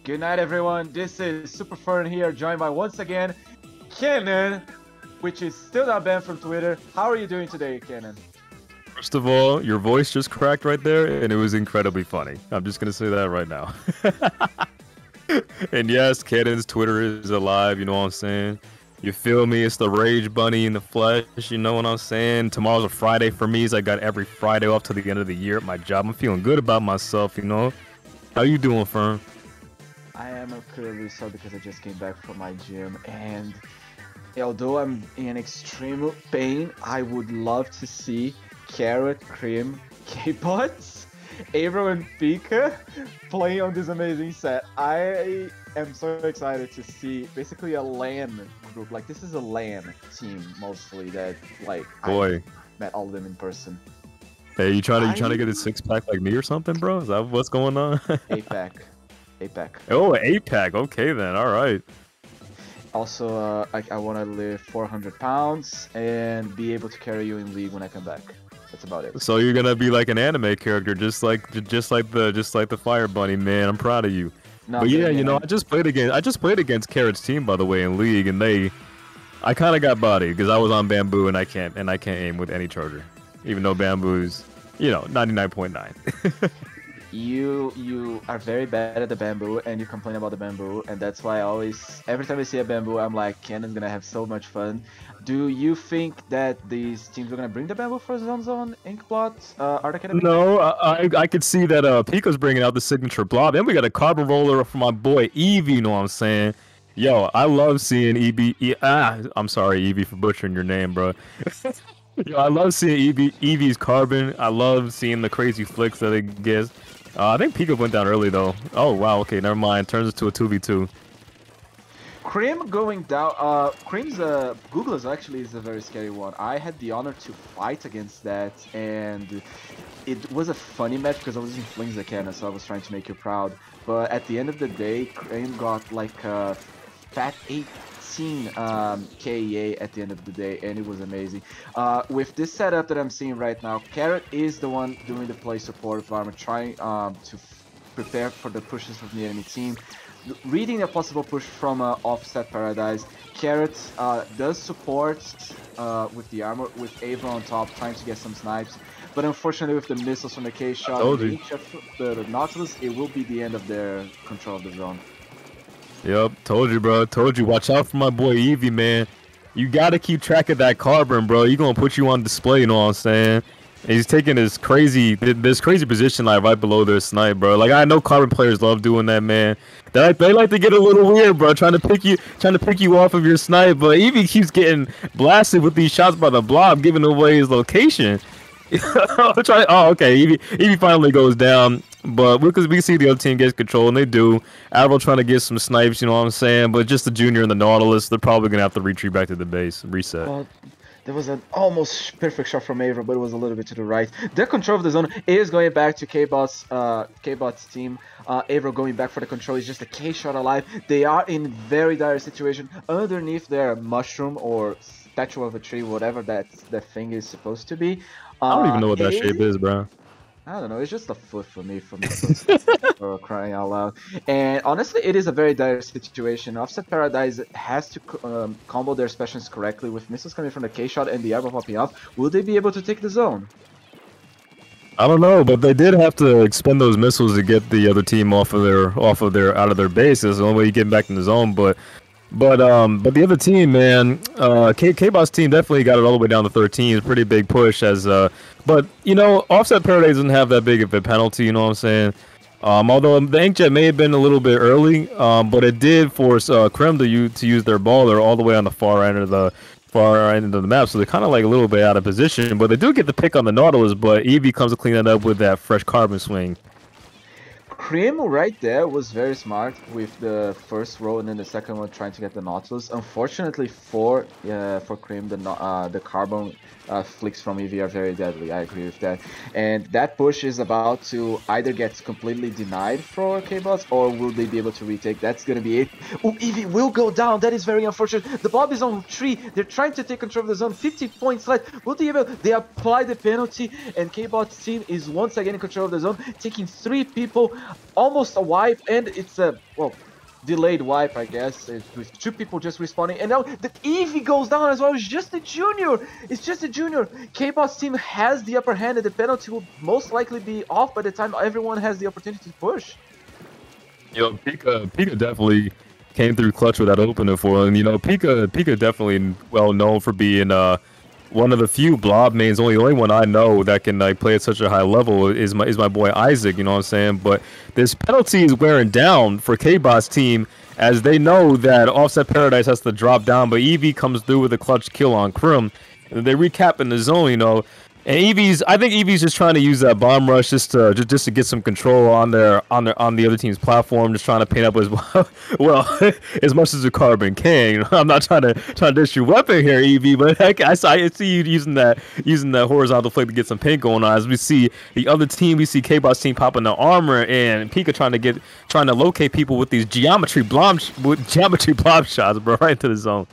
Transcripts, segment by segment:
Good night, everyone. This is Super Fern here, joined by once again Kenan, which is still not banned from Twitter. How are you doing today, Kenan? First of all, your voice just cracked right there, and it was incredibly funny. I'm just gonna say that right now. And yes, Kenan's Twitter is alive. You know what I'm saying? You feel me? It's the Rage Bunny in the flesh. You know what I'm saying? Tomorrow's a Friday for me, so I got every Friday off till the end of the year at my job. I'm feeling good about myself. You know? How you doing, Fern? I am currently so because I just came back from my gym, and although I'm in extreme pain, I would love to see Carrot, Cream, Kbot, Avro, and Pika playing on this amazing set. I am so excited to see basically a LAN group. Like, this is a LAN team mostly that, like, Boy. I met all of them in person. Hey, you trying to get a six-pack like me or something, bro? Is that what's going on? 8-pack. 8-pack. Oh, 8-pack. Okay then. All right. Also, I want to lift 400 pounds and be able to carry you in League when I come back. That's about it. So you're gonna be like an anime character, just like the Fire Bunny, man. I'm proud of you. No, but yeah, you know, I just played against Carrot's team, by the way, in League, and I kind of got bodied because I was on Bamboo and I can't aim with any charger, even though Bamboo's, you know, 99.9. You are very bad at the Bamboo, and you complain about the Bamboo, and that's why every time I see a Bamboo, I'm like, Kenan's gonna have so much fun. Do you think that these teams are gonna bring the Bamboo for Zone, Inkblot, Art Academy? No, I could see that Pico's bringing out the signature blob. Then we got a carbon roller from my boy Eevee, you know what I'm saying? Yo, I love seeing I'm sorry, Eevee, for butchering your name, bro. Yo, I love seeing Eevee's carbon. I love seeing the crazy flicks that it gets. I think Pika went down early, though. Oh, wow, okay, never mind. Turns into a 2v2. Cream going down. Cream's Google's actually is a very scary one. I had the honor to fight against that, and it was a funny match because I was in Flings Cannon, so I was trying to make you proud. But at the end of the day, Cream got like a fat 18 KEA at the end of the day, and it was amazing. With this setup that I'm seeing right now, Carrot is the one doing the play support farmer, trying to prepare for the pushes from the enemy team. Reading a possible push from Offset Paradise, Carrot does support with the armor, with Ava on top, trying to get some snipes. But unfortunately, with the missiles from the K-Shot and the Nautilus, it will be the end of their control of the zone. Yep, told you, bro. Told you. Watch out for my boy Eevee, man. You gotta keep track of that carbon, bro. He gonna put you on display, you know what I'm saying? And he's taking this crazy position like right below their snipe, bro. Like, I know carbon players love doing that, man. They like to get a little weird, bro, trying to pick you off of your snipe. But Eevee keeps getting blasted with these shots by the blob, giving away his location. Oh, okay. Eevee finally goes down, but because we see the other team gets control, and they do. Admiral trying to get some snipes, you know what I'm saying? But just the Junior and the Nautilus, they're probably gonna have to retreat back to the base, reset. Well, there was an almost perfect shot from Avro, but it was a little bit to the right. Their control of the zone is going back to Kbot's team. Avro going back for the control is just a K-shot alive. They are in very dire situation underneath their mushroom or statue of a tree, whatever that thing is supposed to be. I don't even know what that shape is, bro. I don't know, it's just a foot for me, for crying out loud. And honestly, it is a very dire situation. Offset Paradise has to combo their specials correctly with missiles coming from the K-Shot and the armor popping off. Will they be able to take the zone? I don't know, but they did have to expend those missiles to get the other team out of their base. That's the only way you get back in the zone. But the other team, man, Kbot's team definitely got it all the way down to 13. It's a pretty big push but you know, Offset Paradise doesn't have that big of a penalty, you know what I'm saying? Although the Inkjet may have been a little bit early, but it did force Krem to use their baller all the way on the far end of the map, so they're kind of like a little bit out of position, but they do get the pick on the Nautilus, but Eevee comes to clean that up with that fresh carbon swing. Cream right there was very smart with the first row and then the second one trying to get the Nautilus. Unfortunately for Cream, the carbon flicks from Eevee are very deadly. I agree with that. And that push is about to either get completely denied for Kbots, or will they be able to retake? That's gonna be it. Oh, Eevee will go down. That is very unfortunate. The Bob is on 3. They're trying to take control of the zone. 50 points left. Will they be able? They apply the penalty, and Kbot's team is once again in control of the zone, taking 3 people almost a wipe, and it's a, well, delayed wipe, I guess, with 2 people just respawning. And now the Eevee goes down as well. It's just a junior. It's just a junior. Kbot's team has the upper hand, and the penalty will most likely be off by the time everyone has the opportunity to push. Yo, Pika definitely came through clutch with that opener for him. You know, Pika definitely well known for being one of the few blob mains, only one I know that can like play at such a high level is my boy Isaac, you know what I'm saying? But this penalty is wearing down for Kbot's team, as they know that Offset Paradise has to drop down, but Eevee comes through with a clutch kill on Krim. And they recap in the zone, you know. And I think Eevee's just trying to use that bomb rush just to get some control on the other team's platform, just trying to paint up as well as much as a Carbon can. You know, I'm not trying to dish your weapon here, Eevee, but heck, I see you using that horizontal flick to get some paint going on. As we see the other team, we see Kbot's team popping the armor, and Pika trying to locate people with these geometry blob shots, bro, right into the zone.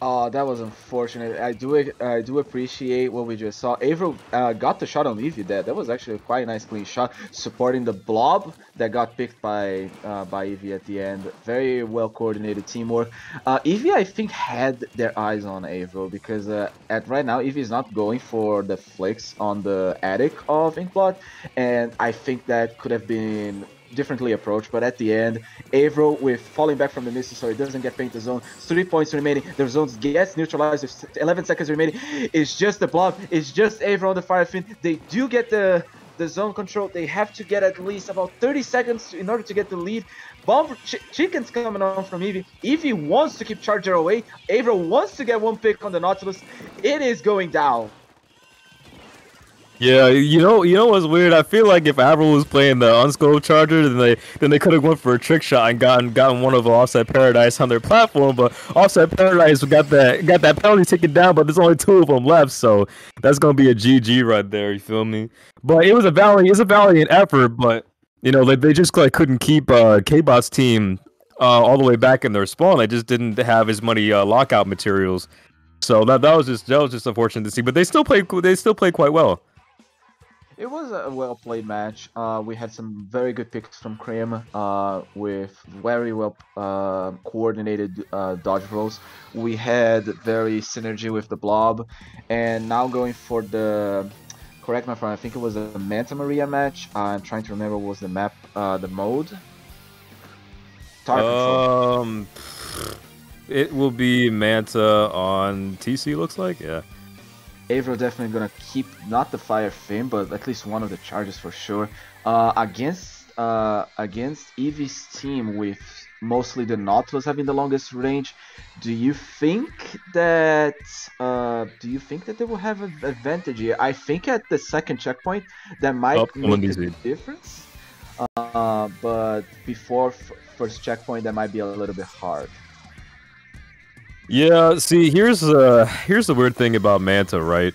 Oh, that was unfortunate. I do appreciate what we just saw. Avro got the shot on Eevee there. That was actually a quite nice clean shot, supporting the blob that got picked by Eevee at the end. Very well coordinated teamwork. Eevee, I think, had their eyes on Avro, because at right now Eevee is not going for the flicks on the attic of Inkling, and I think that could have been differently approached, but at the end, Avro, with falling back from the missile so he doesn't get paint the zone, 3 points remaining, the zone gets neutralized with 11 seconds remaining. It's just the blob, it's just Avro on the fire fin. They do get the zone control. They have to get at least about 30 seconds in order to get the lead. Bomb Chicken's coming on from Eevee. Eevee wants to keep Charger away. Avro wants to get 1 pick on the Nautilus. It is going down. Yeah, you know what's weird? I feel like if Avril was playing the unscoped Charger, then they could have went for a trick shot and gotten one of Offset Paradise on their platform. But Offset Paradise got that penalty taken down, but there's only 2 of them left, so that's gonna be a GG right there. You feel me? But it was a valiant effort, but you know they just like couldn't keep Kbot's team all the way back in their spawn. They just didn't have as many lockout materials, so that was just unfortunate to see. But they still played quite well. It was a well-played match. We had some very good picks from Krim, with very well coordinated dodge rolls. We had very synergy with the blob, and now going for the, correct me if I think it was a Manta Maria match. I'm trying to remember what was the map, the mode. Control. It will be Manta on TC. Looks like, yeah. Avro definitely gonna keep not the fire fin, but at least one of the charges for sure. Against Eevee's team with mostly the Nautilus having the longest range, do you think that they will have an advantage here? I think at the second checkpoint that might make a difference. But before first checkpoint, that might be a little bit hard. Yeah, see, here's the weird thing about Manta, right?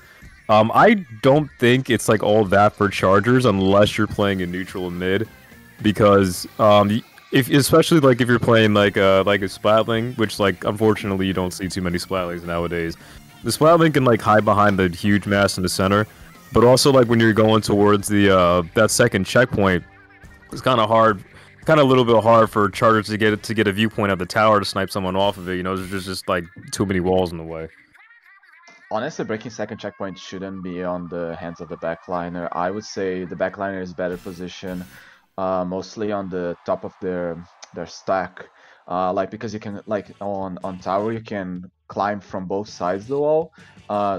I don't think it's like all that for Chargers unless you're playing in neutral and mid, because especially like if you're playing like a Splatling, which like unfortunately you don't see too many Splatlings nowadays. The Splatling can like hide behind the huge mass in the center, but also like when you're going towards the that second checkpoint, it's kind of hard. Kind of a little bit hard for Chargers to get a viewpoint of the tower to snipe someone off of it. You know, there's just like too many walls in the way. Honestly, breaking second checkpoint shouldn't be on the hands of the backliner. I would say the backliner is better positioned, mostly on the top of their stack. Like, because you can, like on tower you can climb from both sides of the wall.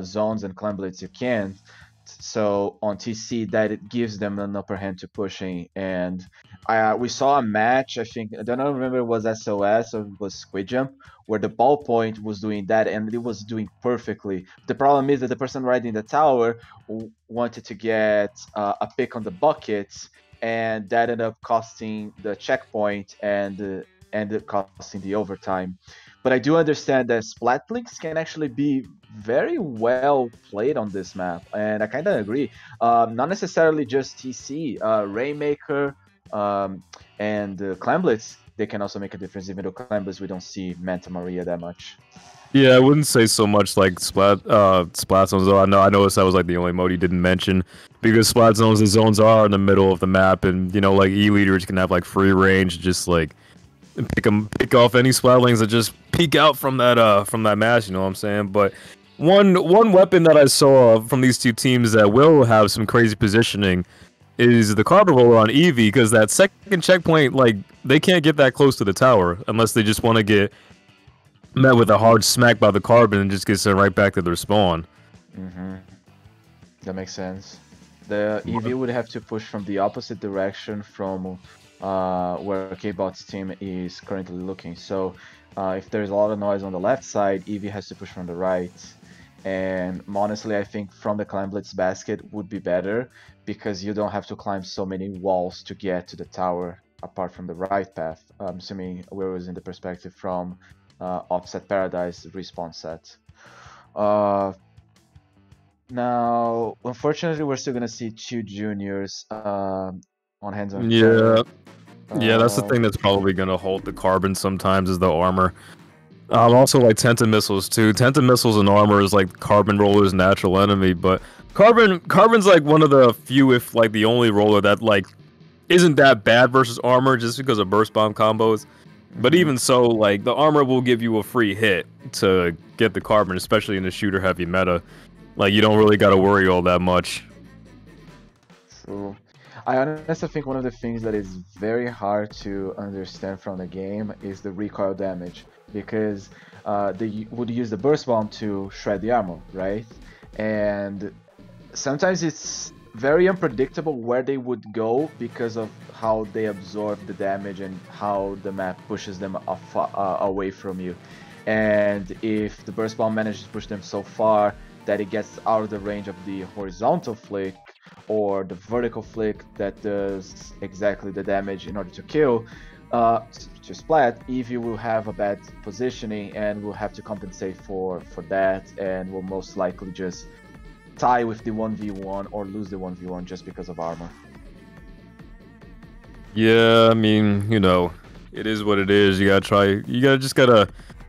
Zones and climb blitz you can't. So on TC, that it gives them an upper hand to pushing. And we saw a match, I think, I don't remember if it was SOS or it was Squid Jump, where the ballpoint was doing that and it was doing perfectly. The problem is that the person riding the tower wanted to get a pick on the buckets, and that ended up costing the checkpoint and ended up costing the overtime. But I do understand that Splatlings can actually be very well played on this map, and I kind of agree. Not necessarily just TC, Rainmaker and Clamblitz they can also make a difference. Even though Columbus, we don't see Manta Maria that much. Yeah, I wouldn't say so much like splat zones though. I noticed that was like the only mode he didn't mention because splat zones, the zones are in the middle of the map, and you know like E leaders can have like free range, just like pick off any splatlings that just peek out from that match. You know what I'm saying? But one weapon that I saw from these two teams that will have some crazy positioning is the Carbon Roller on Eevee, because that second checkpoint, like they can't get that close to the tower unless they just want to get met with a hard smack by the Carbon and just get sent right back to their spawn. That makes sense. The Eevee would have to push from the opposite direction from where Kbot's team is currently looking. So if there's a lot of noise on the left side, Eevee has to push from the right. And honestly, I think from the Climb Blitz basket would be better because you don't have to climb so many walls to get to the tower apart from the right path. I'm assuming we're using the perspective from Offset Paradise respawn set. Now, unfortunately, we're still gonna see two juniors on hands on. Yeah, yeah, that's the thing that's probably gonna hold the Carbon sometimes is the armor. Also like Tenta missiles too. Tenta missiles and armor is like Carbon Roller's natural enemy, but Carbon's like one of the few, if like the only roller that like isn't that bad versus armor just because of burst bomb combos. But even so, like the armor will give you a free hit to get the Carbon, especially in the shooter heavy meta. Like you don't really gotta worry all that much. True. I honestly think one of the things that is very hard to understand from the game is the recoil damage, because they would use the burst bomb to shred the armor, right? And sometimes it's very unpredictable where they would go because of how they absorb the damage and how the map pushes them away from you. And if the burst bomb manages to push them so far that it gets out of the range of the horizontal flick or the vertical flick that does exactly the damage in order to kill, to splat, Eevee will have a bad positioning and will have to compensate for that, and will most likely just tie with the 1v1 or lose the 1v1 just because of armor. Yeah, I mean, you know, it is what it is. You gotta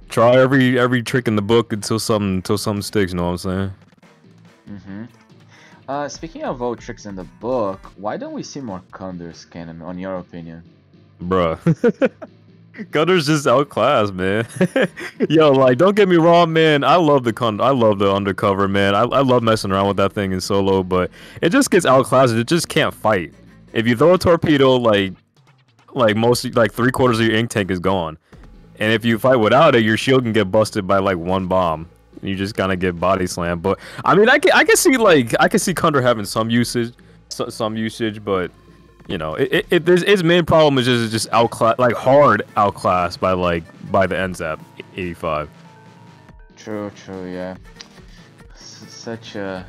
try every trick in the book until something sticks, you know what I'm saying? Speaking of old tricks in the book, why don't we see more Condors canon, on your opinion? Bruh. Gunner's just outclassed, man. Yo, like, don't get me wrong, man. I love the undercover, man. I love messing around with that thing in solo, but it just gets outclassed. It just can't fight. If you throw a torpedo, like most, like 3/4 of your ink tank is gone. And if you fight without it, your shield can get busted by like one bomb. You just kind of get body slammed. But I mean, I can see Condor having some usage, but you know, its main problem is just outclass, like hard outclassed by the NZAP 85. True, yeah. Such a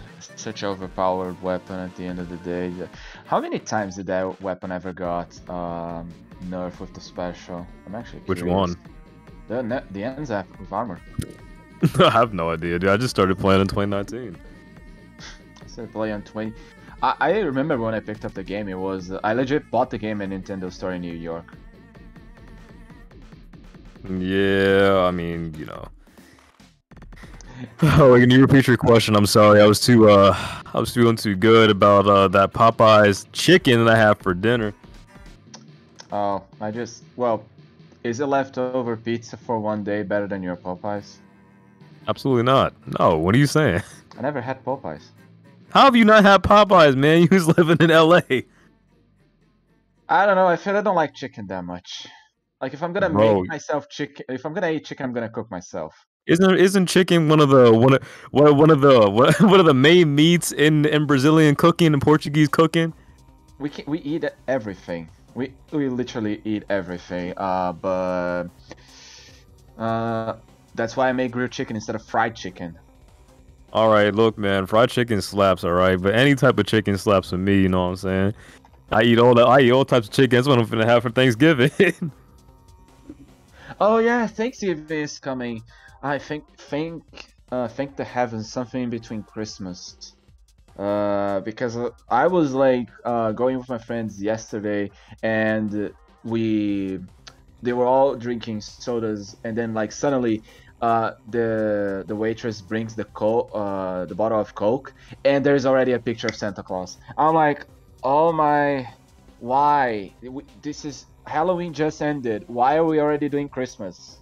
overpowered weapon at the end of the day. How many times did that weapon ever got nerfed with the special? I'm actually curious. Which one? The NZAP with armor. I have no idea, dude. I just started playing in 2019. I started playing on 20. I remember when I picked up the game, it was I legit bought the game at Nintendo Store in New York. Yeah, I mean, you know. Oh, can you repeat your question? I'm sorry, I was feeling too good about that Popeyes chicken that I have for dinner. Oh, well, is a leftover pizza for one day better than your Popeyes? Absolutely not. No, what are you saying? I never had Popeyes. How have you not had Popeyes, man? You was living in LA. I don't know. I feel I don't like chicken that much. Like if I'm gonna make myself chicken, if I'm gonna eat chicken, I'm gonna cook myself. Isn't chicken one of the main meats in Brazilian cooking and Portuguese cooking? We eat everything. We literally eat everything. But that's why I make grilled chicken instead of fried chicken. All right, look, man, fried chicken slaps, all right, but any type of chicken slaps for me. You know what I'm saying? I eat all types of chicken. That's what I'm gonna have for Thanksgiving. Oh yeah, Thanksgiving is coming. I think thank the heavens, something in between Christmas. Because I was like going with my friends yesterday, and we they were all drinking sodas, and then like suddenly the waitress brings the bottle of Coke, and there's already a picture of Santa Claus. I'm like, oh my, why? This is Halloween just ended. Why are we already doing Christmas?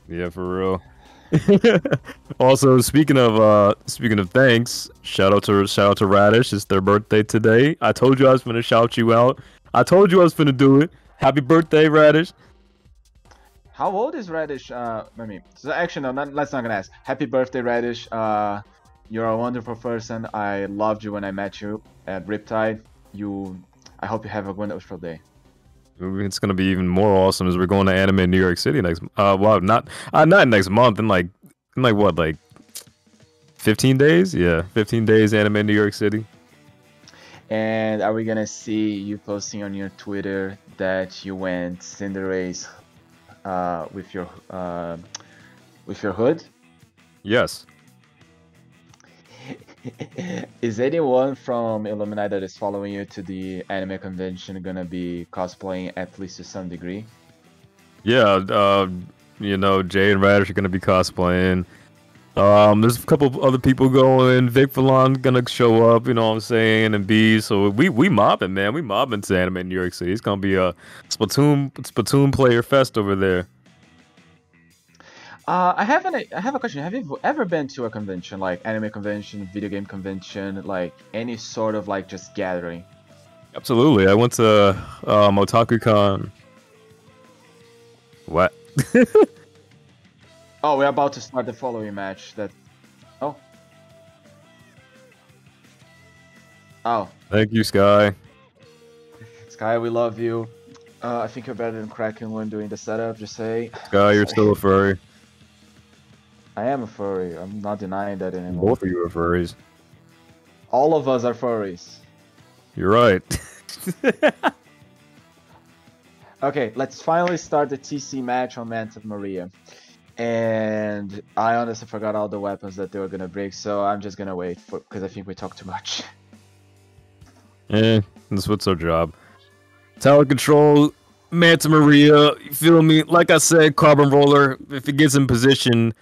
Yeah, for real. Also, speaking of thanks, shout out to Radish. It's their birthday today. I told you I was gonna shout you out. I told you I was gonna do it. Happy birthday, Radish. How old is Radish? So actually, no, let's not gonna ask. Happy birthday, Radish. You're a wonderful person. I loved you when I met you at Riptide. I hope you have a wonderful day. It's gonna be even more awesome as we're going to anime in New York City next. Well, not next month. In like what, like 15 days? Yeah, 15 days anime in New York City. And are we gonna see you posting on your Twitter that you went Cinderace with your hood? Yes. Is anyone from Illuminati that is following you to the anime convention gonna be cosplaying at least to some degree? Yeah, you know, Jay and Radish are gonna be cosplaying. There's a couple of other people going. Vic Vallon gonna show up, you know what I'm saying, and B. So we mobbing, man. We mobbing to anime in New York City. It's gonna be a Splatoon player fest over there. I have a question. Have you ever been to a convention, like anime convention, video game convention, like any sort of like just gathering? Absolutely. I went to OtakuCon. What? Oh, we're about to start the following match. Oh. Thank you, Sky. Sky, we love you. I think you're better than Kraken when doing the setup. Just say. Sky, you're still a furry. I am a furry. I'm not denying that anymore. Both of you are furries. All of us are furries. You're right. Okay, let's finally start the TC match on Manta Maria. And I honestly forgot all the weapons that they were gonna break, so I'm just gonna wait because I think we talked too much. That's what's our job. Tower control, Manta Maria, you feel me? Like I said, Carbon Roller, if it gets in position,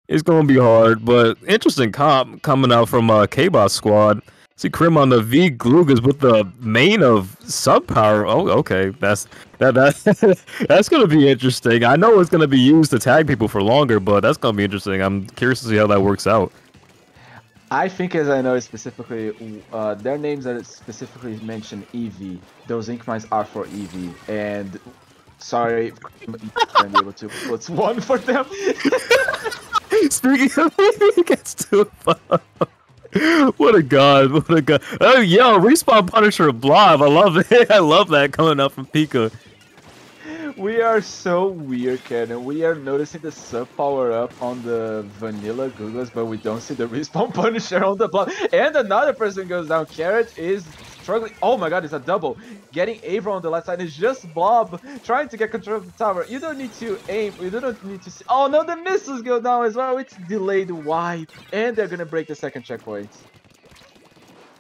it's gonna be hard, but interesting comp coming out from Kbot squad. See Krim on the V Glugas with the main of sub power. Oh, okay, that's gonna be interesting. I know it's gonna be used to tag people for longer, but that's gonna be interesting. I'm curious to see how that works out. I think, as I know specifically, their names that specifically mention EV. Those ink mines are for EV, and sorry, I'm able to put one for them. Speaking of EV, gets to what a god, what a god. Oh, yo, Respawn Punisher Blob. I love it. I love that coming up from Pika. We are so weird, Ken. We are noticing the sub power up on the vanilla Googles, but we don't see the Respawn Punisher on the Blob. And another person goes down. Carrot is struggling. Oh my god, it's a double. Getting Avro on the left side is just Blob trying to get control of the tower. You don't need to aim. You don't need to see. Oh no, the missiles go down as well. It's delayed wide. And they're gonna break the second checkpoint.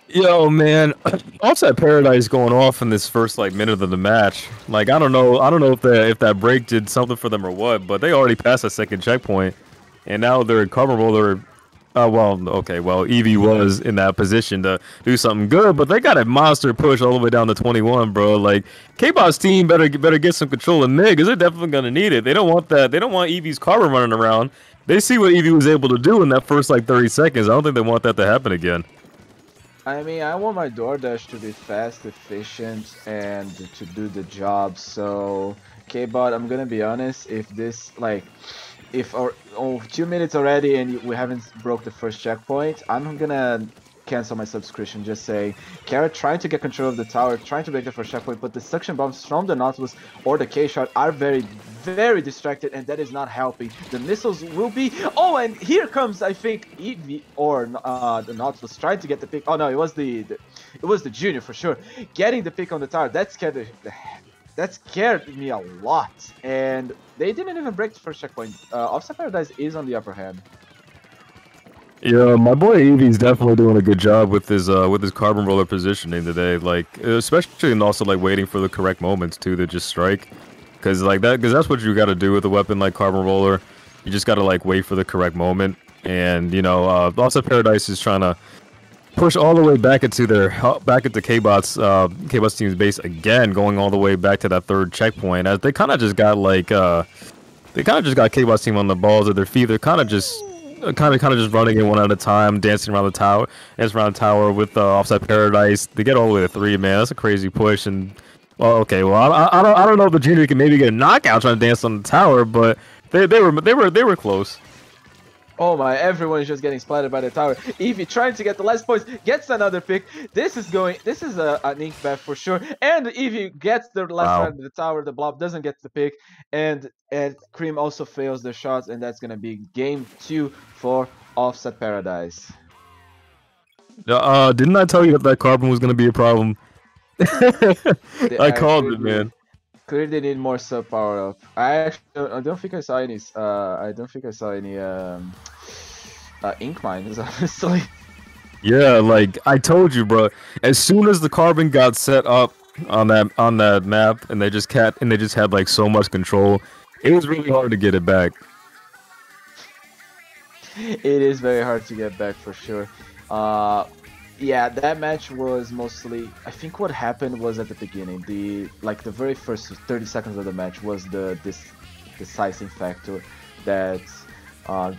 Yo, man, Offset Paradise going off in this first like minute of the match. Like I don't know if that break did something for them or what, but they already passed that second checkpoint, and now they're in cover roller. Eevee was in that position to do something good, but they got a monster push all the way down to 21, bro. Like Kbot's team better get some control in mid, because they're definitely gonna need it. They don't want that. They don't want Eevee's carbon running around. They see what Eevee was able to do in that first like 30 seconds. I don't think they want that to happen again. I mean, I want my DoorDash to be fast, efficient, and to do the job. So, Kbot, I'm gonna be honest. If this, like, if 2 minutes already and we haven't broke the first checkpoint, I'm gonna cancel my subscription. Just say, Carrot trying to get control of the tower, trying to break the first checkpoint, but the suction bombs from the Nautilus or the K-Shot are very, very distracted, and that is not helping. The missiles will be... Oh, and here comes, I think, Eevee or the Nautilus trying to get the pick. Oh no, it was the Junior for sure. Getting the pick on the tower, that scared me a lot. And they didn't even break the first checkpoint. Offset Paradise is on the upper hand. Yeah, my boy Eevee's definitely doing a good job with his carbon roller positioning today. Like, especially and also like waiting for the correct moments too to just strike. because that's what you got to do with a weapon like Carbon Roller. You just got to like wait for the correct moment, and you know, Offset Paradise is trying to push all the way back into Kbot's team's base again, going all the way back to that third checkpoint. As they kind of just got Kbot's team on the balls of their feet. They're kind of just running in one at a time, dancing around the tower with Offset Paradise. They get all the way to 3, man. That's a crazy push. And well, okay, well, I don't know if the junior can maybe get a knockout trying to dance on the tower, but they were close. Oh my, everyone is just getting splattered by the tower. Eevee trying to get the last points, gets another pick. This is an ink bath for sure. And Eevee gets the last round of the tower, the blob doesn't get the pick. And Cream also fails the shots, and that's gonna be game 2 for Offset Paradise. Didn't I tell you that Carbon was gonna be a problem? I called it, man. Clearly need more sub power up. I don't think I saw any. Ink mines, honestly. Yeah, like I told you, bro. As soon as the Carbon got set up on that map, and they just had like so much control, it was really hard to get it back. It is very hard to get back for sure. Yeah, that match was mostly. I think what happened was at the beginning, the very first 30 seconds of the match was this decisive factor that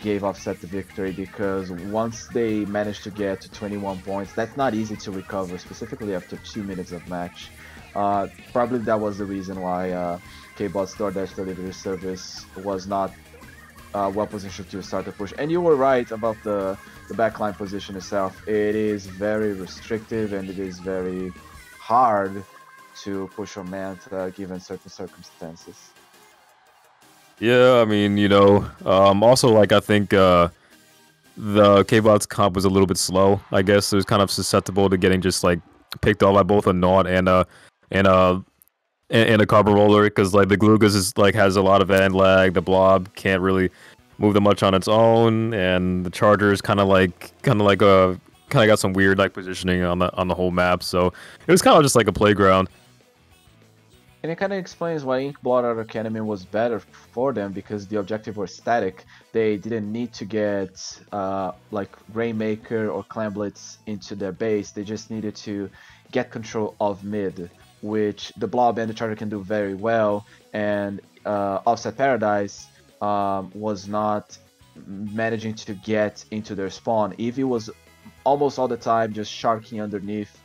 gave Offset the victory, because once they managed to get to 21 points, that's not easy to recover, specifically after 2 minutes of match. Probably that was the reason why Kbot's DoorDash delivery service was not well positioned to start the push. And you were right about the backline position itself. It is very restrictive and it is very hard to push on Manta given certain circumstances. Yeah, I mean, you know, also like I think the Kbot's comp was a little bit slow. I guess it was kind of susceptible to getting just like picked off by both a Naut and a Carbon Roller, because like the Glugas has a lot of end lag. The Blob can't really move that much on its own, and the Charger's kind of got some weird like positioning on the whole map. So it was kind of just like a playground. And it kind of explains why Inkblot Outer Academy was better for them, because the objective was static. They didn't need to get like Rainmaker or Clamblitz into their base. They just needed to get control of mid, which the Blob and the Charger can do very well. And Offset Paradise was not managing to get into their spawn. Eevee was almost all the time just sharking underneath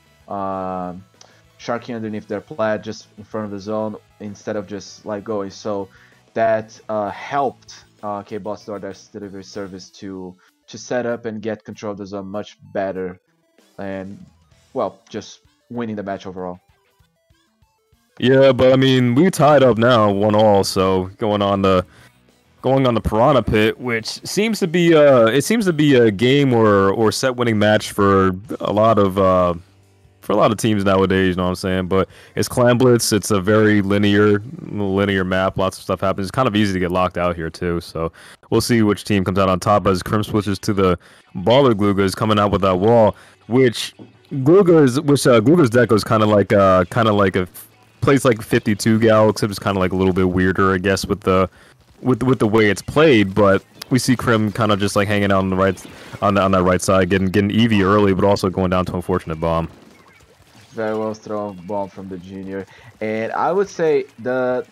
their plat, just in front of the zone, instead of just like going. So that helped Kbot's DoorDash delivery service to set up and get control of the zone much better, and well, just winning the match overall. Yeah, but I mean, we tied up now 1-1, so going on the Piranha Pit, which seems to be a game or set winning match for a lot of teams nowadays, you know what I'm saying? But it's Clamblitz, it's a very linear map, lots of stuff happens. It's kind of easy to get locked out here too, so we'll see which team comes out on top as Crim switches to the Baller Glugas, coming out with that wall, which Gluga's deck was kind of like a plays like 52 Gal, except it's kind of like a little bit weirder, I guess, with the way it's played. But we see Crim kind of just like hanging out on that right side, getting Eevee early, but also going down to Unfortunate Bomb. Very well thrown bomb from the junior, and I would say I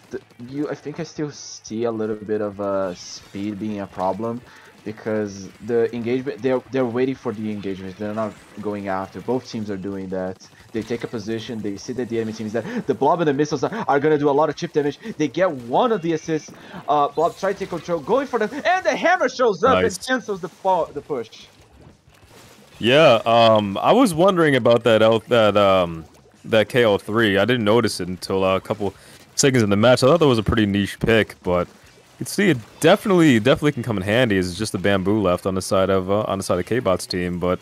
think I still see a little bit of speed being a problem, because the engagement, they're waiting for the engagement. They're not going after. Both teams are doing that. They take a position, they see that the enemy team is there. The Blob and the missiles are going to do a lot of chip damage. They get one of the assists. Blob tries to take control, going for them, and the hammer shows up and cancels the push. Yeah, I was wondering about that KO3. I didn't notice it until a couple seconds in the match. I thought that was a pretty niche pick, but you can see it definitely can come in handy. It's just the bamboo left on the side of Kbot's team, but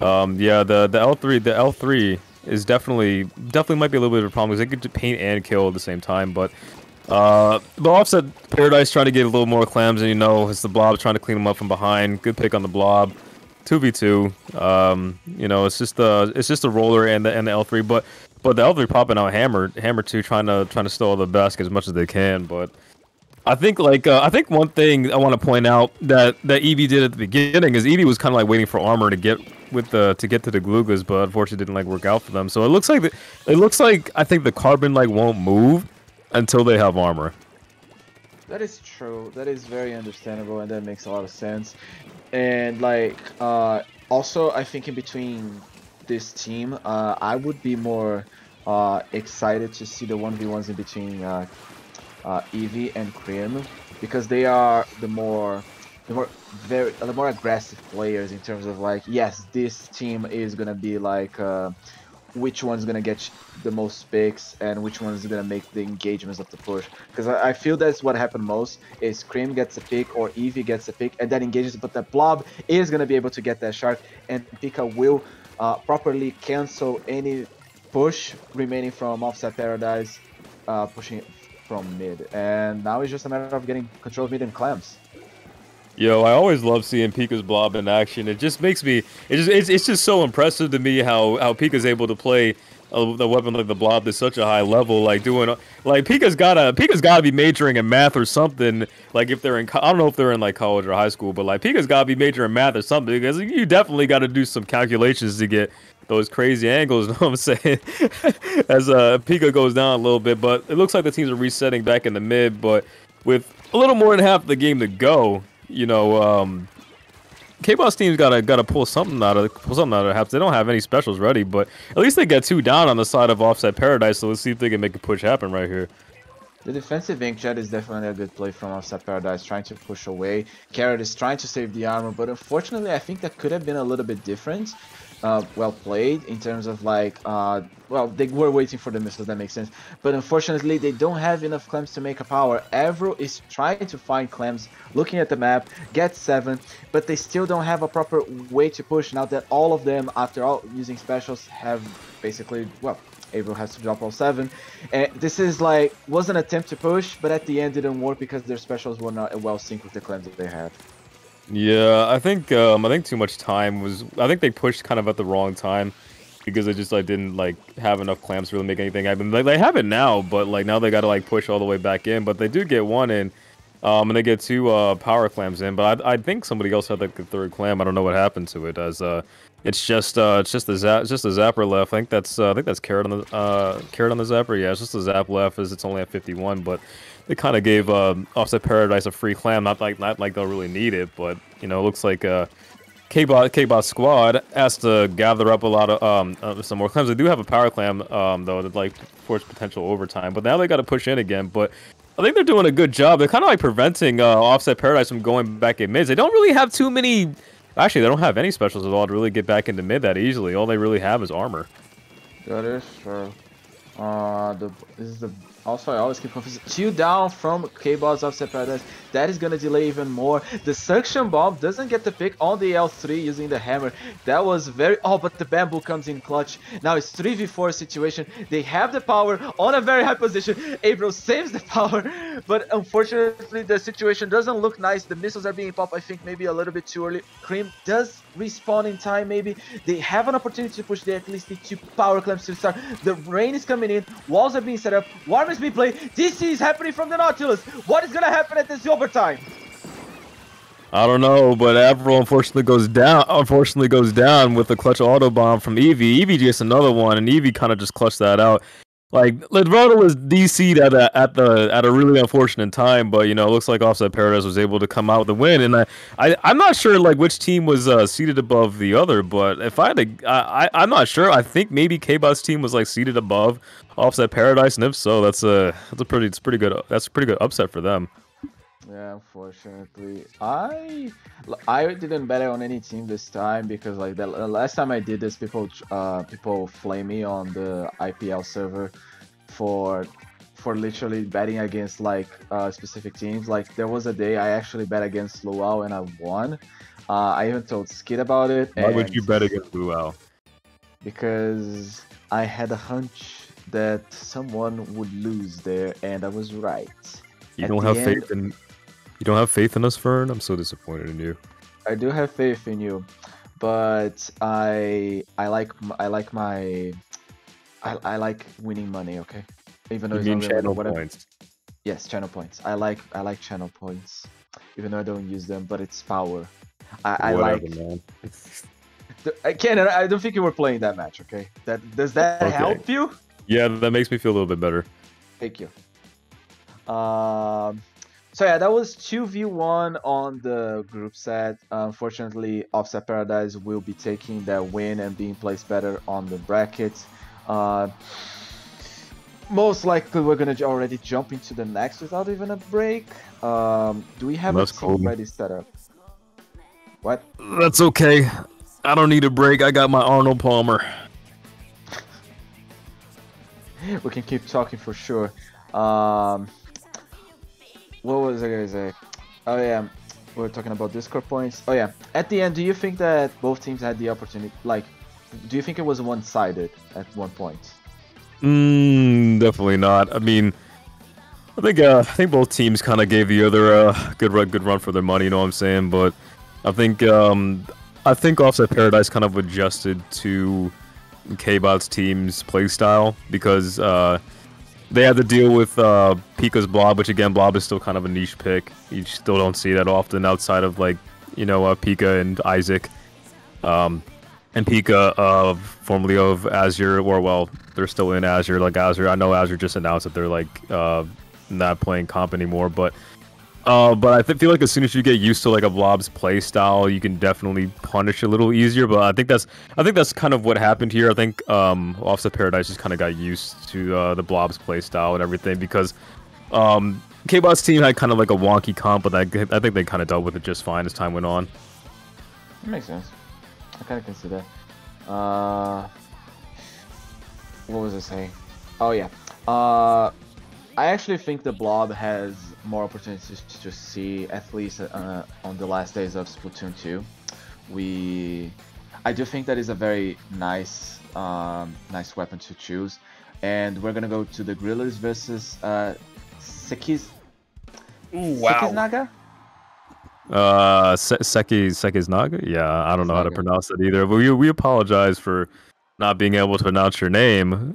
yeah, the L3 is definitely might be a little bit of a problem, because they could paint and kill at the same time. But Offset Paradise trying to get a little more clams, and you know, it's the Blob trying to clean them up from behind. Good pick on the Blob. 2v2. You know, it's just the Roller and the L3. But But the other popping out Hammer 2, trying to steal the basket as much as they can. But I think I think one thing I want to point out that Eevee did at the beginning is Eevee was kind of like waiting for armor to get to get to the Glugas, but unfortunately didn't like work out for them. So it looks like I think the Carbon like won't move until they have armor. That is true. That is very understandable, and that makes a lot of sense. And like, also, I think in between this team, I would be more excited to see the 1v1s in between Eevee and Cream, because they are the more aggressive players in terms of like, yes, this team is gonna be like which one's gonna get the most picks and which one's gonna make the engagements of the push. Because I feel that's what happened most is Cream gets a pick or Eevee gets a pick and that engages, but the Blob is gonna be able to get that shark, and Pika will properly cancel any push remaining from Offset Paradise pushing from mid. And now it's just a matter of getting control of mid and Clams. Yo, I always love seeing Pika's Blob in action. It just makes me, it's just so impressive to me how Pika's able to play the weapon like the Blob to such a high level, like doing, like Pika's gotta be majoring in math or something. Like if they're in, I don't know if they're in like college or high school, but like Pika's gotta be majoring in math or something, because you definitely got to do some calculations to get those crazy angles. You know what I'm saying? As Pika goes down a little bit, but it looks like the teams are resetting back in the mid, but with a little more than half the game to go. You know, Kbot's team's gotta pull something out of half. They don't have any specials ready, but at least they get 2 down on the side of Offset Paradise. So let's see if they can make a push happen right here. The defensive Inkjet is definitely a good play from Offset Paradise, trying to push away. Carrot is trying to save the armor, but unfortunately, I think that could have been a little bit different. Well played in terms of like, well, they were waiting for the missiles, that makes sense. But unfortunately, they don't have enough Clams to make a power. Avro is trying to find Clams, looking at the map, get 7, but they still don't have a proper way to push now that all of them, after all using specials, have basically, well, Avro has to drop all 7. And this is like, was an attempt to push, but at the end didn't work because their specials were not well synced with the Clams that they had. Yeah, I think too much time was. I think they pushed kind of at the wrong time because they just like didn't like have enough Clamps to really make anything happen. Like they have it now, but like now they got to like push all the way back in. But they do get 1 in, and they get 2 power Clams in. But I think somebody else had like the 3rd Clam. I don't know what happened to it. As it's just the Zapper left. I think that's Carrot on the Zapper. Yeah, it's just the Zap left as it's only at 51, but. They kind of gave Offset Paradise a free Clam, not like they'll really need it, but you know, it looks like Kbot squad has to gather up a lot of some more Clams. They do have a power Clam though, that like force potential overtime, but now they got to push in again. But I think they're doing a good job. They're kind of like preventing Offset Paradise from going back in mids. They don't really have too many. Actually, they don't have any specials at all to really get back into mid that easily. All they really have is armor. That is true. This is the. Also, I always keep confused. 2 down from Kbot's Offset Paradise. That is gonna delay even more. The suction bomb doesn't get the pick on the L3 using the hammer. That was very. Oh, but the bamboo comes in clutch. Now it's 3v4 situation. They have the power on a very high position. Avro saves the power, but unfortunately the situation doesn't look nice. The missiles are being popped. I think maybe a little bit too early. Cream does respawn in time. Maybe they have an opportunity to push. They at least need 2 power clamps to start. The rain is coming in. Walls are being set up. Warm is being played. DC is happening from the Nautilus. What is gonna happen at this overtime? I don't know, but Avro unfortunately goes down with the clutch auto bomb from Eevee. Eevee gets another one, and Eevee kind of just clutched that out. Like Ledvardo was DC'd at a really unfortunate time, but you know, it looks like Offset Paradise was able to come out with the win. And I'm not sure like which team was seated above the other, but if I had to, I'm not sure. I think maybe Kbot's team was like seated above Offset Paradise, and if so, that's a pretty good upset for them. Yeah, unfortunately, I didn't bet on any team this time because like the last time I did this, people flame me on the IPL server for literally betting against like specific teams. Like there was a day I actually bet against Luau and I won. I even told Skid about it. Why would you bet against Luau? Because I had a hunch that someone would lose there, and I was right. You don't have faith in us, Fern? I'm so disappointed in you. I do have faith in you, but I like my I like winning money. Okay, even though You it's mean not really channel what I. points? Yes, channel points. I like channel points, even though I don't use them, but it's power. I Whatever, like. man. I can't. I don't think you were playing that match. Okay, does that Okay. help you? Yeah, that makes me feel a little bit better. Thank you. Um, so yeah, that was 2v1 on the group set. Unfortunately, Offset Paradise will be taking that win and being placed better on the bracket. Uh, Most likely, we're gonna already jump into the next without even a break. Do we have a That's team cool. ready set up? What? That's okay. I don't need a break. I got my Arnold Palmer. We can keep talking for sure. What was I gonna say? Oh yeah, we were talking about Discord points. Oh yeah, at the end, do you think that both teams had the opportunity? Like, do you think it was one-sided at one point? Definitely not. I mean, I think both teams kind of gave the other good run for their money. You know what I'm saying? But I think Offset Paradise kind of adjusted to Kbot's team's playstyle because they had to deal with Pika's Blob, which again, Blob is still kind of a niche pick. You still don't see that often outside of like Pika and Isaac. And Pika formerly of Azure, or well, they're still in Azure. Like Azure, I know Azure just announced that they're like not playing comp anymore, but feel like as soon as you get used to like a Blob's play style, you can definitely punish a little easier. But I think that's kind of what happened here. I think Offset Paradise just kind of got used to the Blob's play style and everything because Kbot's team had kind of like a wonky comp, but I think they kind of dealt with it just fine as time went on. That makes sense. I kind of can see that. What was I saying? Oh yeah. I actually think the Blob has more opportunities to see, at least on the last days of Splatoon 2. I do think that is a very nice weapon to choose, and we're gonna go to the Grillers versus Sekiznaga. Sekiznaga? Yeah, I don't know how to pronounce it either. But we apologize for not being able to pronounce your name,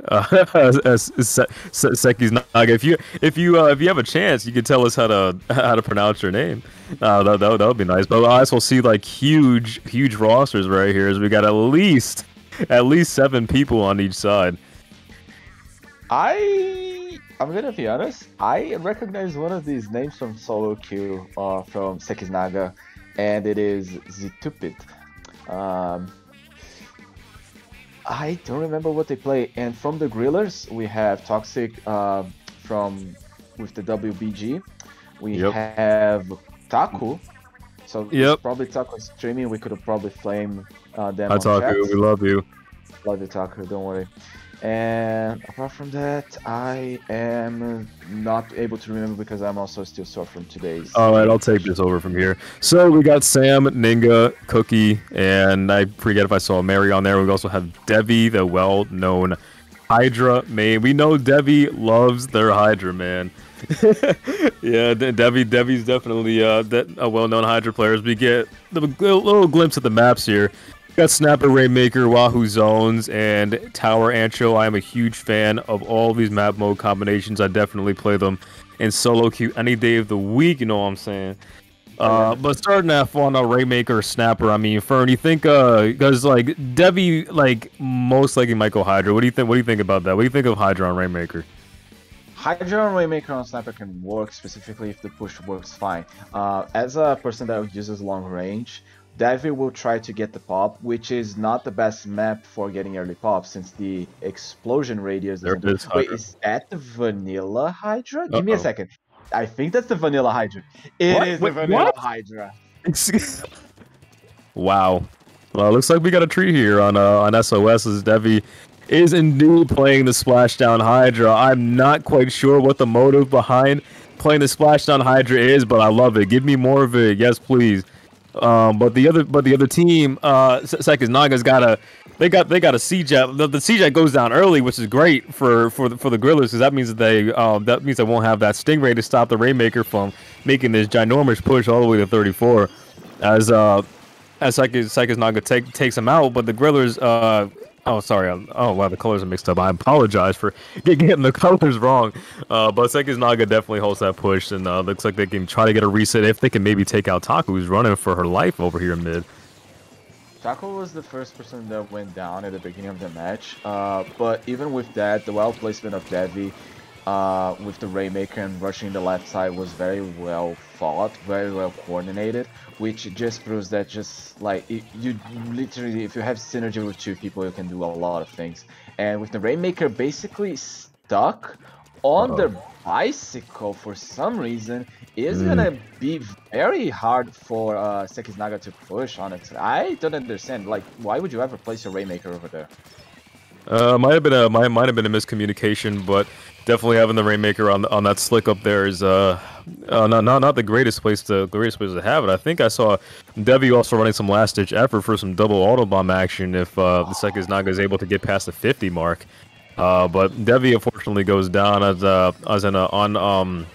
Sekiznaga. If you have a chance, you could tell us how to pronounce your name. That would be nice. But I also see like huge rosters right here, as we got at least 7 people on each side. I'm gonna be honest. I recognize one of these names from solo queue from Sekiznaga, and it is Zitupid. I don't remember what they play. And from the Grillers, we have Toxic with the WBG. We have Taku. So probably Taku is streaming. We could have probably flamed them. Hi Taku, we love you. Love you, Taku. Don't worry. And apart from that, I am not able to remember because I'm also still sore from today's. Alright, I'll take this over from here. So we got Sam, Ninga, Cookie, and I forget if I saw Mary on there. We also have Devi, the well-known Hydra main. We know Devi loves their Hydra, man. Yeah, Devi's definitely a well-known Hydra player. As we get a little glimpse of the maps here. Got Snapper, Rainmaker, Wahoo Zones, and Tower Ancho. I am a huge fan of all these map mode combinations. I definitely play them in solo queue any day of the week, you know what I'm saying? But starting off on a Rainmaker or Snapper, I mean, Fern, you think, because, like, Devi, like, most likely might go Hydra. What do you think about that? What do you think of Hydra on Rainmaker? Hydra and Rainmaker on Snapper can work, specifically if the push works fine. As a person that uses long range, Devi will try to get the pop, which is not the best map for getting early pop, since the explosion radius doesn't do. Wait, is that the vanilla Hydra? Give me a second. I think that's the vanilla Hydra. It is the vanilla Hydra. Wow. Well, looks like we got a treat here on SOS as Devi is indeed playing the Splashdown Hydra. I'm not quite sure what the motive behind playing the Splashdown Hydra is, but I love it. Give me more of it. Yes, please. But the other team, Sekiznaga's got a CJAP. The CJAP goes down early, which is great for the Grillers, because that means they won't have that Stingray to stop the Rainmaker from making this ginormous push all the way to 34. As Sekiznaga takes him out, but the Grillers Oh, sorry. Oh, wow, the colors are mixed up. I apologize for getting the colors wrong. But Sekiznaga definitely holds that push, and looks like they can try to get a reset if they can maybe take out Taku, who's running for her life over here in mid. Taco was the first person that went down at the beginning of the match, but even with that, the well placement of Devi with the Rainmaker and rushing the left side was very well fought, very well coordinated, which just proves that just like you literally, if you have synergy with two people, you can do a lot of things. And with the Rainmaker basically stuck on Uh-oh. the bicycle for some reason, is Mm. gonna be very hard for Sekiznaga to push on it. I don't understand. Like, why would you ever place a Rainmaker over there? Might have been a miscommunication, but definitely having the Rainmaker on that slick up there is not the greatest place to have it. I think I saw Devi also running some last ditch effort for some double auto bomb action if the Sekiznaga is able to get past the 50 mark. But Devi unfortunately goes down as in a on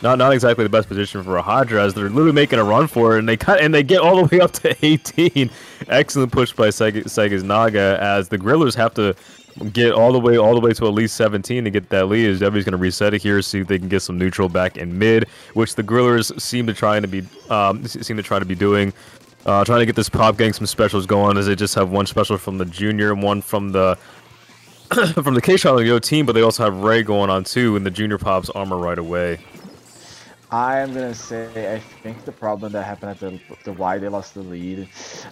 not exactly the best position for a Hydra as they're literally making a run for it, and they get all the way up to 18. Excellent push by Sekiznaga as the Grillers have to get all the way to at least 17 to get that lead. As Devi's going to reset it here, see if they can get some neutral back in mid, which the Grillers seem to try to be doing. Trying to get this pop getting some specials going as they just have one special from the junior, one from the from the K-Shot on the Yo team, but they also have Ray going on too, and the junior pops armor right away. I am gonna say I think the problem that happened at the why they lost the lead.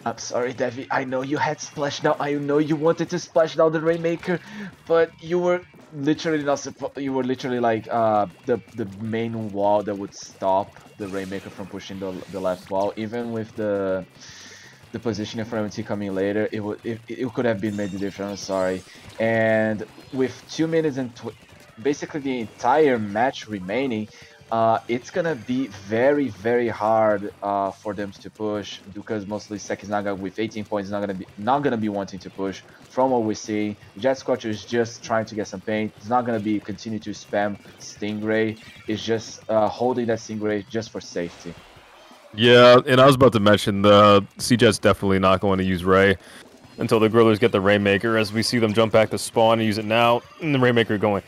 I'm sorry, Devi. I know you had splash down. I know you wanted to splash down the Rainmaker, but you were literally not. You were literally like the main wall that would stop the Rainmaker from pushing the left wall. Even with the positioning for MT coming later, it could have been made the difference. I'm sorry. And with 2 minutes and basically the entire match remaining. It's gonna be very, very hard for them to push because mostly Sekiznaga with 18 points is not gonna be wanting to push. From what we see, Jet Scorcher is just trying to get some paint. It's not gonna be continue to spam Stingray. It's just holding that Stingray just for safety. Yeah, and I was about to mention the CJet's definitely not going to use Ray until the Grillers get the Rainmaker, as we see them jump back to spawn and use it now, and the Rainmaker going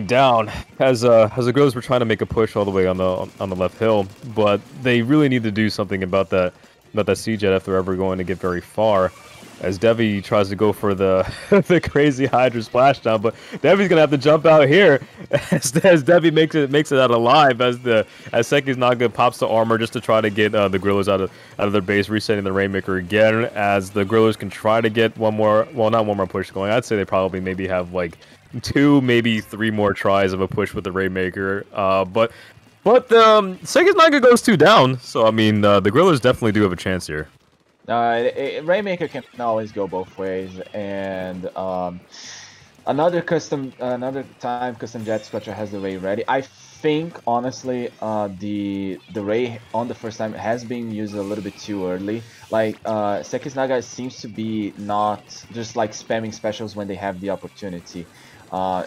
down as the Grillers were trying to make a push all the way on the left hill, but they really need to do something about that CJet if they're ever going to get very far. As Devi tries to go for the the crazy Hydra splashdown, but Devi's gonna have to jump out here as Devi makes it out alive as Sekiznaga pops the armor just to try to get the Grillers out of their base, resetting the Rainmaker again. As the Grillers can try to get one more, well, not one more push going. I'd say they probably maybe have like 2, maybe 3 more tries of a push with the Rainmaker. But Sekiznaga goes 2 down, so I mean the Grillers definitely do have a chance here. Rainmaker can always go both ways, and another time custom Jet Scorcher has the Ray ready. I think honestly, the Ray on the first time has been used a little bit too early. Like Sekiznaga seems to be not just like spamming specials when they have the opportunity.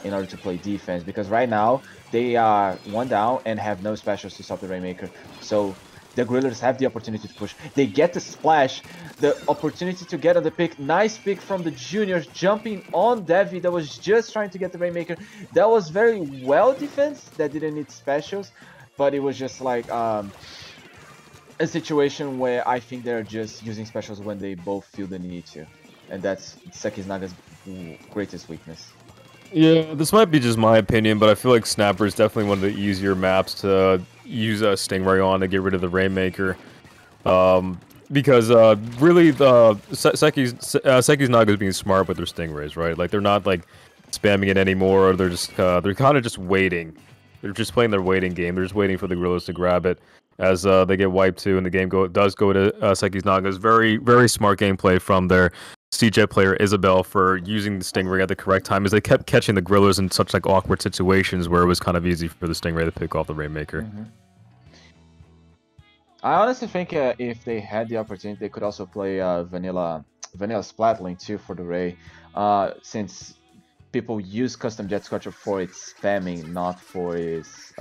In order to play defense, because right now they are 1 down and have no specials to stop the Rainmaker. So the Grillers have the opportunity to push. They get the splash, the opportunity to get on the pick. Nice pick from the juniors, jumping on Devi that was just trying to get the Rainmaker. That was very well defense, that didn't need specials, but it was just like a situation where I think they're just using specials when they both feel the need to. And that's Sekiznaga's greatest weakness. Yeah, this might be just my opinion, but I feel like Snapper is definitely one of the easier maps to use a Stingray on to get rid of the Rainmaker. Because really, Sekiznaga is being smart with their Stingrays, right? Like they're not like spamming it anymore. They're just they're kind of just waiting. They're just playing their waiting game. They're just waiting for the Gorillas to grab it as they get wiped too, and the game does go to Sekiznaga's very, very smart gameplay from their CJ player Isabel for using the Stingray at the correct time, as they kept catching the Grillers in such like awkward situations where it was kind of easy for the Stingray to pick off the Rainmaker. I honestly think if they had the opportunity, they could also play vanilla Splatling too for the Ray, since people use custom Jet Scorcher for its spamming, not for its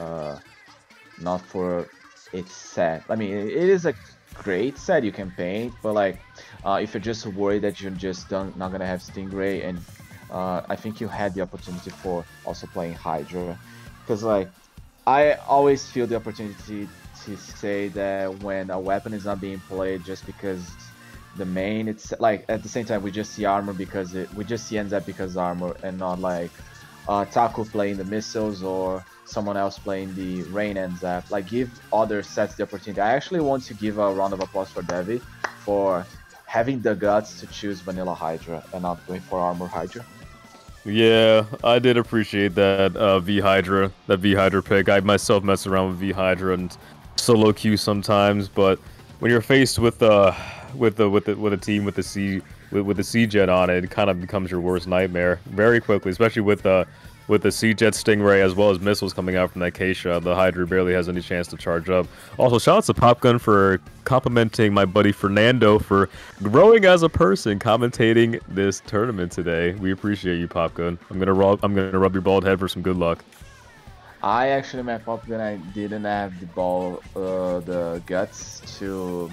set. I mean, it is a great set. You can paint, but like if you're just worried that you're just not gonna have Stingray, and I think you had the opportunity for also playing Hydra, because like I always feel the opportunity to say that when a weapon is not being played just because the main, it's like at the same time we just see armor because we just see NZAP because armor, and not like Taku playing the missiles or someone else playing the rain NZAP. Like give other sets the opportunity. I actually want to give a round of applause for Devi for having the guts to choose Vanilla Hydra and not going for Armor Hydra. Yeah, I did appreciate that V Hydra, pick. I myself mess around with V Hydra and solo queue sometimes, but when you're faced with a team with the C Jet on it, it kind of becomes your worst nightmare very quickly, especially with the C Jet Stingray as well as missiles coming out from that Keisha. The Hydra barely has any chance to charge up. Also, shout out to Popgun for complimenting my buddy Fernando for growing as a person, commentating this tournament today. We appreciate you, Popgun. I'm gonna rub your bald head for some good luck. I actually met Popgun. I didn't have the guts to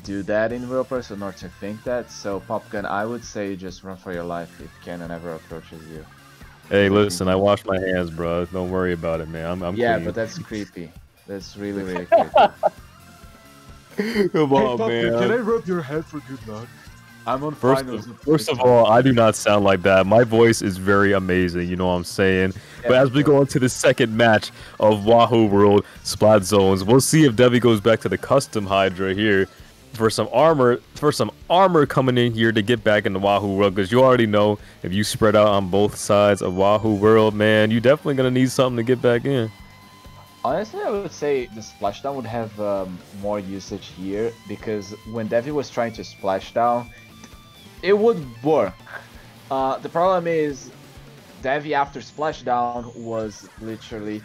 do that in real person or to think that. So Popgun, I would say just run for your life if Cannon ever approaches you. Hey, listen, I wash my hands, bro. Don't worry about it, man. I'm yeah, clean. But that's creepy. That's really, really creepy. Come on, man. Can I rub your head for good luck? I'm on finals. First of all, I do not sound like that. My voice is very amazing, you know what I'm saying? Yeah, but as we go into the second match of Wahoo World Splat Zones, we'll see if Devi goes back to the custom Hydra here for some armor coming in here to get back into Wahoo World, because you already know if you spread out on both sides of Wahoo World, man, you definitely gonna need something to get back in. Honestly, I would say the splashdown would have more usage here, because when Devi was trying to splash down, it would work. The problem is Devi after splashdown was literally,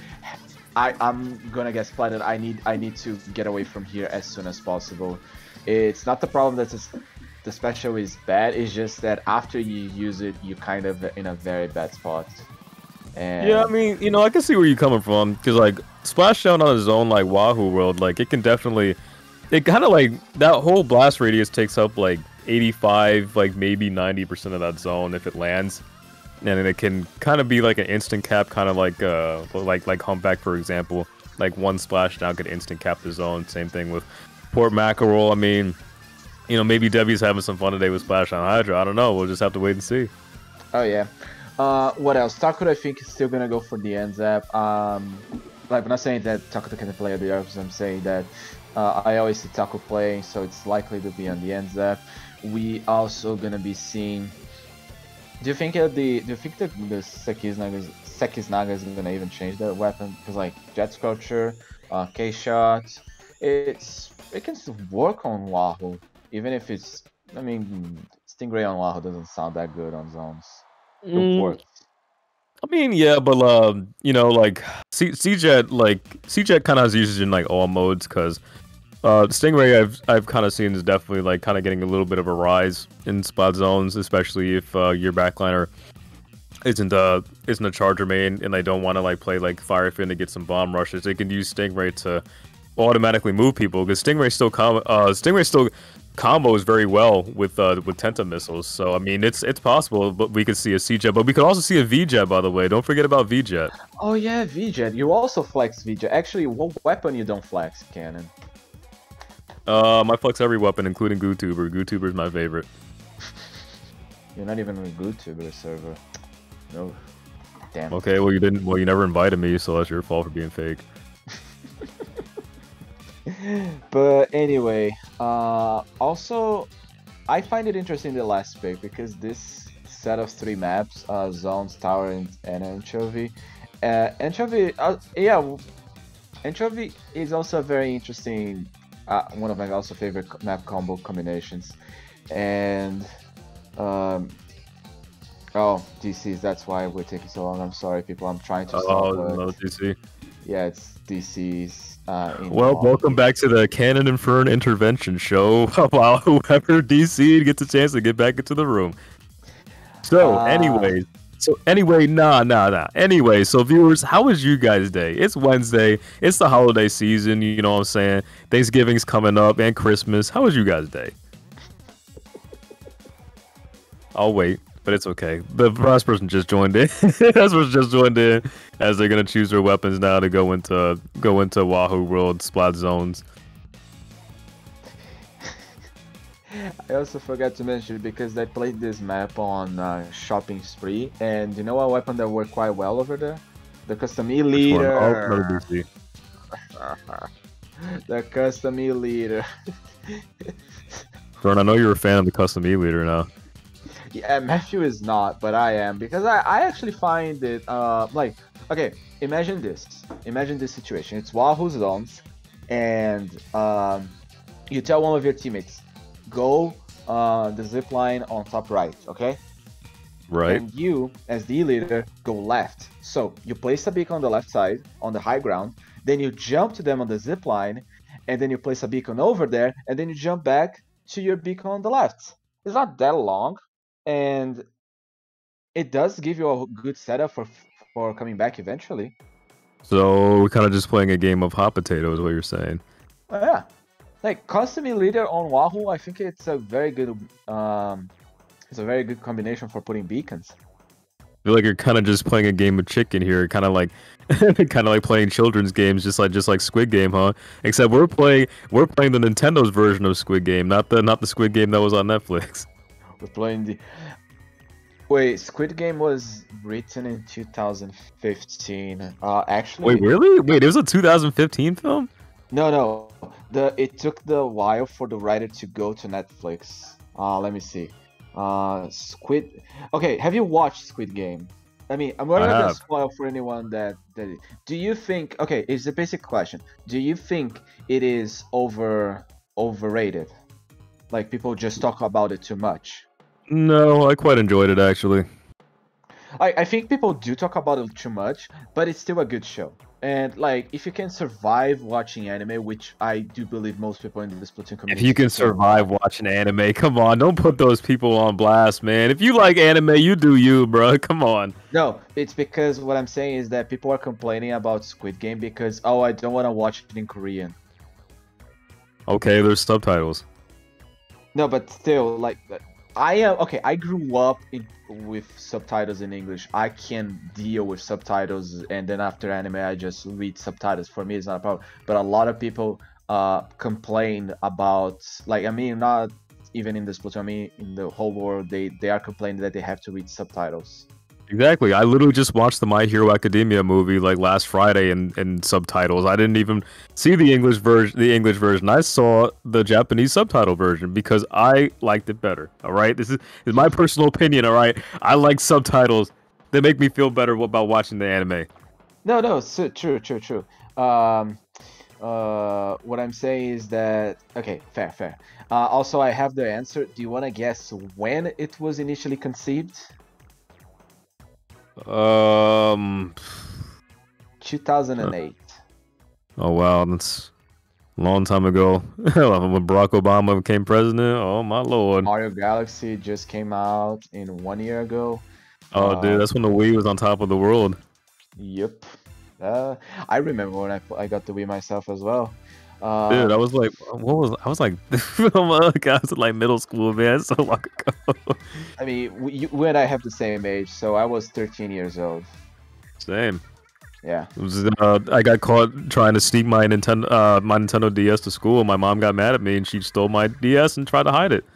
I'm gonna get splatted. I need to get away from here as soon as possible. It's not the problem that the special is bad. It's just that after you use it, you're kind of in a very bad spot. And yeah, I mean, you know, I can see where you're coming from, because like splashdown on its own, like Wahoo World, like it can definitely, it kind of like that whole blast radius takes up like 85, like maybe 90% of that zone if it lands, and it can kind of be like an instant cap, kind of like Humpback, for example. Like one splashdown could instant cap the zone. Same thing with Port Mackerel. I mean, you know, maybe Debbie's having some fun today with Splashdown Hydra. I don't know. We'll just have to wait and see. Oh yeah. What else? Taku, I think, is still gonna go for the NZAP. Like, I'm not saying that Taku can play the others. I'm saying that I always see Taku playing, so it's likely to be on the NZAP. We also gonna be seeing. Do you think the Sekiznaga is gonna even change the weapon? Because like Jet Sculpture, K-Shot, it can still work on Wahoo, even if it's. I mean, Stingray on Wahoo doesn't sound that good on zones. It works. I mean, yeah, but you know, like C-Jet kind of has usage in like all modes, because Stingray I've kind of seen is definitely like kind of getting a little bit of a rise in spot zones, especially if your backliner isn't a charger main and they don't want to like play like Firefin to get some bomb rushes. They can use Stingray to automatically move people, because Stingray still combos very well with Tenta missiles. So I mean, it's possible, but we could see a C-Jet, but we could also see a V-Jet, by the way. Don't forget about V-Jet. Oh yeah, V-Jet. You also flex V-Jet. Actually, what weapon you don't flex, Cannon? I flex every weapon, including GooTuber. GooTuber is my favorite. You're not even a GooTuber server. No. Damn. Okay, well you never invited me, so that's your fault for being fake. But anyway, also, I find it interesting the last pick, because this set of 3 maps, Zones, Tower, and Anchovy. Anchovy is also a very interesting, one of my also favorite map combo combinations. And, oh, DCs, that's why we're taking so long. I'm sorry, people, I'm trying to stop. Oh, no, DC. Yeah, it's DCs. Well, welcome back to the Cannon and Fern intervention show. While whoever DC'd gets a chance to get back into the room. So, anyways, So anyway, nah. Anyway, so viewers, how was you guys' day? It's Wednesday. It's the holiday season. You know what I'm saying? Thanksgiving's coming up and Christmas. How was you guys' day? I'll wait, but it's okay. The last person just joined in. That's person just joined in as they're gonna choose their weapons now to go into Wahoo World Splat Zones. I also forgot to mention because I played this map on Shopping Spree, and you know what weapon that worked quite well over there? The custom E Which one? Oh, leader. another DC. The custom E leader. Jordan, I know you're a fan of the custom E leader now. Yeah, Matthew is not, but I am because I actually find it like okay. Imagine this situation. It's Wahoo Zones, and you tell one of your teammates, go the zip line on top right, okay? Right. And you, as the leader, go left. So you place a beacon on the left side, on the high ground, then you jump to them on the zip line, and then you place a beacon over there, and then you jump back to your beacon on the left. It's not that long, and it does give you a good setup for coming back eventually. So we're kind of just playing a game of hot potato, is what you're saying. Oh, yeah. Like custom leader on Wahoo, I think it's a very good combination for putting beacons. I feel like you're kind of just playing a game of chicken here, kind of like, kind of like playing children's games, just like Squid Game, huh? Except we're playing the Nintendo's version of Squid Game, not the Squid Game that was on Netflix. We're playing the. Wait, Squid Game was written in 2015. Actually. Wait, really? Wait, it was a 2015 film? No. It took the while for the writer to go to Netflix. Let me see. Squid. Okay, have you watched Squid Game? I mean, I'm not gonna spoil for anyone that. Do you think? Okay, it's a basic question. Do you think it is overrated? Like people just talk about it too much. No, I quite enjoyed it actually. I think people do talk about it too much, but it's still a good show. And like, if you can survive watching anime, which I do believe most people in the Splatoon community. If you can survive watching anime, come on, don't put those people on blast, man. If you like anime, you do you, bro. Come on. No, it's because what I'm saying is that people are complaining about Squid Game because, oh, I don't want to watch it in Korean. Okay, there's subtitles. No, but still, like, I grew up with subtitles in English. I can deal with subtitles, and then after anime, I just read subtitles. For me, it's not a problem. But a lot of people complain about, like, I mean, not even in the Splatoon, I mean, in the whole world, they are complaining that they have to read subtitles. Exactly. I literally just watched the My Hero Academia movie like last Friday in subtitles. I didn't even see the English version. I saw the Japanese subtitle version because I liked it better. All right? This is my personal opinion, all right? I like subtitles. They make me feel better about watching the anime. No, so, true. What I'm saying is that okay, fair. Also, I have the answer. Do you want to guess when it was initially conceived? 2008. Oh wow, that's a long time ago. When Barack Obama became president. Oh my lord. Mario Galaxy just came out in 1 year ago. Oh dude, that's when the Wii was on top of the world. Yep. I remember when I got the Wii myself as well. Dude, I was like, I was like like middle school, man, so long ago. I mean, you and I have the same age, so I was 13 years old. Same. Yeah. It was, I got caught trying to sneak my Nintendo DS to school. My mom got mad at me, and she stole my DS and tried to hide it.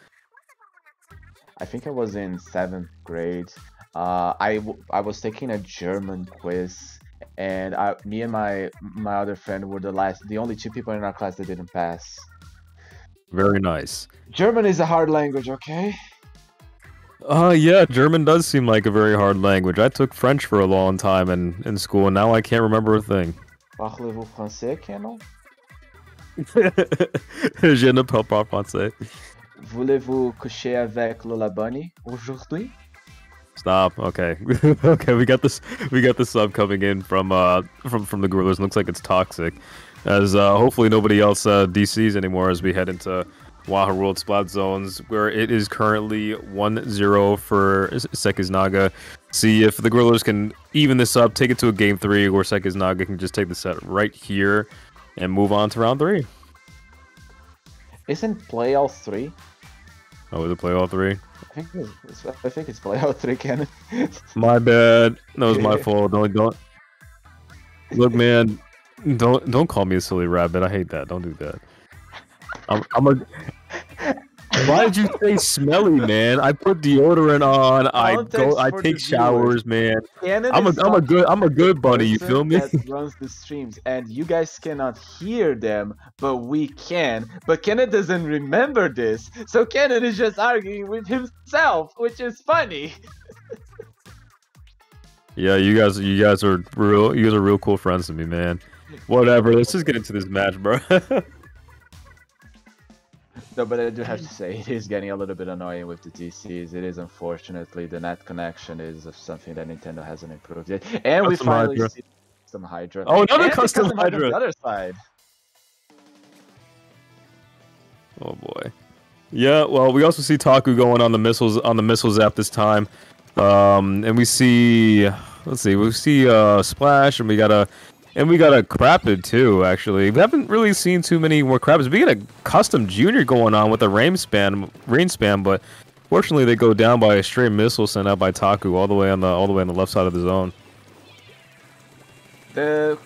I think I was in 7th grade. I was taking a German quiz. And me and my other friend were the only 2 people in our class that didn't pass. Very nice. German is a hard language, okay? Yeah, German does seem like a very hard language. I took French for a long time in school, and now I can't remember a thing. Parlez-vous français, Canon? Je ne parle pas français. Voulez-vous coucher avec Lola Bunny aujourd'hui? Stop. Okay. Okay, we got this sub coming in from the Gorillas. Looks like it's toxic. As hopefully nobody else DCs anymore as we head into Wahoo World Splat Zones, where it is currently 1-0 for Sekiznaga. See if the Gorillas can even this up, take it to a game 3, or Sekiznaga can just take the set right here and move on to round 3. Isn't play all 3? Oh, is it play all 3? I think it's play all 3, Cannon. My bad. That was my fault. Don't. Look, man. Don't call me a silly rabbit. I hate that. Don't do that. I'm a. Why did you say smelly, man? I put deodorant on. I take showers, man. I'm a good buddy. You feel me? That runs the streams, and you guys cannot hear them, but we can. But Kenneth doesn't remember this, so Kenneth is just arguing with himself, which is funny. Yeah, you guys are real cool friends to me, man. Whatever. Let's just get into this match, bro. No, but I do have to say, it is getting a little bit annoying with the TCs. It is, unfortunately, the net connection is something that Nintendo hasn't improved yet. And we finally see custom Hydra. Oh, another custom Hydra on the other side. Oh boy. Yeah, well, we also see Taku going on the missiles app this time. And we see, let's see, we see Splash, and we got a Crapid too, actually. We haven't really seen too many more Crapids. We get a custom junior going on with a rain spam, but fortunately they go down by a straight missile sent out by Taku all the way on the left side of the zone. The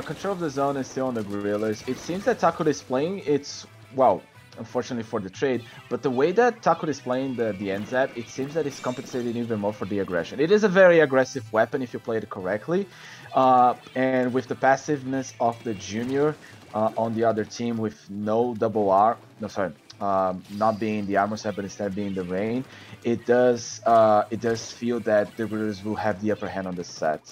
control of the zone is still on the Gorillas. It seems that Taku is playing, it's, well, unfortunately for the trade, but the way that Taku is playing the NZAP, it seems that it's compensating even more for the aggression. It is a very aggressive weapon if you play it correctly. And with the passiveness of the junior on the other team with no double R, not being the armor set but instead being the rain, it does feel that the Gorillas will have the upper hand on the set.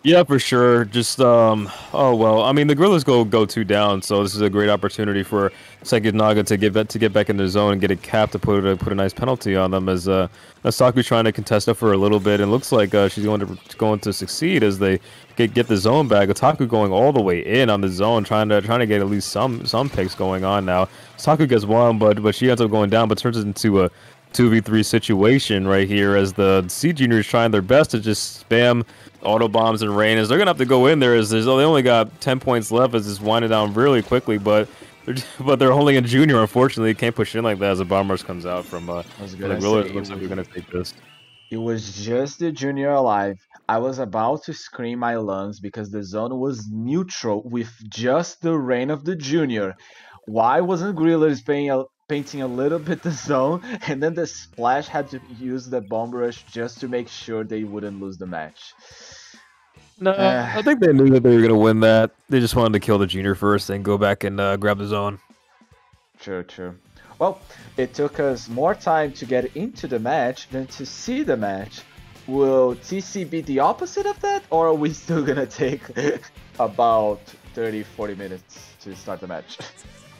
Yeah, for sure. Just oh well, I mean the Gorillas go 2 down, so this is a great opportunity for Sekiznaga to get back in the zone and get a cap to put a nice penalty on them as Taku's trying to contest it for a little bit, and looks like she's going to succeed as they get the zone back. Taku going all the way in on the zone, trying to get at least some picks going on now. Taku gets one, but she ends up going down, but turns it into a 2v3 situation right here as the C juniors trying their best to just spam auto bombs and rain, as they're gonna have to go in there as they only got 10 points left as it's winding down really quickly, but they're holding a junior. Unfortunately, can't push in like that as the bombers comes out from the Gorillas. Looks like we're gonna take this. It was just the junior alive. I was about to scream my lungs because the zone was neutral with just the rain of the junior. Why wasn't Gorillas painting a little bit the zone, and then the Splash had to use the bomb rush just to make sure they wouldn't lose the match? No, I think they knew that they were going to win that. They just wanted to kill the junior first and go back and grab the zone. True. Well, it took us more time to get into the match than to see the match. Will TC be the opposite of that, or are we still going to take about 30-40 minutes to start the match?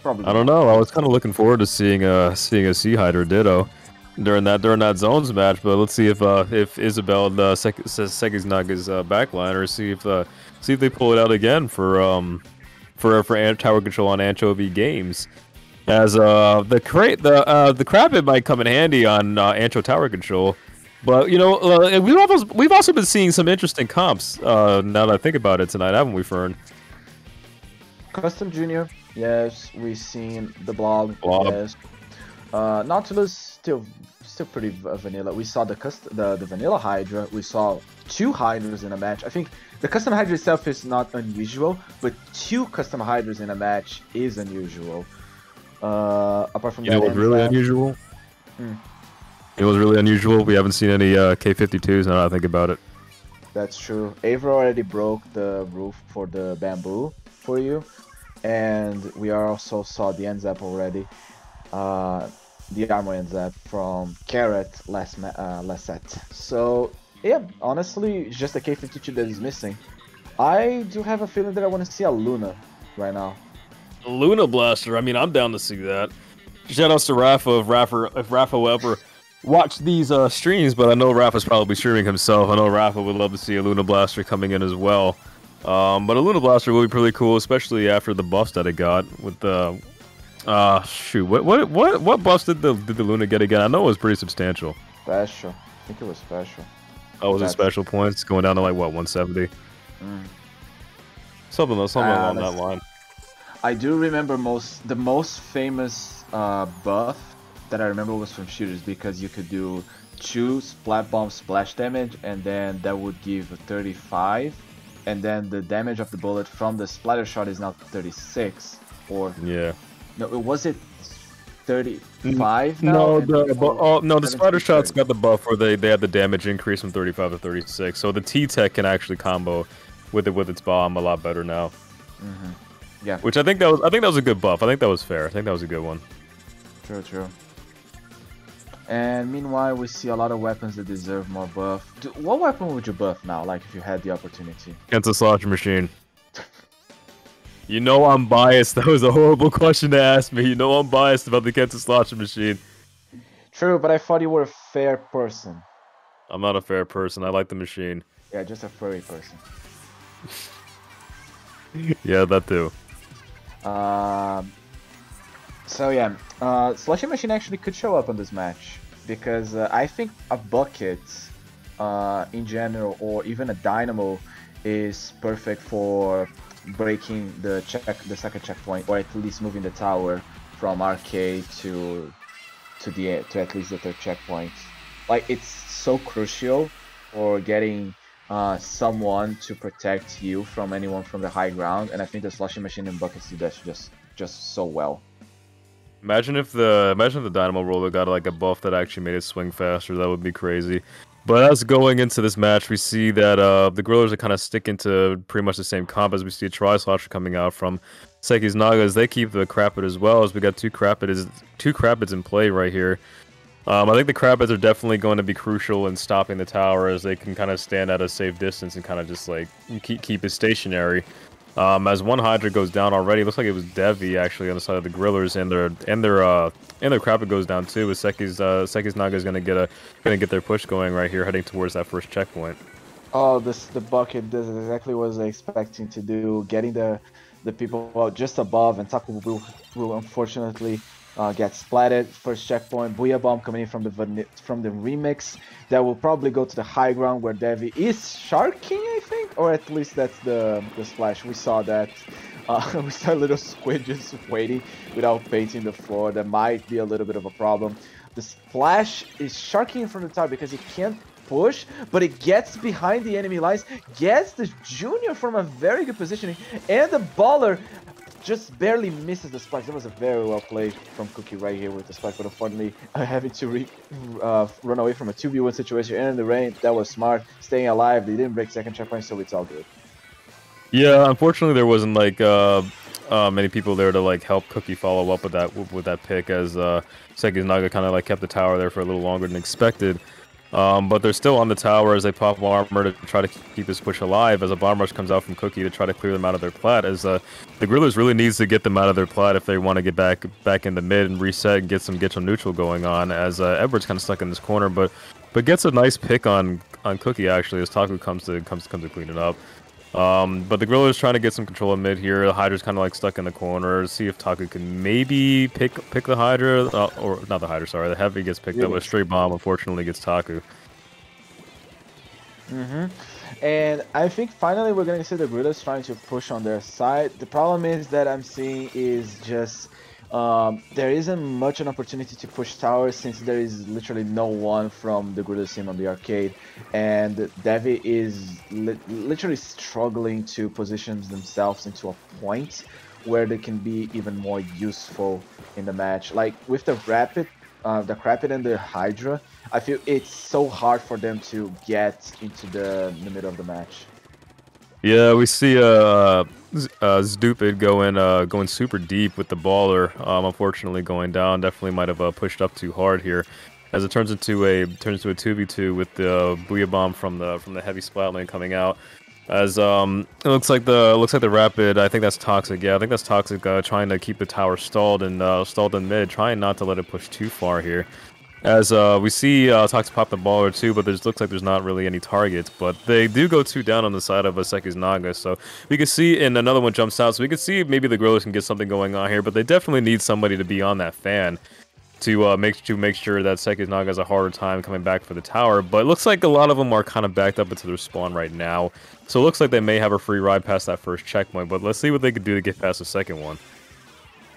Probably. I don't know. I was kind of looking forward to seeing a Sea Hydra Ditto during that zones match, but let's see if Isabel Sekiznaga's backline, or see if they pull it out again for tower control on Anchovy Games, as the Crapid might come in handy on Ancho tower control. But you know, we've also been seeing some interesting comps. Now that I think about it tonight, haven't we, Fern? Custom Junior, yes. We've seen the Blob. Yes. Nautilus still pretty vanilla. We saw the vanilla Hydra. We saw 2 Hydras in a match. I think the custom Hydra itself is not unusual, but 2 custom Hydras in a match is unusual. Apart from that, it was really unusual. It was really unusual. We haven't seen any K52s now that I think about it. That's true. Avra already broke the roof for the bamboo for you, and we also saw the NZAP already. The armor NZAP from Carrot last set. So yeah, honestly, just the K52 that is missing. I do have a feeling that I want to see a Luna right now. A Luna Blaster. I mean, I'm down to see that. Shout outs to Rafa if Rafa will ever watch these streams, but I know Rafa's probably streaming himself. I know Rafa would love to see a Luna Blaster coming in as well. But a Luna Blaster will be pretty cool, especially after the buffs that it got with the shoot. What buffs did the Luna get again? I know it was pretty substantial. special. I think it was special. Oh, was it That's special points going down to like what 170? mm. Something along that line. I do remember the most famous buff that I remember was from shooters, because you could do 2 splat bomb splash damage, and then that would give 35, and then the damage of the bullet from the splatter shot is now 36, or yeah. No, was it 35 now? No, the splatter shots got the buff where they had the damage increase from 35 to 36. So the T-Tech can actually combo with its bomb a lot better now. Yeah. Which I think that was a good buff. I think that was fair. I think that was a good one. True. And meanwhile, we see a lot of weapons that deserve more buff. What weapon would you buff now, like if you had the opportunity? Against a slot machine. You know I'm biased. That was a horrible question to ask me. You know I'm biased about the Kansas Slotcher machine. True, but I thought you were a fair person. I'm not a fair person. I like the machine. Yeah, just a furry person. Yeah, that too. So yeah, Slushy Machine actually could show up on this match, because I think a bucket in general, or even a dynamo, is perfect for breaking the second checkpoint, or at least moving the tower from arcade to at least the third checkpoint. Like, it's so crucial for getting someone to protect you from anyone from the high ground, and I think the Slushy Machine and buckets do that just so well. Imagine if the Dynamo Roller got like a buff that actually made it swing faster. That would be crazy. But as going into this match, we see that the Grillers are kind of sticking to pretty much the same comp as we see a Tri-Slosher coming out from Sekiznaga, as they keep the Crapid as well, as we got two Crapids in play right here. I think the Crapids are definitely going to be crucial in stopping the tower, as they can kind of stand at a safe distance and kind of just like keep it stationary. As one Hydra goes down already, it looks like it was Devi actually on the side of the Grillers, and their Crapid goes down too. With Sekiznaga is gonna get their push going right here, heading towards that first checkpoint. Oh, the bucket does exactly what I was expecting to do, getting the people just above, and Taku will unfortunately get splatted. First checkpoint, Booyah Bomb coming in from the remix. That will probably go to the high ground where Devi is sharking, I think, or at least that's the splash. We saw that. We saw a little squid just waiting without painting the floor. That might be a little bit of a problem. The splash is sharking from the top because it can't push, but it gets behind the enemy lines, gets the Junior from a very good positioning, and the Baller just barely misses the spike. That was a very well played from Cookie right here with the spike, but unfortunately having to run away from a 2v1 situation and in the rain. That was smart, staying alive. They didn't break second checkpoint, so it's all good. Yeah, unfortunately there wasn't like many people there to like help Cookie follow up with that pick, as Sekiznaga kind of like kept the tower there for a little longer than expected. But they're still on the tower as they pop armor to try to keep this push alive, as a bomb rush comes out from Cookie to try to clear them out of their plat, as the Grillers really needs to get them out of their plat if they want to get back in the mid and reset and get some neutral going on, as Edward's kind of stuck in this corner, but gets a nice pick on Cookie actually, as Taku comes to clean it up. But the Grillers trying to get some control of mid here. The Hydra's kind of like stuck in the corner. See if Taku can maybe pick the Hydra, or not the Hydra, sorry. The Heavy gets picked up, but a straight bomb unfortunately gets Taku. And I think finally we're going to see the Grillers trying to push on their side. The problem is that I'm seeing is just there isn't much an opportunity to push towers, since there is literally no one from the Grillers team on the arcade, and Devi is literally struggling to position themselves into a point where they can be even more useful in the match. Like with the Crapid and the Hydra, I feel it's so hard for them to get into the middle of the match. Yeah, we see Stupid going super deep with the Baller. Unfortunately, going down. Definitely might have pushed up too hard here, as it turns into a 2v2 with the Booyah Bomb from the Heavy splat lane coming out. As it looks like the Rapid. I think that's Toxic. Yeah, I think that's Toxic trying to keep the tower stalled in mid, trying not to let it push too far here. As we see Toxic pop the Baller too, but looks like there's not really any targets. But they do go 2 down on the side of Sekiznaga, so we can see, and another one jumps out, so we can see maybe the Grillers can get something going on here, but they definitely need somebody to be on that fan to make sure that Sekiznaga has a harder time coming back for the tower. But it looks like a lot of them are kind of backed up into their spawn right now. So it looks like they may have a free ride past that first checkpoint. But let's see what they could do to get past the second one.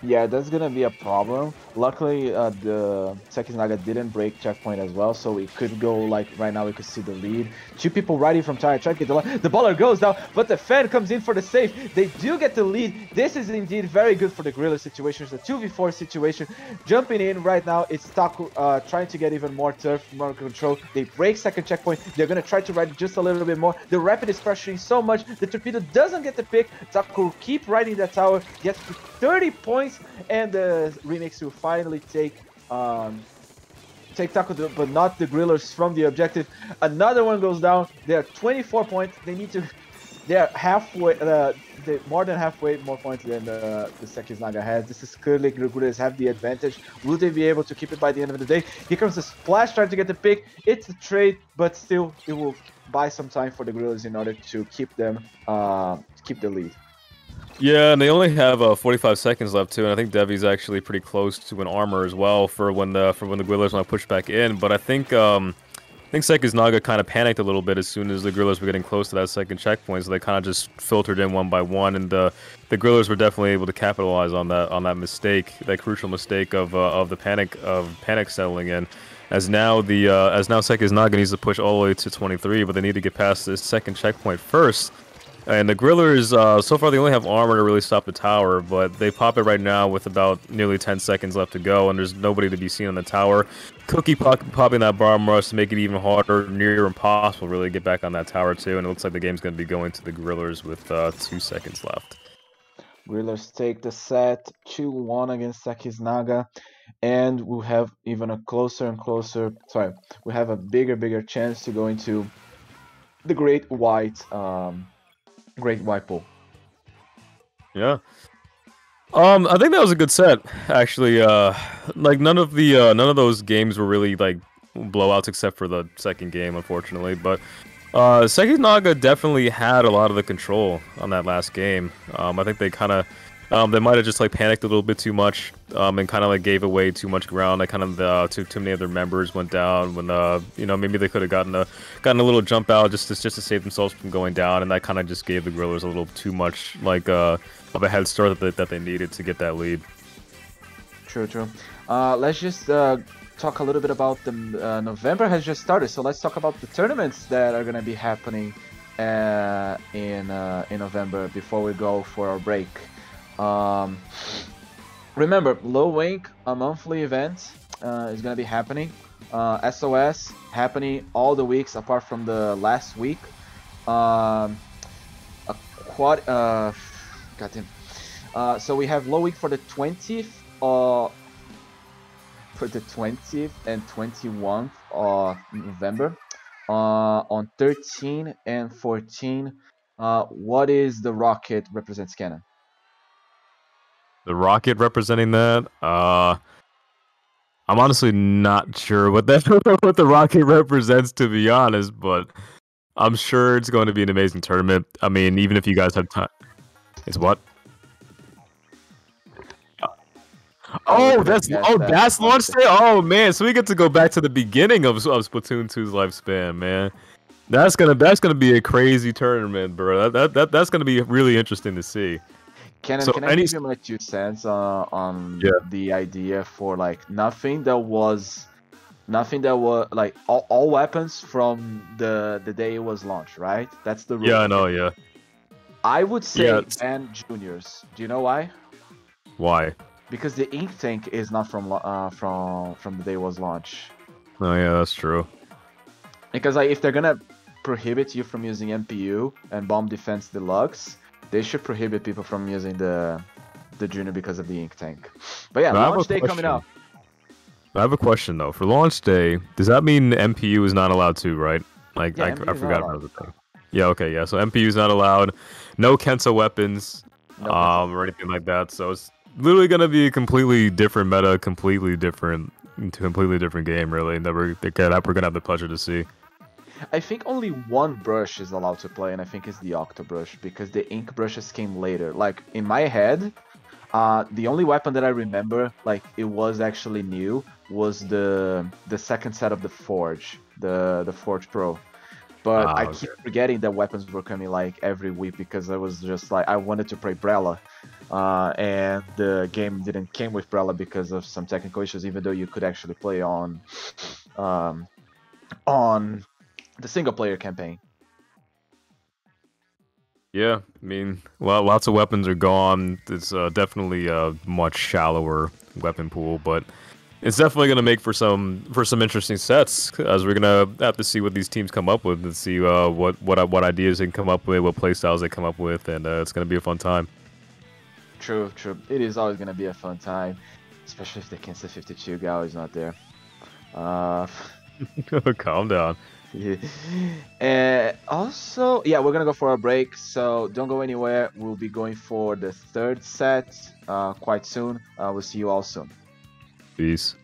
Yeah, that's gonna be a problem. Luckily, the Sekiznaga didn't break checkpoint as well, so we could go like right now. We could see the lead. Two people riding from tower, trying to get the line. The baller goes down, but the fan comes in for the save. They do get the lead. This is indeed very good for the Gorilla situation. It's a 2v4 situation. Jumping in right now, it's Taku trying to get even more turf, more control. They break second checkpoint. They're gonna try to ride just a little bit more. The Rapid is pressuring so much. The Torpedo doesn't get the pick. Taku keep riding that tower, gets to 30 points. And the Remix will finally take Taco, but not the Grillers from the objective. Another one goes down. They are 24 points. They need to. They are halfway. They more than halfway more points than the Sekiznaga has. This is clearly the Grillers have the advantage. Will they be able to keep it by the end of the day? Here comes the Splash trying to get the pick. It's a trade, but still it will buy some time for the Grillers in order to keep them keep the lead. Yeah, and they only have 45 seconds left too, and I think Devi's actually pretty close to an armor as well for when the Guerrillas want to push back in. But I think Sekiznaga kind of panicked a little bit as soon as the Guerrillas were getting close to that second checkpoint, so they kind of just filtered in one by one, and the Guerrillas were definitely able to capitalize on that mistake, that crucial mistake of the panic settling in. As now Sekiznaga needs to push all the way to 23, but they need to get past this second checkpoint first. And the Grillers, so far they only have armor to really stop the tower, but they pop it right now with about nearly 10 seconds left to go, and there's nobody to be seen on the tower. Cookie popping that bomb rush to make it even harder, near impossible really to get back on that tower too, and it looks like the game's going to be going to the Grillers with 2 seconds left. Grillers take the set 2-1 against Sekiznaga, and we'll have even a closer and closer, we have a bigger chance to go into the Great White Pool. Yeah. I think that was a good set, actually. Like none of those games were really like blowouts except for the second game, unfortunately. But Sekiznaga definitely had a lot of the control on that last game. I think they kind of they might have just like panicked a little bit too much and kind of like gave away too much ground. Like kind of too many of their members went down when maybe they could have gotten a little jump out just to save themselves from going down, and that kind of just gave the Grillers a little too much like of a head start that they needed to get that lead. True. Let's just talk a little bit about the November has just started, so let's talk about the tournaments that are gonna be happening in November before we go for our break. Remember, Low Wink, a monthly event, is gonna be happening. SOS happening all the weeks apart from the last week. So we have Low Week for the 20th and 21th of November. On 13 and 14, what is the rocket represents cannon? The rocket representing that? I'm honestly not sure what what the rocket represents, to be honest, but I'm sure it's going to be an amazing tournament. I mean, even if you guys have time. It's what? That's launch day. Oh man, so we get to go back to the beginning of Splatoon 2's lifespan, man. That's gonna be a crazy tournament, bro. That's gonna be really interesting to see. Can I give you my 2 cents on the idea for like nothing that was like all weapons from the day it was launched, right? That's the rule. Yeah, I know. Yeah. I would say ban juniors. Do you know why? Why? Because the ink tank is not from the day it was launched. Oh yeah, that's true. Because like if they're gonna prohibit you from using MPU and Bomb Defense Deluxe, they should prohibit people from using the junior because of the ink tank. But yeah, launch day coming up. I have a question though. For launch day, does that mean MPU is not allowed too, right? Like I forgot about the thing. Yeah, okay, yeah. So MPU is not allowed. No Kensa weapons, or anything like that. So it's literally gonna be a completely different meta, completely different game, really. That we're gonna have the pleasure to see. I think only one brush is allowed to play, and I think it's the Octo brush, because the ink brushes came later. Like in my head, The only weapon that I remember, like it was actually new, was the second set of the Forge, the Forge Pro. But I Okay. keep forgetting that weapons were coming like every week because I was just like I wanted to play Brella, and the game didn't came with Brella because of some technical issues. Even though you could actually play um, on the single player campaign. Yeah, I mean, well, lots of weapons are gone. It's definitely a much shallower weapon pool, but it's definitely gonna make for some interesting sets as we're gonna have to see what these teams come up with and see what ideas they can come up with, what play styles they come up with, and it's gonna be a fun time. True, true. It is always gonna be a fun time, especially if the Kansas 52 Gal is not there. Uh, Calm down. and also, yeah, we're gonna go for a break, so don't go anywhere. We'll be going for the third set quite soon. We'll see you all soon. Peace.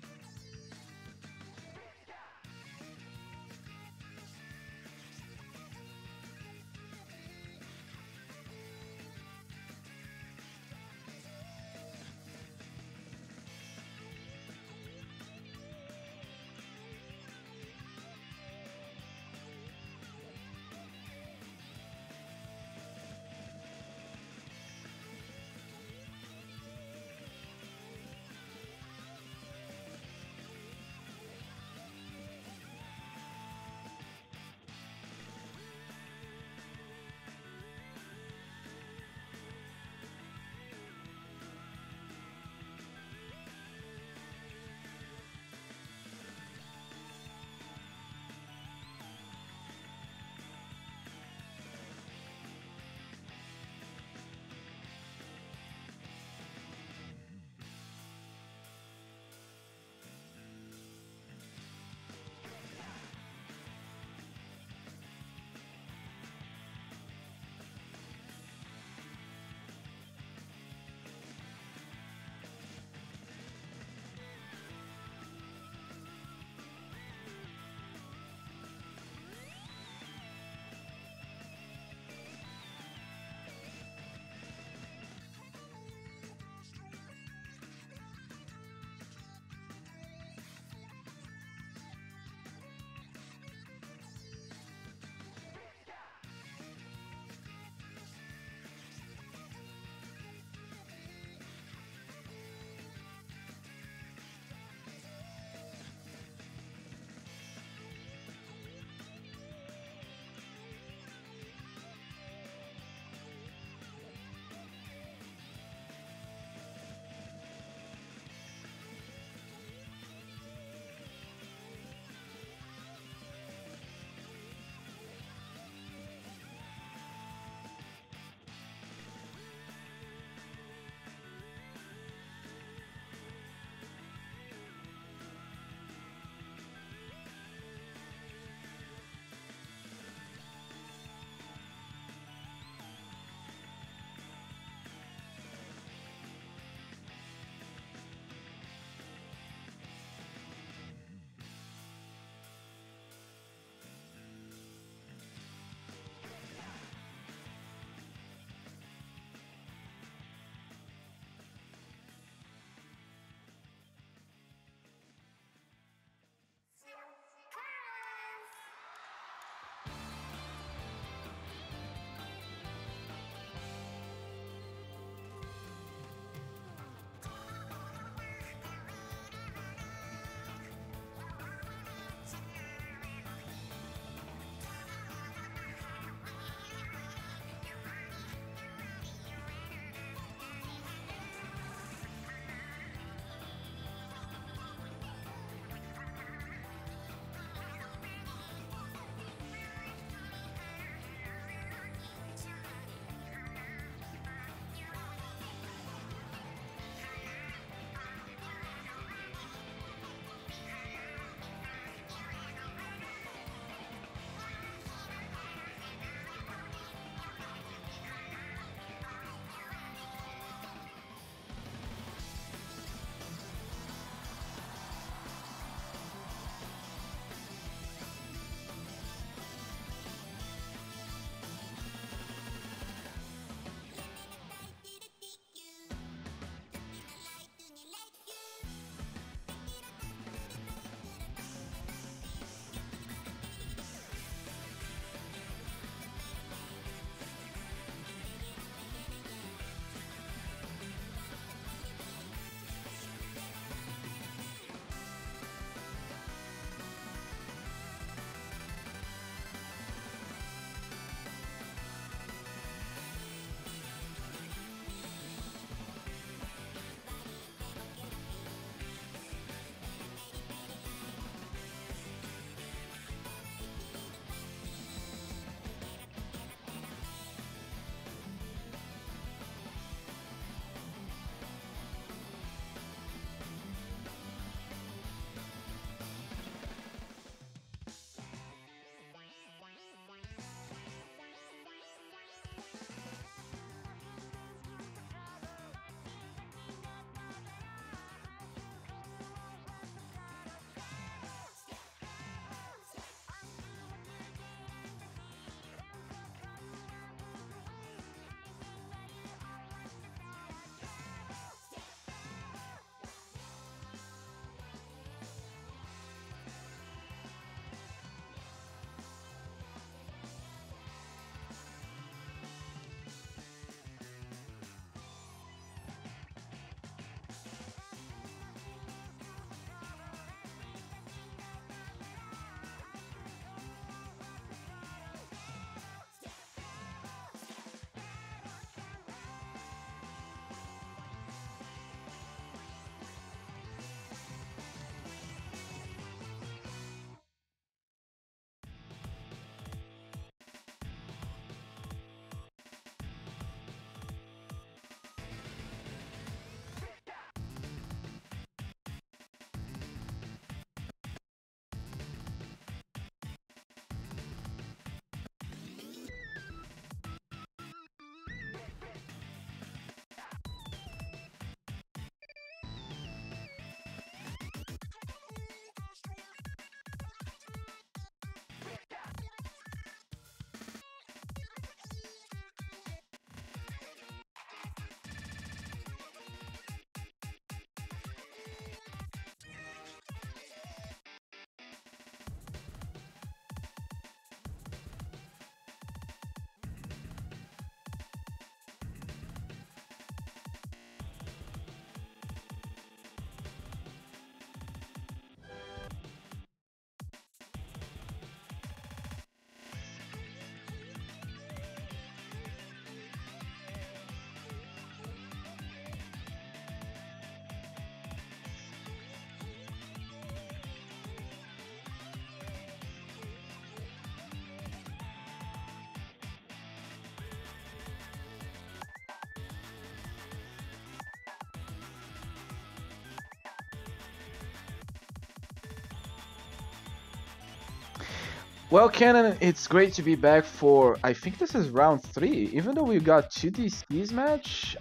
Well, Cannon, it's great to be back for. I think this is round 3. Even though we got 2 DCs match,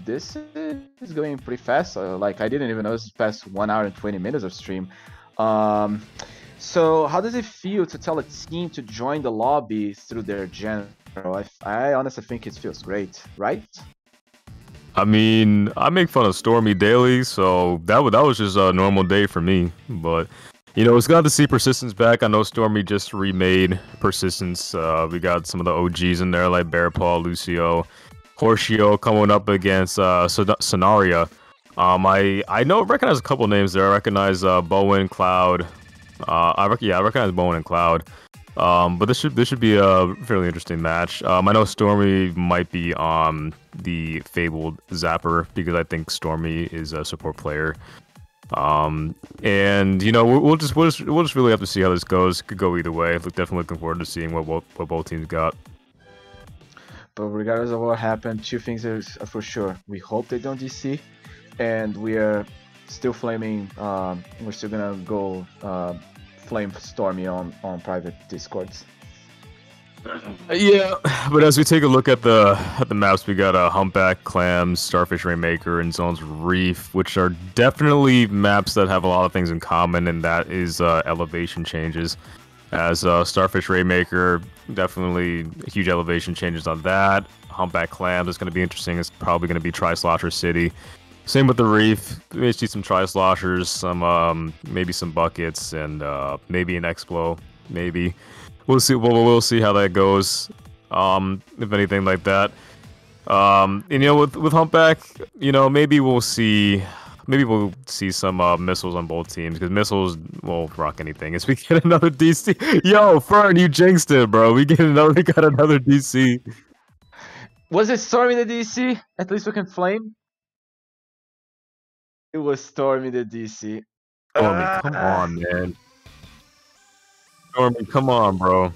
this is going pretty fast. Like I didn't even know this is past 1 hour and 20 minutes of stream. Um, so how does it feel to tell a team to join the lobby through their general? I honestly think it feels great, right? I mean, I make fun of Stormy daily, so that was just a normal day for me. But you know, it's glad to see Persistence back. I know Stormy just remade Persistence. We got some of the OGs in there like Bear Paw, Lucio, Horsio coming up against Sonaria. I recognize a couple names there. I recognize Bowen, Cloud. I recognize Bowen and Cloud. But this should be a fairly interesting match. I know Stormy might be on the Fabled Zapper because I think Stormy is a support player. And you know we'll just really have to see how this goes. Could go either way. Definitely looking forward to seeing what both teams got. But regardless of what happened, 2 things are for sure. We hope they don't DC, and we are still flaming. We're still gonna go flame Stormy on private discords. Yeah, but as we take a look at the maps, we got Humpback, Clams, Starfish Rainmaker, and Zones Reef, which are definitely maps that have a lot of things in common, and that is elevation changes. As Starfish Rainmaker, definitely huge elevation changes on that. Humpback Clams is going to be interesting. It's probably going to be Tri-Slosher City. Same with the Reef. We may see some Tri-Sloshers, some maybe some buckets, and maybe an Explo, maybe. We'll see. We'll see how that goes. If anything like that. And, you know, with Humpback, you know, maybe we'll see some missiles on both teams because missiles won't rock anything. As we get another DC. Yo, Fern, you jinxed it, bro. We got another DC. Was it Stormy the DC? At least we can flame. It was Stormy the DC. Stormy, come on, man. Stormy, come on, bro.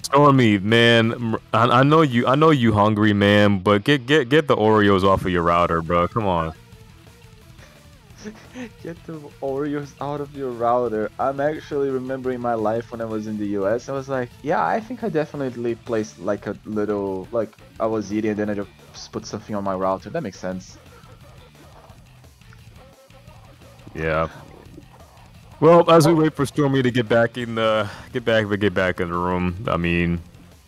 Stormy, man, I know you hungry, man, but get the Oreos off of your router, bro. Come on. Get the Oreos out of your router. I'm actually remembering my life when I was in the US. I was like, yeah, I think I definitely placed like a little, like I was eating and then I just put something on my router. That makes sense. Yeah. Well, as we wait for Stormy to get back in the room, I mean,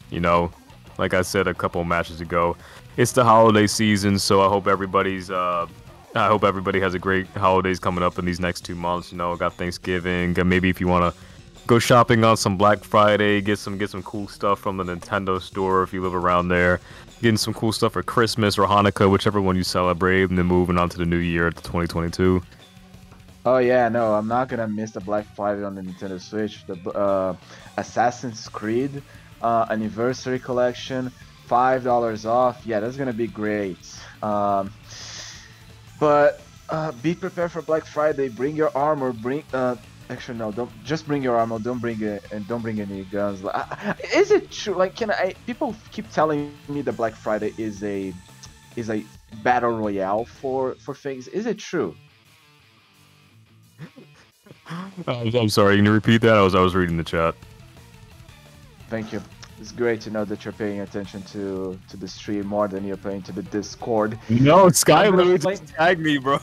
you know, like I said a couple matches ago, it's the holiday season, so I hope everybody has a great holidays coming up in these next 2 months. You know, got Thanksgiving, maybe if you want to go shopping on some Black Friday, get some cool stuff from the Nintendo store if you live around there, getting some cool stuff for Christmas or Hanukkah, whichever one you celebrate, and then moving on to the new year to 2022. Oh yeah, no, I'm not gonna miss the Black Friday on the Nintendo Switch. The Assassin's Creed Anniversary Collection, $5 off. Yeah, that's gonna be great. But be prepared for Black Friday. Bring your armor. Actually no, don't just bring your armor. Don't bring it, and don't bring any guns. Is it true? Like, people keep telling me that Black Friday is a battle royale for things. Is it true? I'm sorry. Can you repeat that? I was reading the chat. Thank you. It's great to know that you're paying attention to the stream more than you're paying to the Discord. No, Skyler just tagged me, bro.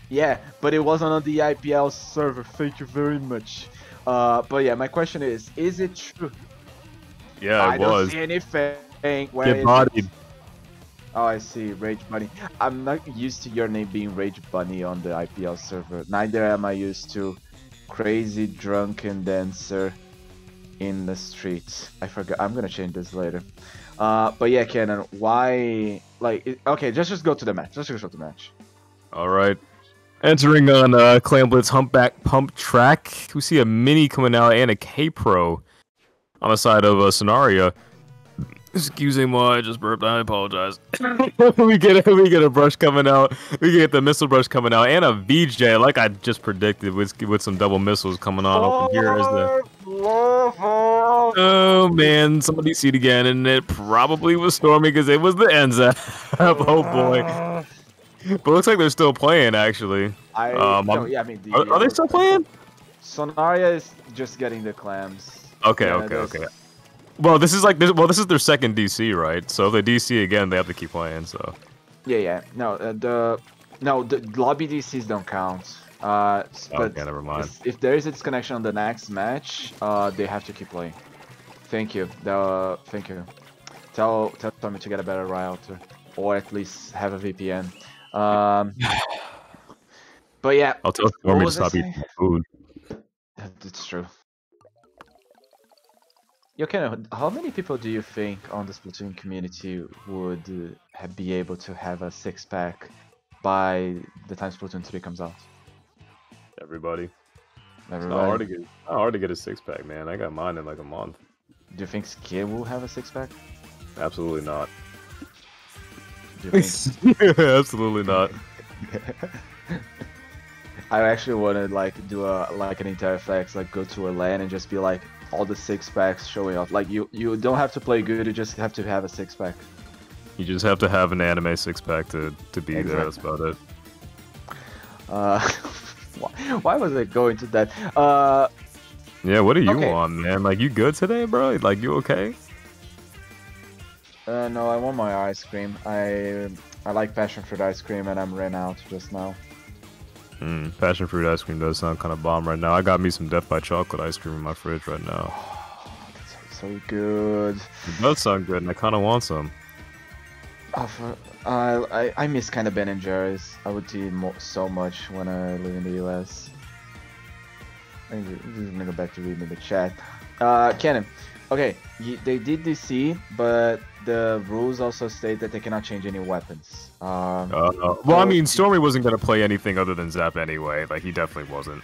Yeah, but it wasn't on the IPL server. Thank you very much. But yeah, my question is it true? Yeah, it was. I don't see anything. Where Get bodied. Oh, I see. Rage Bunny. I'm not used to your name being Rage Bunny on the IPL server. Neither am I used to Crazy Drunken Dancer in the streets. I forgot. I'm gonna change this later. But yeah, Cannon, why? Like, okay, just go to the match. Let's just go to the match. All right. Entering on Clan Blitz Humpback Pump Track, we see a Mini coming out and a K-Pro on the side of Sonaria. Excuse me, I just burped. I apologize. we get a brush coming out. We get the missile brush coming out and a VJ, like I just predicted, with some double missiles coming on over here. As the oh man, somebody see it again, and it probably was Stormy because it was the Enza. Oh boy. But it looks like they're still playing, actually. No, yeah, I mean Are they still playing? Sonaria is just getting the clams. Okay, Yeah, okay, okay. Well, this is their second DC, right? So if they DC again, they have to keep playing. So. Yeah. No, the lobby DCs don't count. But Okay, never mind. if there is a disconnection on the next match, they have to keep playing. Thank you. Thank you. Tell Tommy to get a better router, or at least have a VPN. But yeah, I'll tell Stormy to stop eating food. That's true. Yo, Ken, how many people do you think on the Splatoon community would be able to have a six-pack by the time Splatoon 3 comes out? Everybody. Everybody. It's not hard to get a six-pack, man. I got mine in like a month. Do you think Skid will have a six-pack? Absolutely not. Do you think... Absolutely not. I actually want to like do an entire flex, like go to a LAN and just be like all the six-packs showing off. Like you don't have to play good, you just have to have a six-pack. You just have to have an anime six-pack to be there. That's about it. Why was I going to that? Yeah, what are you on, man? Like, you good today, bro? Like, you okay? No, I want my ice cream. I like passion fruit ice cream, and I'm ran out just now. Passion fruit ice cream does sound kind of bomb right now. I got me some Death by Chocolate ice cream in my fridge right now. Oh, that sounds so good. It does sound good, and I kind of want some. I miss kind of Ben and Jerry's. I would eat so much when I live in the US. I'm just gonna go back to reading the chat. Kenan, okay, they did DC, but the rules also state that they cannot change any weapons. Well, I mean, Stormy wasn't gonna play anything other than Zap anyway. Like, he definitely wasn't.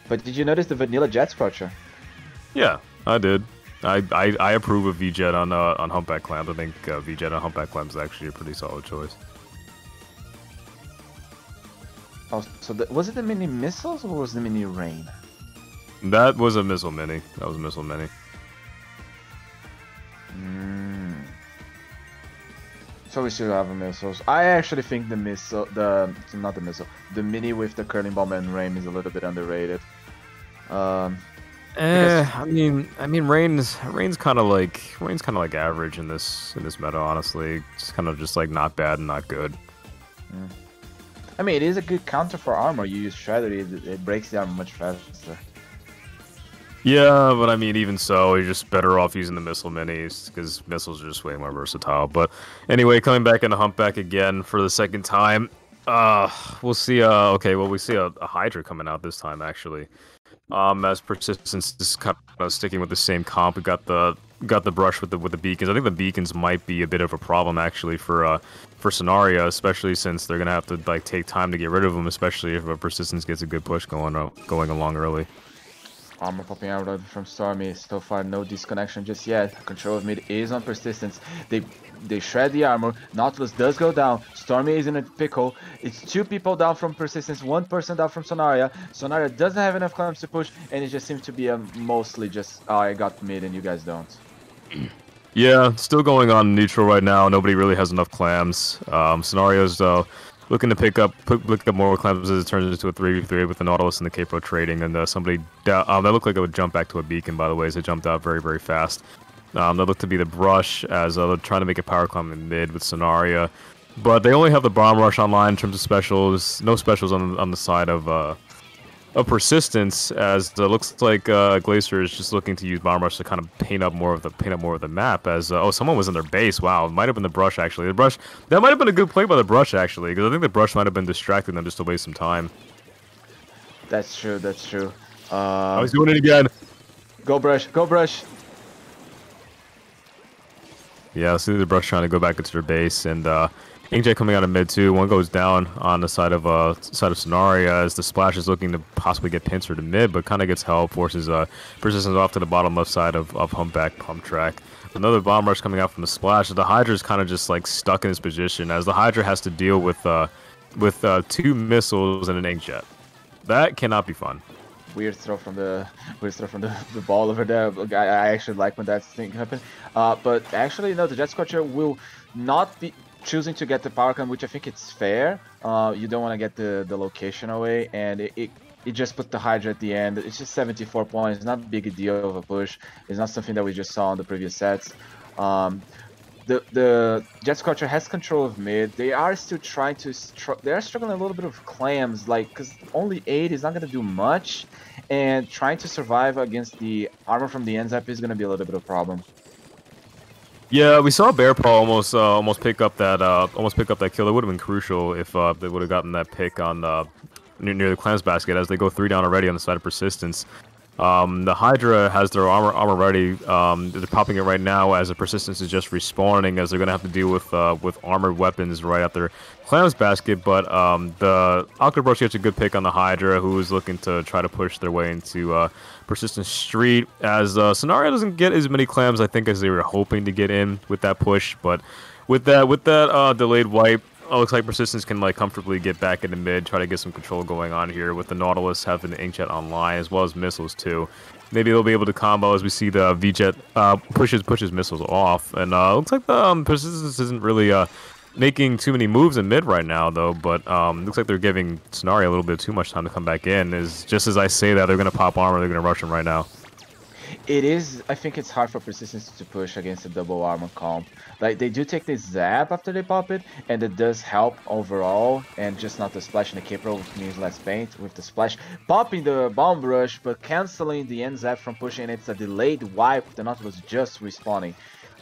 But did you notice the vanilla Jets culture? Yeah, I did. I approve of V-Jet on Humpback Clams. I think V-Jet on Humpback Clams is actually a pretty solid choice. Oh, so was it the mini missiles or was the mini rain? That was a missile mini. That was a missile mini. So we should have a missiles. I actually think the mini with the curling bomb and rain is a little bit underrated. I mean, Rain's kind of like average in this meta, honestly. It's kind of just like not bad and not good. I mean, it is a good counter for armor. You use Shredder, it breaks the armor much faster. Yeah, but I mean, even so, you're just better off using the missile minis, because missiles are just way more versatile. But anyway, coming back into Humpback again for the second time. We'll see, we see a Hydra coming out this time, actually. As Persistence is kind of sticking with the same comp. We got the brush with the beacons. I think the beacons might be a bit of a problem, actually, for Sonaria, especially since they're gonna have to like take time to get rid of them, especially if Persistence gets a good push going along early. Armor popping out from Stormy. So far, no disconnection just yet. Control of mid is on Persistence. They shred the armor. Nautilus does go down. Stormy is in a pickle. It's two people down from Persistence, one person down from Sonaria. Sonaria doesn't have enough clamps to push, and it just seems to be mostly just, I got mid and you guys don't. Yeah, still going on neutral right now. Nobody really has enough clams. Scenarios looking to pick up more clams as it turns into a 3v3 with the Nautilus and the Kbot trading, and somebody that looked like it would jump back to a beacon, by the way, as it jumped out very, very fast. That looked to be the brush, as they're trying to make a power climb in mid with Sonaria. But they only have the bomb rush online in terms of specials. No specials on the side of Persistence, as it looks like Glacier is just looking to use bomb rush to kind of paint up more of the map. As someone was in their base. Wow, it might have been the brush, actually. The brush, that might have been a good play by the brush, actually, because I think the brush might have been distracting them just to waste some time. That's true. That's true. I was doing it again. Go brush. Go brush. Yeah, I see the brush trying to go back into their base, and Inkling coming out of mid too. One goes down on the side of Sonaria, as the splash is looking to possibly get pincer to mid, but kind of gets help, forces Persistence off to the bottom left side of Humpback pump track. Another bomb rush coming out from the splash. The Hydra is kind of just like stuck in his position, as the Hydra has to deal with two missiles and an Inkjet. That cannot be fun. Weird throw from the ball over there. I actually like when that thing happens. But actually, no, the Jet Scorcher will not be. choosing to get the power climb, which I think it's fair. You don't want to get the location away, and it just put the Hydra at the end. It's just 74 points. It's not a big deal of a push. It's not something that we just saw in the previous sets. The Jet Scorcher has control of mid. They are still trying to they are struggling a little bit with clams, like, because only 8 is not going to do much, and trying to survive against the armor from the Enzap is going to be a little bit of a problem. Yeah, we saw Bear Paw almost pick up that kill. It would have been crucial if they would have gotten that pick on near the clams basket, as they go 3 down already on the side of Persistence. The Hydra has their armor ready. They're popping it right now as the Persistence is just respawning, as they're gonna have to deal with armored weapons right at their clams basket. But the Octobrush gets a good pick on the Hydra, who is looking to try to push their way into Persistence Street. As Sonaria doesn't get as many clams, I think, as they were hoping to get in with that push. But with that delayed wipe, it looks like Persistence can like comfortably get back into mid, try to get some control going on here with the Nautilus having the Inkjet online as well as missiles too. Maybe they'll be able to combo as we see the V-Jet pushes missiles off, and looks like the Persistence isn't really making too many moves in mid right now though. But looks like they're giving Sonaria a little bit too much time to come back in. Is just as I say that, they're gonna pop armor, they're gonna rush him right now. It is. I think it's hard for Persistence to push against a double armor comp. Like, they do take this zap after they pop it, and it does help overall, and just not the splash and the K-Pro, which means less paint. With the splash popping the bomb rush, but canceling the end zap from pushing. It's a delayed wipe. The Nautilus just respawning.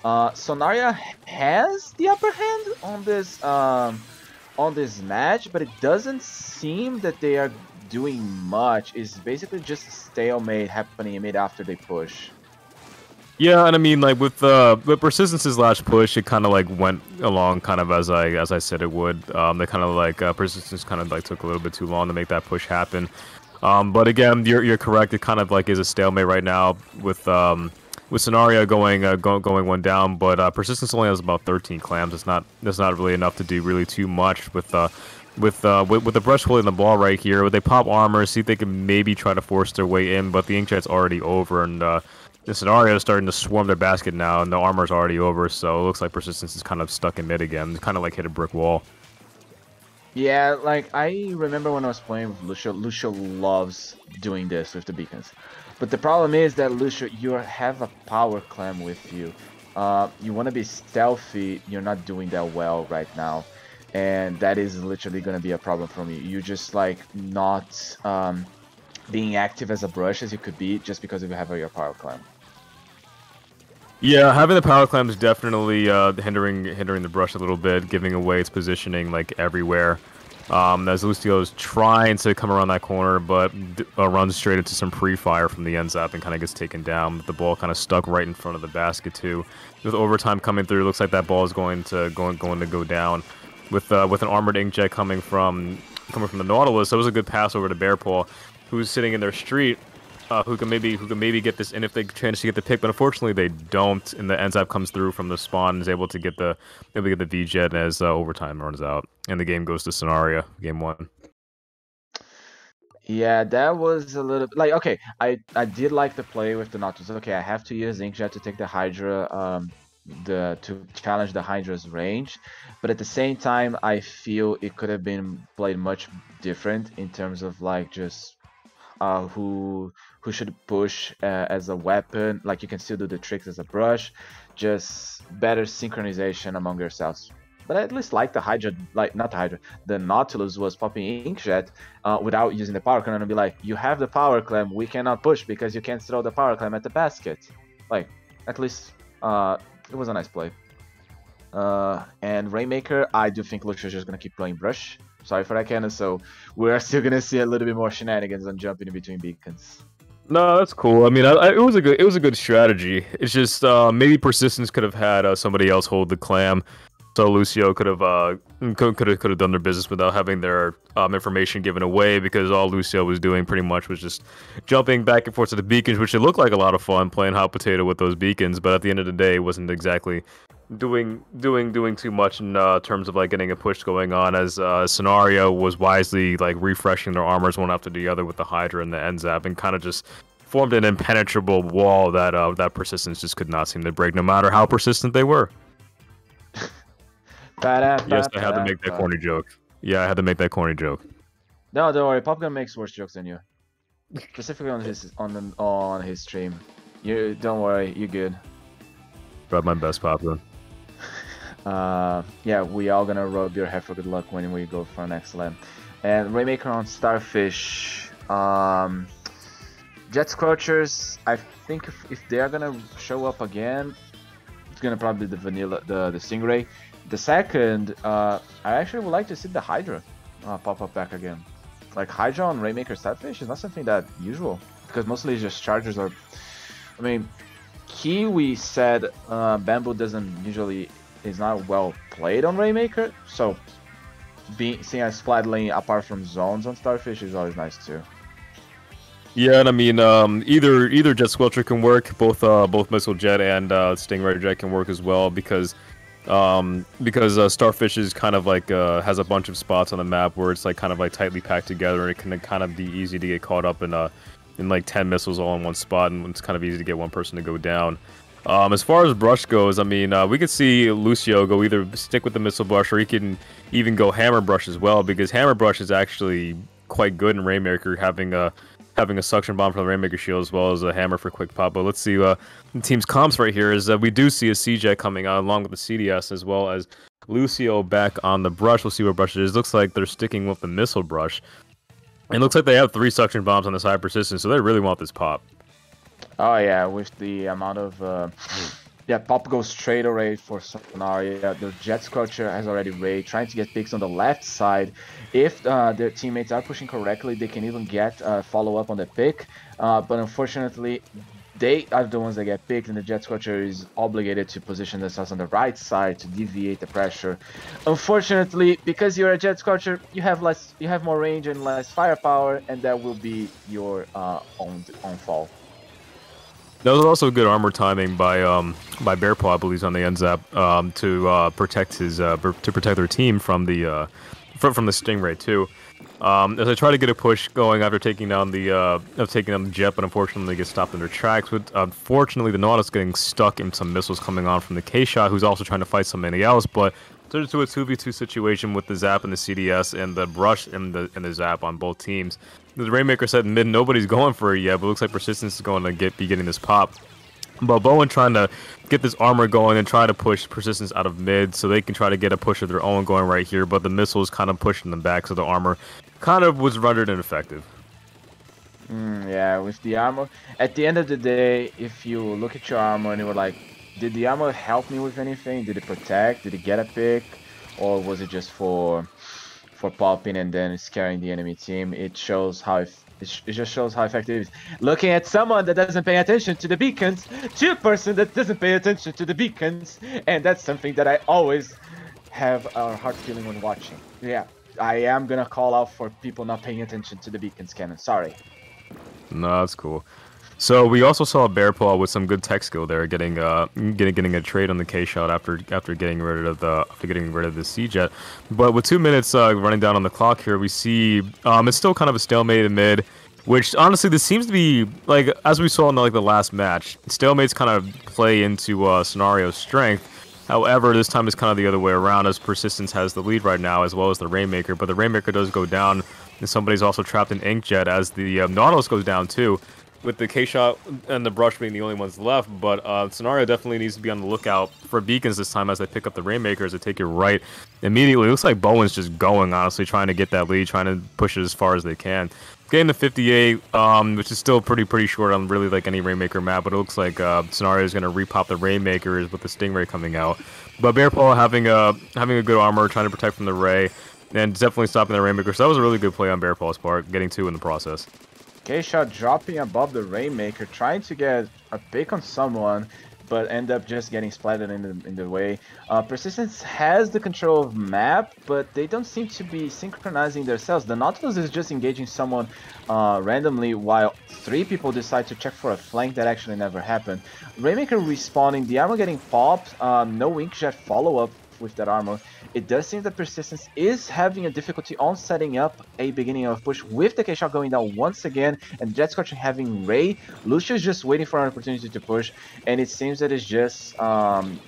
Sonaria has the upper hand on this match, but it doesn't seem that they are doing much. Is basically just a stalemate happening mid after they push. Yeah, and I mean, like with Persistence's last push, it kind of like went along kind of as I said it would. They kind of like Persistence kind of like took a little bit too long to make that push happen. But again, you're correct. It kind of like is a stalemate right now with Sonaria going 1 down, but Persistence only has about 13 clams. That's not really enough to do really too much with the brush holding the ball right here. Would they pop armor, see if they can maybe try to force their way in, but the Inkjet's already over, and the Sonaria is starting to swarm their basket now, and the armor's already over, so it looks like Persistence is kind of stuck in mid again. Kind of like hit a brick wall. Yeah, like, I remember when I was playing with Lucio. Lucio loves doing this with the beacons. But the problem is that Lucio, you have a power clam with you. You want to be stealthy, you're not doing that well right now. And that is literally going to be a problem for me. You just like not being active as a brush as you could be just because you have your power clam. Yeah, having the power clam is definitely hindering the brush a little bit, giving away its positioning like everywhere. As Lucio is trying to come around that corner, but runs straight into some pre-fire from the end zap and kind of gets taken down. With the ball kind of stuck right in front of the basket too. With overtime coming through, looks like that ball is going to go down. With an armored Inkjet coming from the Nautilus, that was a good pass over to Bearpaw, who's sitting in their street, who can maybe get this in if they chance to get the pick, but unfortunately they don't. And the Enzap comes through from the spawn and is able to get the V-Jet as overtime runs out, and the game goes to Sonaria, game 1. Yeah, that was a little like, okay. I did like the play with the Nautilus. Okay, I have to use Inkjet to take the Hydra. To challenge the Hydra's range, but at the same time I feel it could have been played much different in terms of like just who should push as a weapon. Like, you can still do the tricks as a brush, just better synchronization among yourselves. But I at least like the Hydra, like not the Hydra, the Nautilus was popping Inkjet without using the power clam and be like, you have the power clam, we cannot push because you can't throw the power clam at the basket. Like, at least it was a nice play. And Rainmaker, I do think Lucio is just going to keep playing Brush. Sorry for that, Cannon. So we're still going to see a little bit more shenanigans on jumping in between beacons. No, that's cool. I mean, it was a good strategy. It's just maybe Persistence could have had somebody else hold the clam, so Lucio could have done their business without having their information given away, because all Lucio was doing pretty much was just jumping back and forth to the beacons, which it looked like a lot of fun playing hot potato with those beacons, but at the end of the day, it wasn't exactly doing too much in terms of like getting a push going on, as Sonaria was wisely like refreshing their armors one after the other with the Hydra and the Enzap, and kind of just formed an impenetrable wall that that Persistence just could not seem to break, no matter how persistent they were. Yes, I had to make that corny joke. Yeah, I had to make that corny joke. No, don't worry. Popgun makes worse jokes than you. Specifically on his stream. You don't worry. You're good. Tried my best, Popgun. Yeah, we all gonna rub your head for good luck when we go for next lap. And Rainmaker on Starfish. Jet Scorchers. I think if they are gonna show up again, it's gonna probably be the vanilla, the Stingray. The second, I actually would like to see the Hydra pop up back again. Like Hydra on Rainmaker Starfish is not something that usual because mostly it's just chargers or. I mean, Kiwi said Bamboo doesn't usually is not well played on Rainmaker, so seeing a splat lane apart from zones on Starfish is always nice too. Yeah, and I mean, either Jet Squelcher can work, both Missile Jet and Stingray Jet can work as well because Starfish is kind of like has a bunch of spots on the map where it's like kind of like tightly packed together, and it can kind of be easy to get caught up in like 10 missiles all in one spot, and it's kind of easy to get one person to go down. As far as Brush goes, I mean, we could see Lucio go either stick with the Missile Brush or he can even go Hammer Brush as well, because Hammer Brush is actually quite good in Rainmaker, having a Suction Bomb for the Rainmaker shield as well as a Hammer for Quick Pop. But let's see, the team's comps right here is that we do see a C-Jet coming out along with the CDS as well as Lucio back on the Brush. We'll see what Brush it is. Looks like they're sticking with the Missile Brush. It looks like they have 3 Suction Bombs on this high persistence, so they really want this pop. Oh yeah, with the amount of yeah, pop goes straight away for Sonaria. The Jet Scorcher has already raid, trying to get picks on the left side. If their teammates are pushing correctly, they can even get follow up on the pick. But unfortunately, they are the ones that get picked, and the Jet Scorcher is obligated to position themselves on the right side to deviate the pressure. Unfortunately, because you're a Jet Scorcher, you have more range and less firepower, and that will be your own fall. That was also good armor timing by Bearpaw, I believe, on the end zap to protect their team from the Stingray too. As I try to get a push going after taking down the jet, but unfortunately they get stopped in their tracks. With unfortunately the Nautilus getting stuck in some missiles coming on from the K-Shot, who's also trying to fight somebody else, but turns to a 2v2 situation with the Zap and the CDS and the Brush and the Zap on both teams. The Rainmaker said in mid, nobody's going for it yet, but it looks like Persistence is going to be getting this pop. But Bowen trying to get this armor going and try to push Persistence out of mid so they can try to get a push of their own going right here, but the missiles kind of pushing them back, so the armor kind of was rendered ineffective. Yeah, with the armor, at the end of the day, if you look at your armor and you were like, did the armor help me with anything? Did it protect? Did it get a pick? Or was it just for popping and then scaring the enemy team? It shows how it just shows how effective it is. Looking at someone that doesn't pay attention to the beacons, to a person that doesn't pay attention to the beacons, and that's something that I always have a hard feeling when watching. Yeah, I am gonna call out for people not paying attention to the beacons, Cannon. Sorry. No, that's cool. So we also saw Bearpaw with some good tech skill there, getting a trade on the K shot after getting rid of the C jet. But with 2 minutes running down on the clock here, we see it's still kind of a stalemate in mid. Which honestly, this seems to be like, as we saw in the last match, stalemates kind of play into Sonario's strength. However, this time it's kind of the other way around, as Persistence has the lead right now, as well as the Rainmaker. But the Rainmaker does go down, and somebody's also trapped in Inkjet as the Nautilus goes down too, with the K-Shot and the Brush being the only ones left. But Sonaria definitely needs to be on the lookout for beacons this time as they pick up the Rainmakers to take it right immediately. It looks like Bowen's just going, honestly, trying to get that lead, trying to push it as far as they can. Getting to 58, which is still pretty short on really like any Rainmaker map, but it looks like Sonaria is going to repop the Rainmakers with the Stingray coming out. But Bearpaw having a good armor, trying to protect from the Ray, and definitely stopping the Rainmaker. So that was a really good play on Bearpaw's part, getting 2 in the process. K-Shot dropping above the Rainmaker, trying to get a pick on someone, but end up just getting splattered in the way. Persistence has the control of map, but they don't seem to be synchronizing themselves. The Nautilus is just engaging someone randomly, while 3 people decide to check for a flank that actually never happened. Rainmaker respawning, the armor getting popped, no Inkjet follow-up off with that armor. It does seem that Persistence is having a difficulty on setting up a beginning of push with the K-Shot going down once again, and Jet Scorcher having Ray. Lucius just waiting for an opportunity to push, and it seems that it's just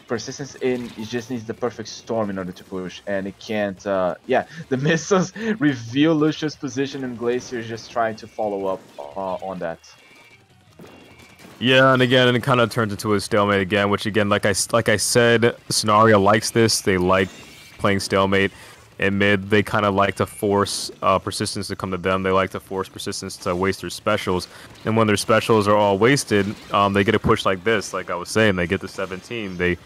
Persistence it just needs the perfect storm in order to push, and it can't. Yeah, the missiles reveal Lucius' position, and Glacier is just trying to follow up on that. Yeah, and again, it kind of turns into a stalemate again, which again, like I said, Sonaria likes this. They like playing stalemate. In mid, they kind of like to force Persistence to come to them. They like to force Persistence to waste their specials. And when their specials are all wasted, they get a push like this. Like I was saying, they get to 17. They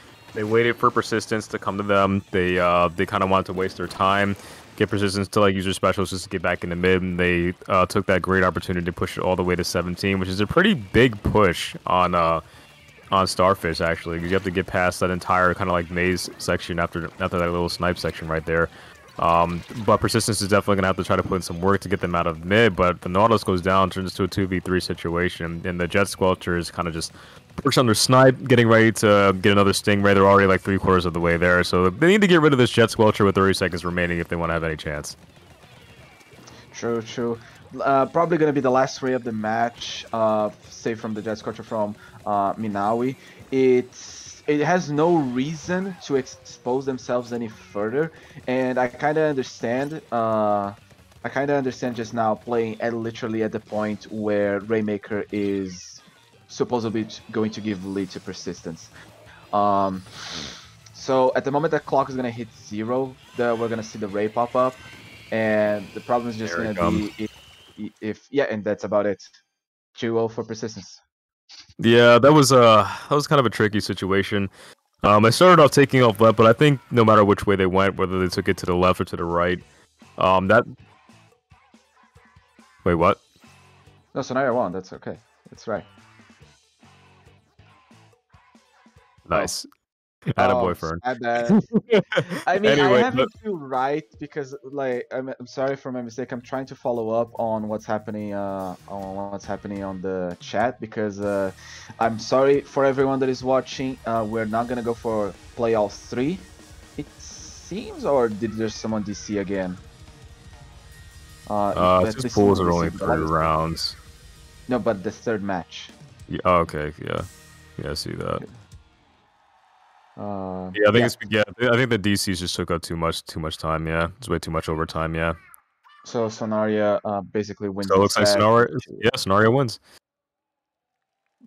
waited for Persistence to come to them. They kind of wanted to waste their time, get Persistence to like use their specials just to get back into mid. And they took that great opportunity to push it all the way to 17, which is a pretty big push on Starfish actually, because you have to get past that entire kind of like maze section after that little snipe section right there. But Persistence is definitely gonna have to try to put in some work to get them out of mid. But the Nautilus goes down, turns into a 2v3 situation, and the Jet Squelcher is kind of just perched under snipe, getting ready to get another Stingray. They're already like 3/4 of the way there, so they need to get rid of this Jet Squelcher with 30 seconds remaining if they want to have any chance. True, true. Probably going to be the last ray of the match, save from the Jet Scorcher from Minawi. It has no reason to expose themselves any further, and I kind of understand. I kind of understand just now playing literally at the point where Rainmaker is supposedly going to give lead to Persistence. So at the moment that clock is going to hit 0, we're going to see the Ray pop up, and the problem is just going to be if yeah, and that's about it. 2-0 for Persistence. Yeah, that was kind of a tricky situation. I started off taking off left, but I think no matter which way they went, whether they took it to the left or to the right, wait, what? No, Sonaria won. That's okay. That's right. Nice. Had a boyfriend. I mean, Anyway, I have it too right because, like, I'm sorry for my mistake. I'm trying to follow up on what's happening on the chat because I'm sorry for everyone that is watching. We're not gonna go for play all 3. It seems, or did there someone DC again? Just pools are only 3 rounds. No, but the 3rd match. Yeah, oh, okay, yeah, I see that. Okay. Yeah, I think I think the DCs just took up too much time. Yeah, it's way too much overtime. Yeah. So Sonaria basically wins. So it looks like Sonaria wins.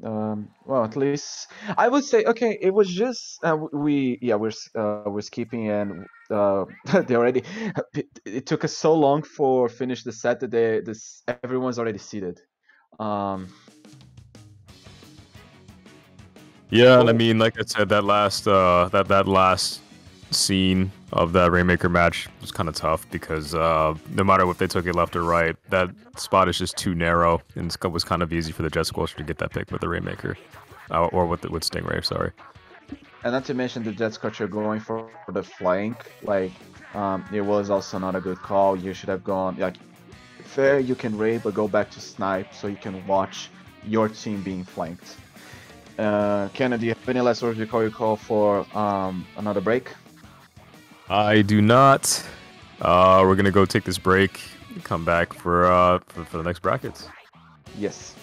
Well, at least I would say okay. It was just we're skipping, and they already. It took us so long for finish the set that everyone's already seated. Yeah, and I mean, like I said, that last that last scene of that Rainmaker match was kind of tough because no matter if they took it left or right, that spot is just too narrow, and it was kind of easy for the Jet Squelcher to get that pick with the Rainmaker, or with Stingray. Sorry. And not to mention the Jet Scorcher going for the flank, like it was also not a good call. You should have gone like fair. You can raid, but go back to snipe so you can watch your team being flanked. Kennedy, do you have any last words before you call for another break? I do not. We're gonna go take this break. Come back for the next brackets. Yes.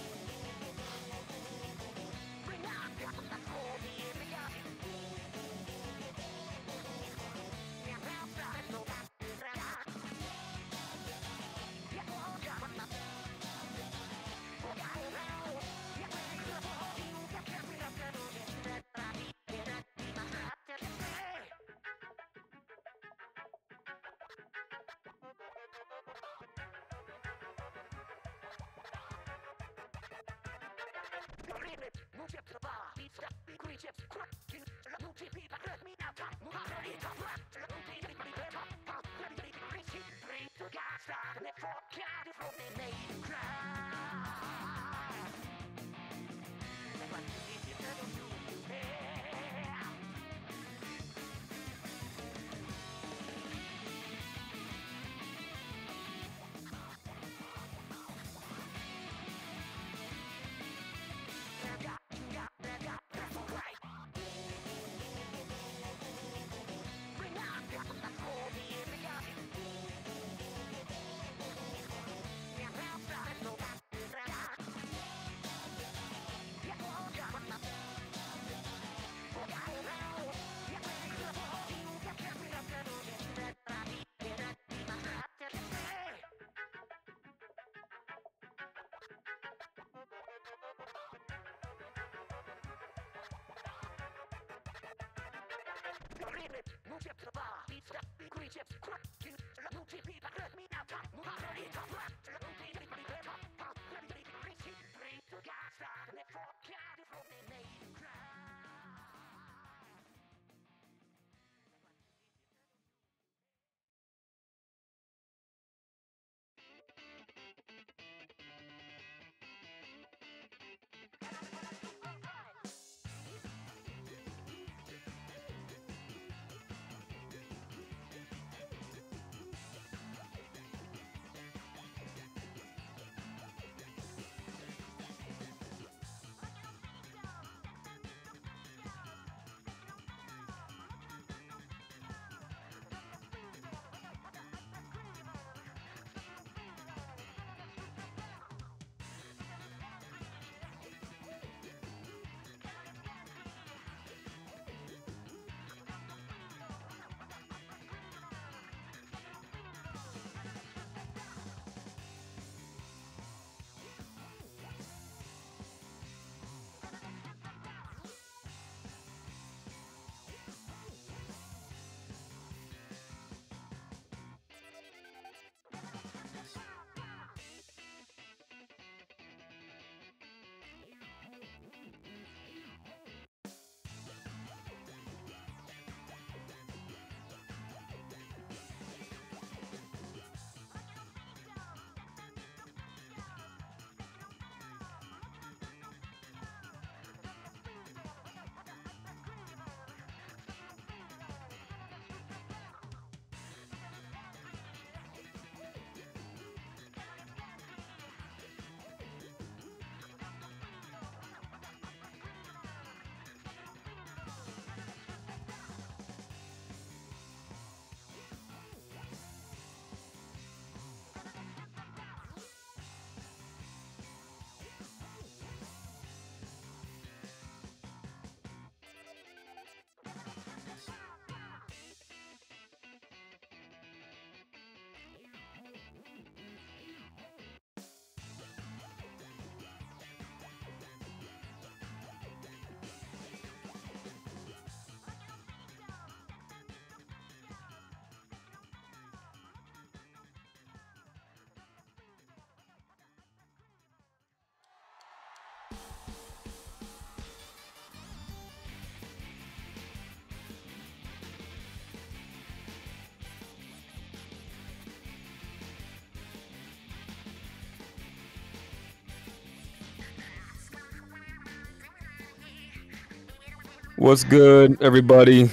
What's good, everybody?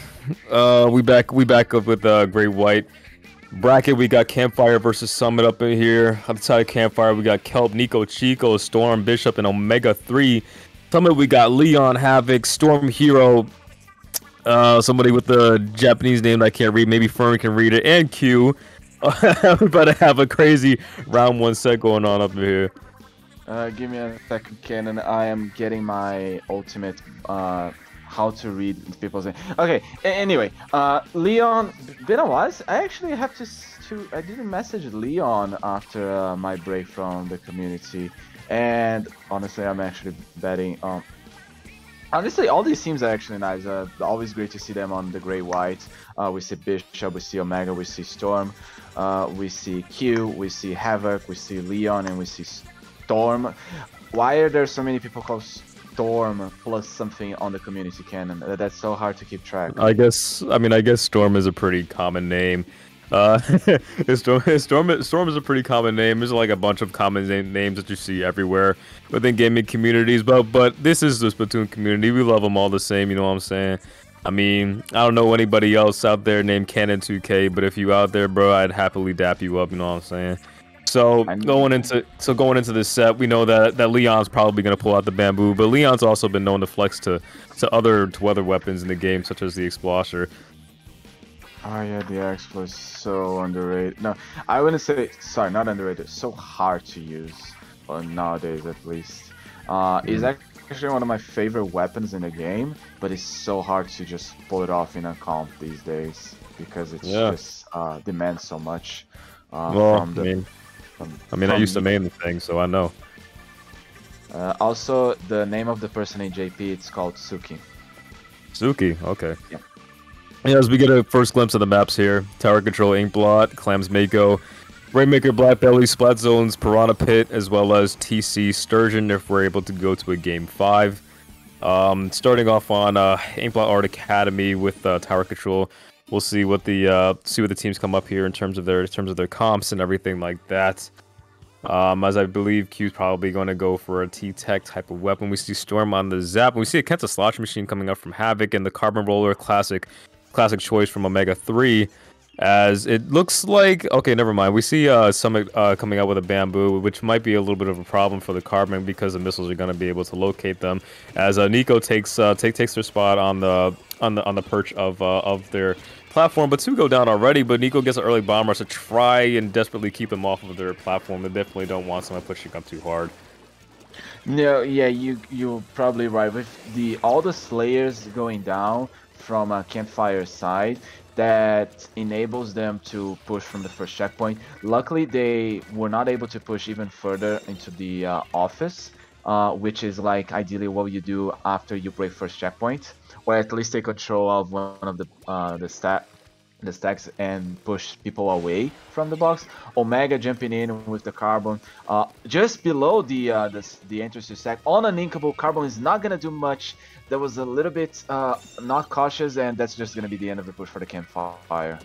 We back up with Great White bracket. We got Campfire versus Summit up in here. On the side of Campfire, we got Kelp, Nico, Chico, Storm, Bishop, and Omega 3. Summit, we got Leon, Havoc, Storm Hero, somebody with the Japanese name that I can't read. Maybe Fern can read it, and Q. We're about to have a crazy round one set going on up in here. Give me a second, Kenan. I am getting my ultimate how to read people's name. Okay, anyway, Leon, been a while. I actually have I didn't message Leon after my break from the community, and honestly, I'm actually betting. Honestly, all these teams are actually nice. Always great to see them on the Grey White. We see Bishop, we see Omega, we see Storm, we see Q, we see Havoc, we see Leon, and we see Storm. Why are there so many people called Storm plus something on the community canon? That's so hard to keep track. I guess Storm is a pretty common name. Storm is a pretty common name. There's like a bunch of common names that you see everywhere within gaming communities. But this is the Splatoon community. We love them all the same. You know what I'm saying? I mean, I don't know anybody else out there named Canon2K, but if you out there, bro, I'd happily dap you up. You know what I'm saying? So going into this set, we know that Leon's probably gonna pull out the bamboo, but Leon's also been known to flex to other weapons in the game, such as the Explosher. Oh yeah, the Explo is so underrated. No, I wouldn't say, sorry, not underrated. So hard to use, nowadays at least. It's actually one of my favorite weapons in the game, but it's so hard to just pull it off in a comp these days because it's just demands so much. I used to main the thing, so I know. Also, the name of the person in JP, it's called Suki. Suki, okay. Yeah. Yeah, as we get a first glimpse of the maps here, Tower Control, Inkblot, Clams Mako, Rainmaker, Black Belly, Splat Zones, Piranha Pit, as well as TC Sturgeon if we're able to go to a Game 5. Starting off on Inkblot Art Academy with Tower Control. We'll see what the teams come up here in terms of their comps and everything like that. As I believe Q's probably going to go for a T-Tech type of weapon. We see Storm on the Zap. We see a Kenta Slosh Machine coming up from Havoc and the Carbon Roller classic choice from Omega 3. As it looks like, okay, never mind. We see Summit coming out with a Bamboo, which might be a little bit of a problem for the Carbon because the missiles are going to be able to locate them. As Nico takes their spot on the perch of their platform, but two go down already. But Nico gets an early bomb rush to try and desperately keep them off of their platform. They definitely don't want someone pushing up too hard. No, yeah, you're probably right. With all the Slayers going down from Campfire side, that enables them to push from the first checkpoint. Luckily, they were not able to push even further into the office, which is like ideally what you do after you break first checkpoint, or at least take control of one of the stacks and push people away from the box. Omega jumping in with the Carbon just below the entrance to stack on an inkable. Carbon is not gonna do much. That was a little bit not cautious, and that's just gonna be the end of the push for the Campfire.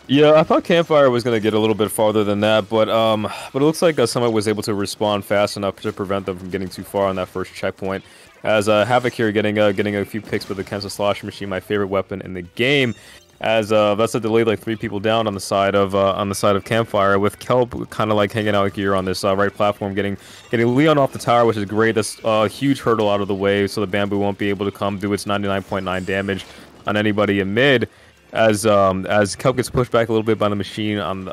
Yeah, I thought Campfire was gonna get a little bit farther than that, but it looks like Summit was able to respond fast enough to prevent them from getting too far on that first checkpoint. As Havoc here getting a few picks with the Kenta Slosh Machine, my favorite weapon in the game. As that's a delayed like 3 people down on the side of Campfire, with Kelp kind of like hanging out here on this right platform, getting Leon off the tower, which is great. That's a huge hurdle out of the way, so the Bamboo won't be able to come do its 99.9 damage on anybody in mid. As Kelp gets pushed back a little bit by the machine on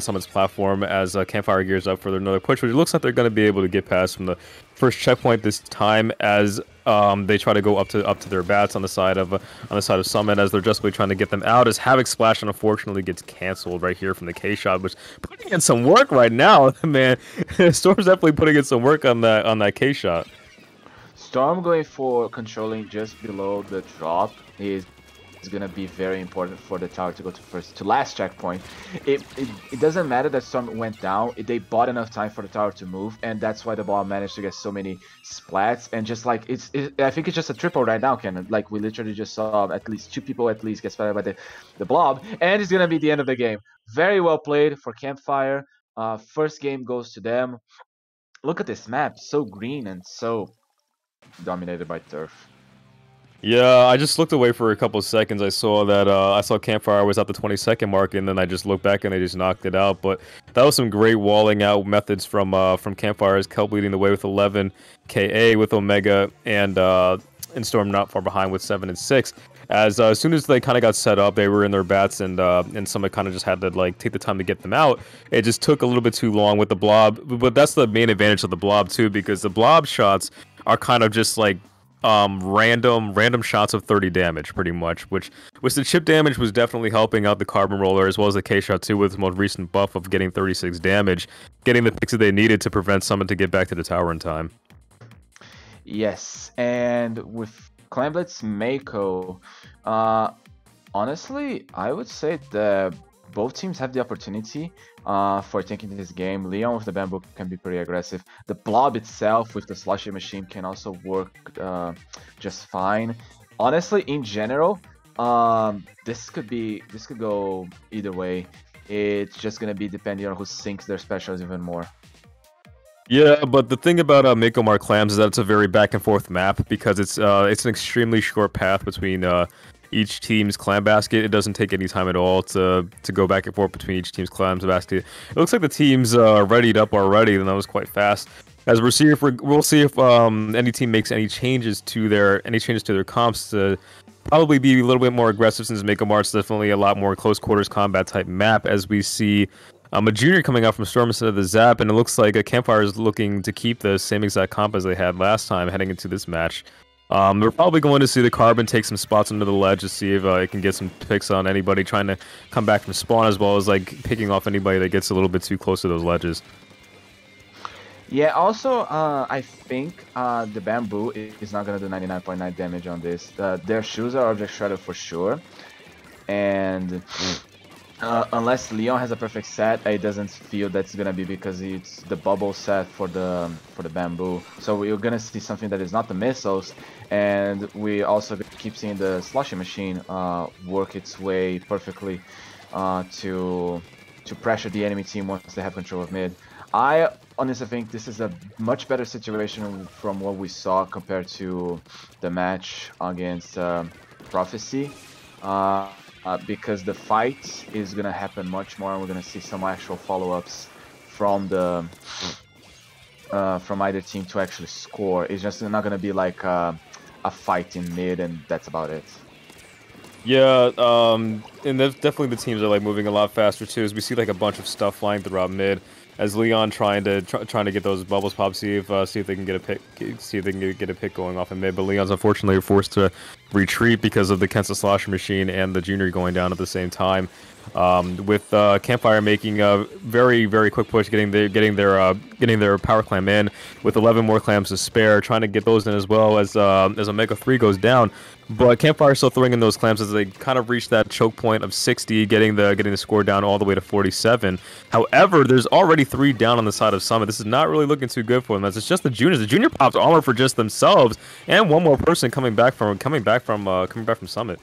Summit's platform, as Campfire gears up for another push, which it looks like they're going to be able to get past from the first checkpoint this time, as they try to go up to their bats on the side of Summit, as they're just really trying to get them out. As Havoc Splash unfortunately gets canceled right here from the K shot, which putting in some work right now, man. Storm's definitely putting in some work on that K shot. Storm going for controlling just below the drop is gonna be very important for the tower to go to last checkpoint. It doesn't matter that Storm went down. They bought enough time for the tower to move, and that's why the ball managed to get so many splats. And just like I think it's just a triple right now, Ken. Like we literally just saw at least 2 people at least get splatted by the blob, and it's gonna be the end of the game. Very well played for Campfire. First game goes to them. Look at this map, so green and so dominated by turf. Yeah, I just looked away for a couple of seconds. I saw Campfire was at the 20-second mark, and then I just looked back and they just knocked it out. But that was some great walling out methods from Campfire, as Kelp leading the way with 11, KA with Omega, and Storm not far behind with 7 and 6. As soon as they kind of got set up, they were in their bats, and Summit kind of just had to like take the time to get them out. It just took a little bit too long with the blob, but that's the main advantage of the blob too, because the blob shots are kind of just like random shots of 30 damage, pretty much, which the chip damage was definitely helping out the Carbon Roller, as well as the K shot too, with the most recent buff of getting 36 damage, getting the picks that they needed to prevent Summit to get back to the tower in time. Yes, and with Clamblitz Mako, honestly, I would say that both teams have the opportunity for taking this game. Leon with the Bamboo can be pretty aggressive. The blob itself with the slushy machine can also work just fine. Honestly, in general, this could go either way. It's just gonna be depending on who sinks their specials even more. Yeah, but the thing about Mako Clams is that it's a very back and forth map, because it's an extremely short path between each team's clam basket. It doesn't take any time at all to go back and forth between each team's clams basket. It looks like the team's readied up already, and that was quite fast. As we'll see if any team makes any changes to their comps to probably be a little bit more aggressive, since Mako Mart's definitely a lot more close quarters combat type map. As we see a junior coming out from Storm instead of the Zap, and it looks like a Campfire is looking to keep the same exact comp as they had last time heading into this match. We're probably going to see the Carbon take some spots under the ledge to see if it can get some picks on anybody trying to come back from spawn, as well as like picking off anybody that gets a little bit too close to those ledges. Yeah, also, I think the bamboo is not gonna do 99.9 damage on this. Their shoes are object shredder for sure, and unless Leon has a perfect set, it doesn't feel that's gonna be because it's the bubble set for the bamboo. So we're gonna see something that is not the missiles, and we also keep seeing the slushy machine work its way perfectly to pressure the enemy team once they have control of mid. I honestly think this is a much better situation from what we saw compared to the match against Prophecy. Because the fight is gonna happen much more, and we're gonna see some actual follow-ups from the from either team to actually score. It's just not gonna be like a fight in mid, and that's about it. Yeah, and definitely the teams are like moving a lot faster too. As we see like a bunch of stuff flying throughout mid, as Leon trying to get those bubbles pop, see if they can get a pick, see if they can get a pick going off in mid. But Leon's unfortunately forced to retreat because of the Kensa Slosher machine and the Junior going down at the same time. With Campfire making a very quick push, getting their power clam in with 11 more clams to spare, trying to get those in as well as Omega 3 goes down. But Campfire still throwing in those clams as they kind of reach that choke point of 60, getting the score down all the way to 47. However, there's already 3 down on the side of Summit. This is not really looking too good for them, as it's just the Juniors. The Junior pops armor for just themselves, and one more person coming back from Summit.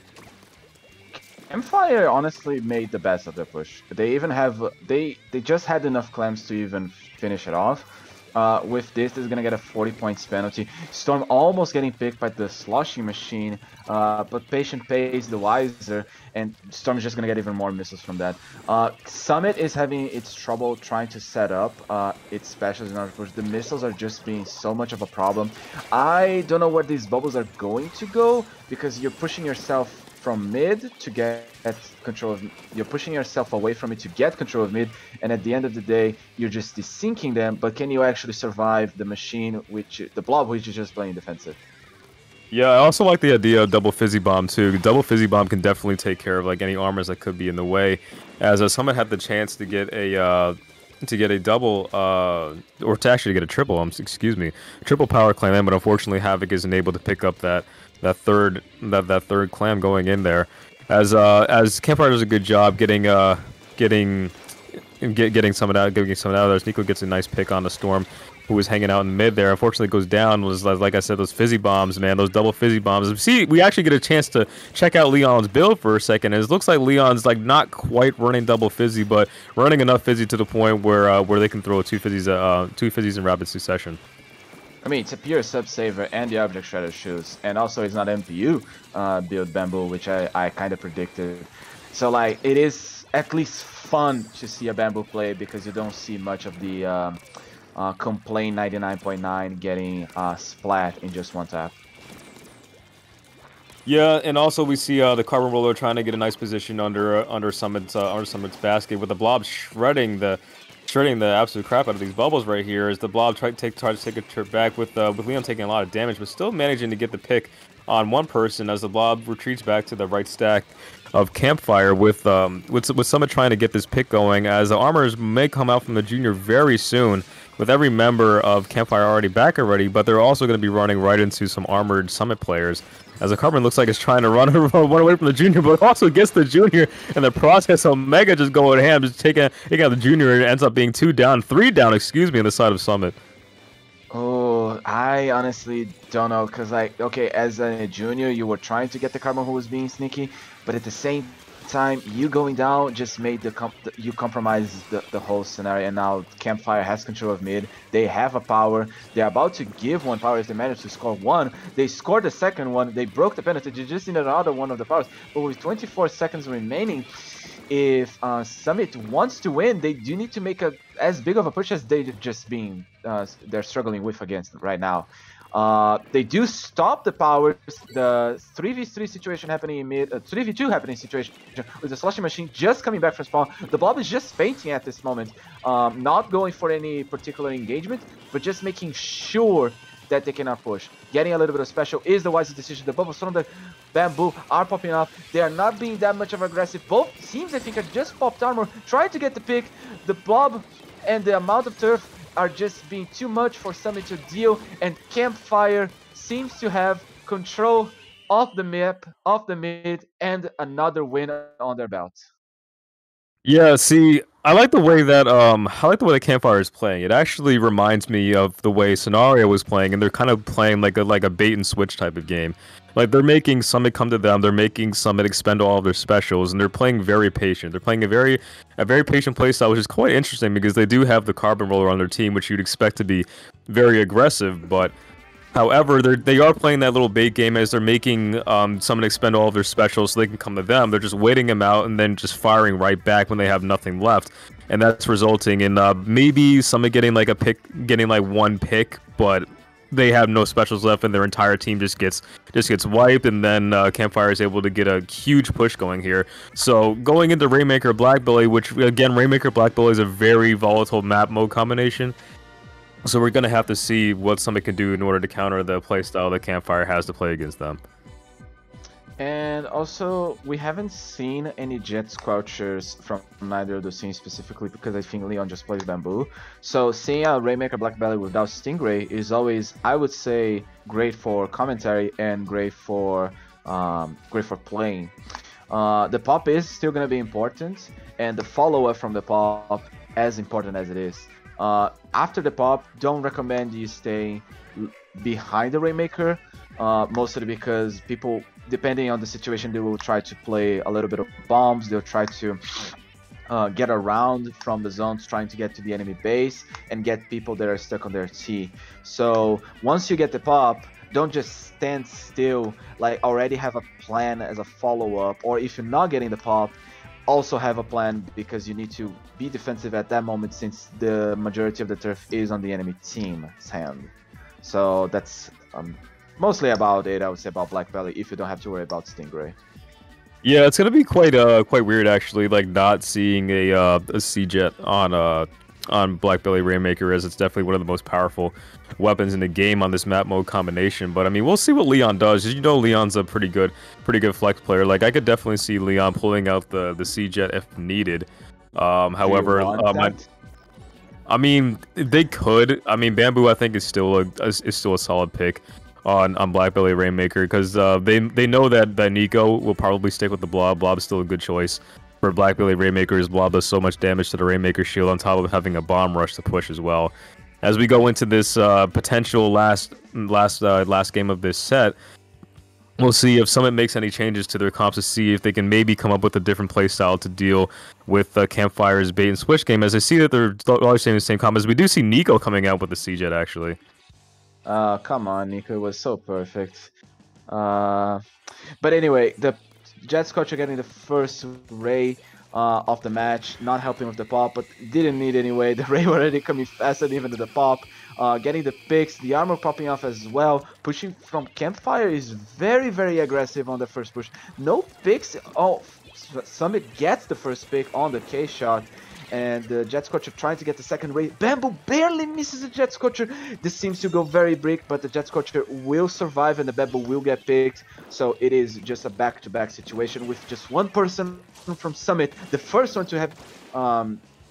Campfire honestly made the best of their push. They even have they just had enough clams to even finish it off. With this is gonna get a 40 points penalty. Storm almost getting picked by the sloshing machine, but patient pays the wiser, and Storm is just gonna get even more missiles from that. Summit is having its trouble trying to set up its specials in order to push. The missiles are just being so much of a problem. I don't know where these bubbles are going to go, because you're pushing yourself from mid to get control of, you're pushing yourself away from it to get control of mid, and at the end of the day you're just desyncing them. But can you actually survive the machine, the blob, which is just playing defensive? Yeah, I also like the idea of double fizzy bomb too. Double fizzy bomb can definitely take care of like any armors that could be in the way, as Summit had the chance to get a double or to actually get a triple, triple power clam in, but unfortunately Havoc isn't able to pick up that third clam going in there, as Campfire does a good job getting someone out of there. Sneeko gets a nice pick on the Storm, who was hanging out in mid there. Unfortunately goes down. Was like I said, those fizzy bombs, man, those double fizzy bombs. See, we actually get a chance to check out Leon's build for a second, and it looks like Leon's like not quite running double fizzy, but running enough fizzy to the point where they can throw two fizzies in rapid succession. I mean, it's a pure sub-saver and the object shredder shoes, and also it's not MPU build bamboo, which I kind of predicted. So like, it is at least fun to see a bamboo play, because you don't see much of the complain 99.9 getting splat in just one tap. Yeah, and also we see the Carbon Roller trying to get a nice position under Summit's basket, with the blob shredding the absolute crap out of these bubbles right here, as the blob try to take a trip back, with Leon taking a lot of damage, but still managing to get the pick on one person as the blob retreats back to the right stack of Campfire, with Summit trying to get this pick going, as the armors may come out from the Junior very soon, with every member of Campfire already back already, but they're also going to be running right into some armored Summit players, as the Carbon looks like it's trying to run away from the Junior, but also gets the Junior in the process. Omega just going ham, just taking out the Junior, and it ends up being 3 down, on the side of Summit. Oh, I honestly don't know, because like, okay, as a Junior, you were trying to get the Carbon who was being sneaky, but at the same time, you going down just made you compromise the whole scenario. And now Campfire has control of mid. They have a power. They're about to give one power if they manage to score one. They scored the second one. They broke the penalty. They just need another one of the powers. But with 24 seconds remaining, if Summit wants to win, they do need to make as big of a push as they're struggling with against right now. They do stop the powers. The 3v3 situation happening in mid, 3v2 happening situation with the slushing machine just coming back from spawn. The blob is just fainting at this moment, not going for any particular engagement, but just making sure that they cannot push. Getting a little bit of special is the wisest decision. The bubbles from the bamboo are popping up. They are not being that much of aggressive. Both teams, I think, are just popped armor, trying to get the pick. The blob and the amount of turf are just being too much for Summit to deal, and Campfire seems to have control of the map, of the mid, and another win on their belt. Yeah, see, I like the way the Campfire is playing. It actually reminds me of the way Sonaria was playing, and they're kind of playing like a bait and switch type of game. Like they're making Summit come to them, they're making Summit expend all of their specials, and they're playing very patient. They're playing a very patient playstyle, which is quite interesting because they do have the Carbon Roller on their team, which you'd expect to be very aggressive, but however, they are playing that little bait game as they're making someone expend all of their specials so they can come to them. They're just waiting them out and then just firing right back when they have nothing left, and that's resulting in maybe someone getting like getting like one pick, but they have no specials left, and their entire team just gets wiped, and then Campfire is able to get a huge push going here. So going into Rainmaker Blackbelly, which again, Rainmaker Blackbelly is a very volatile map mode combination. So we're going to have to see what Summit can do in order to counter the playstyle that Campfire has to play against them. And also, we haven't seen any Jet Squelchers from neither of those teams specifically because I think Leon just plays Bamboo. So seeing a Rainmaker Blackbelly without Stingray is always, I would say, great for commentary and great for playing. The pop is still going to be important, and the follow-up from the pop as important as it is. After the pop, don't recommend you stay behind the Rainmaker, mostly because people, depending on the situation, they will try to play a little bit of bombs, they'll try to get around from the zones, trying to get to the enemy base and get people that are stuck on their T. So once you get the pop, don't just stand still, like already have a plan as a follow-up, or if you're not getting the pop, also have a plan because you need to be defensive at that moment since the majority of the turf is on the enemy team's hand. So that's mostly about it, I would say, about Blackbelly, if you don't have to worry about Stingray. Yeah, it's gonna be quite weird actually, like not seeing a C-Jet on Blackbelly Rainmaker, as it's definitely one of the most powerful weapons in the game on this map mode combination. But I mean, we'll see what Leon does. You know, Leon's a pretty good flex player. Like I could definitely see Leon pulling out the C-Jet if needed. However, I mean, they could. I mean, Bamboo I think is still a solid pick on Blackbelly Rainmaker because they know that Nico will probably stick with the Blob. Blob is still a good choice for Blackbelly Rainmaker's. Blob does so much damage to the Rainmaker shield on top of having a bomb rush to push as well. As we go into this potential last game of this set, we'll see if Summit makes any changes to their comps to see if they can maybe come up with a different playstyle to deal with Campfire's bait and switch game. As I see that they're all saying the same comments, we do see Nico coming out with the C-Jet actually. Come on, Nico, it was so perfect. But anyway, the Jet Scorcher getting the first Ray of the match, not helping with the pop, but didn't need anyway. The Ray already coming faster even to the pop. Getting the picks, the armor popping off as well. Pushing from Campfire is very, very aggressive on the first push. No picks. Oh, Summit gets the first pick on the K shot. And the Jet Scorcher trying to get the second Ray. Bamboo barely misses the Jet Scorcher. This seems to go very brick, but the Jet Scorcher will survive and the Bamboo will get picked. So it is just a back-to-back situation with just one person from Summit. The first one to have,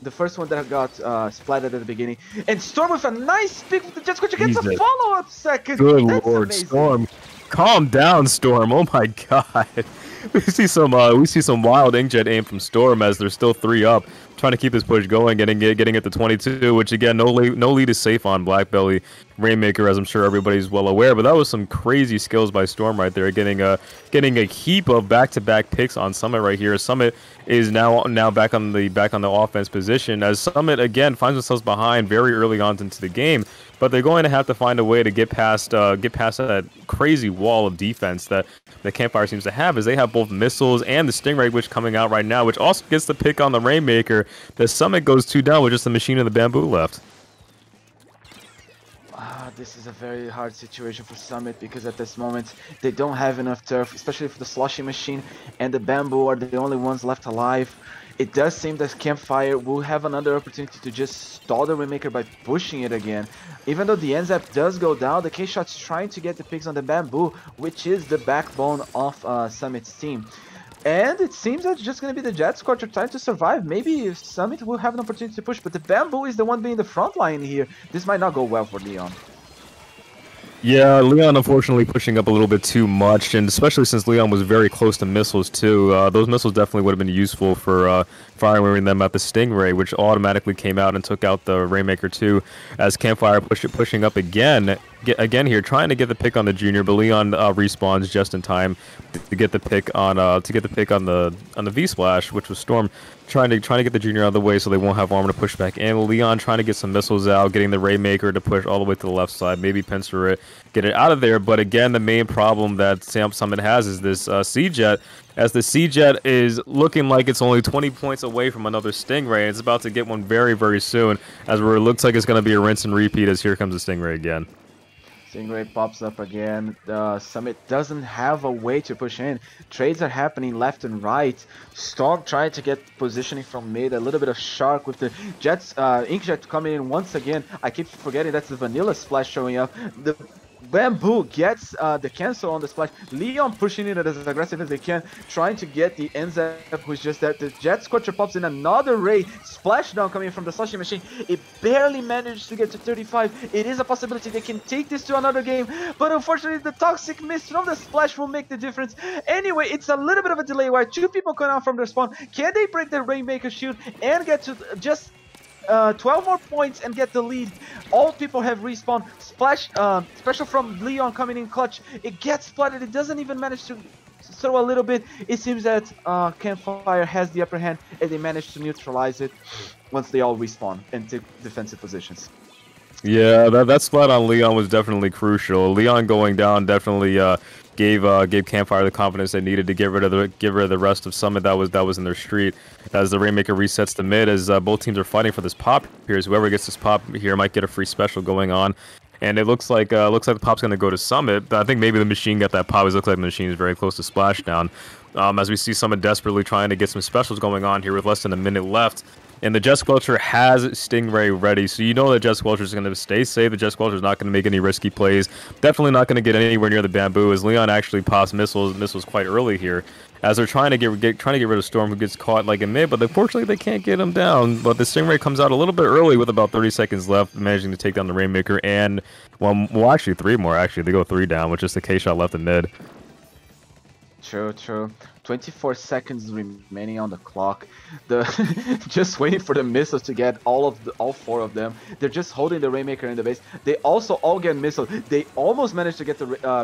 the first one that got splatted at the beginning. And Storm with a nice pick with the Jet Scorcher gets a follow-up second. Good That's lord, amazing. Storm. Calm down, Storm. Oh my god. We see some wild inkjet aim from Storm as they're still 3 up, trying to keep this push going, getting it to 22, which again, no lead is safe on Blackbelly Rainmaker, as I'm sure everybody's well aware. But that was some crazy skills by Storm right there, getting a heap of back-to-back picks on Summit right here. Summit is now back on the offense position as Summit again finds themselves behind very early on into the game. But they're going to have to find a way to get past that crazy wall of defense that the Campfire seems to have, as they have both missiles and the Stingray, which coming out right now, which also gets the pick on the Rainmaker. The Summit goes 2 down with just the machine and the Bamboo left. This is a very hard situation for Summit because at this moment they don't have enough turf, especially for the sloshing machine, and the Bamboo are the only ones left alive. It does seem that Campfire will have another opportunity to just stall the Rainmaker by pushing it again. Even though the NZAP does go down, the K-Shot's trying to get the picks on the Bamboo, which is the backbone of Summit's team. And it seems that it's just going to be the Jet Scorcher trying to survive. Maybe Summit will have an opportunity to push, but the Bamboo is the one being the front line here. This might not go well for Leon. Yeah, Leon unfortunately pushing up a little bit too much, and especially since Leon was very close to missiles too. Those missiles definitely would have been useful for firing them at the Stingray, which automatically came out and took out the Rainmaker too. As Campfire pushing up again here, trying to get the pick on the Junior, but Leon respawns just in time to get the pick on the V Splash, which was Storm. Trying to get the Junior out of the way so they won't have armor to push back in. Leon trying to get some missiles out, getting the Rainmaker to push all the way to the left side, maybe pincer it, get it out of there. But again, the main problem that Summit has is this C-Jet, as the C-Jet is looking like it's only 20 points away from another Stingray, and it's about to get one very, very soon, as where it looks like it's going to be a rinse and repeat as here comes the Stingray again. Stingray pops up again. The Summit doesn't have a way to push in. Trades are happening left and right. Storm trying to get positioning from mid. A little bit of Shark with the Jets, Inkjet coming in once again. I keep forgetting that's the Vanilla Splash showing up. The Bamboo gets the cancel on the splash. Leon pushing it as aggressive as they can, trying to get the NZ who's just that. The Jet Scorcher pops in another ray. Splashdown coming from the slushing machine. It barely managed to get to 35. It is a possibility they can take this to another game, but unfortunately the toxic mist from the splash will make the difference. Anyway, it's a little bit of a delay where two people come out from their spawn. Can they break the Rainmaker shield and get to just 12 more points and get the lead? All people have respawned. Splash, special from Leon coming in clutch. It gets flooded. It doesn't even manage to throw a little bit. It seems that Campfire has the upper hand and they manage to neutralize it once they all respawn and take defensive positions. Yeah, that splat on Leon was definitely crucial. Leon going down definitely gave Campfire the confidence they needed to get rid of the rest of Summit that was in their street. As the Rainmaker resets the mid, as both teams are fighting for this pop here. As whoever gets this pop here might get a free special going on. And it looks like the pop's going to go to Summit. But I think maybe the machine got that pop. It looks like the machine is very close to Splashdown. As we see Summit desperately trying to get some specials going on here with less than a minute left. And the Jet Squelcher has Stingray ready, so you know the Jet Squelcher is going to stay safe. The Jet Squelcher is not going to make any risky plays. Definitely not going to get anywhere near the Bamboo, as Leon actually pops missiles quite early here, as they're trying to get rid of Storm, who gets caught like in mid, but unfortunately they can't get him down. But the Stingray comes out a little bit early with about 30 seconds left, managing to take down the Rainmaker and well, actually three more. Actually, they go three down with just a K shot left in mid. True. 24 seconds remaining on the clock. Just waiting for the missiles to get all four of them. They're just holding the Rainmaker in the base. They also all get missiles. They almost managed to get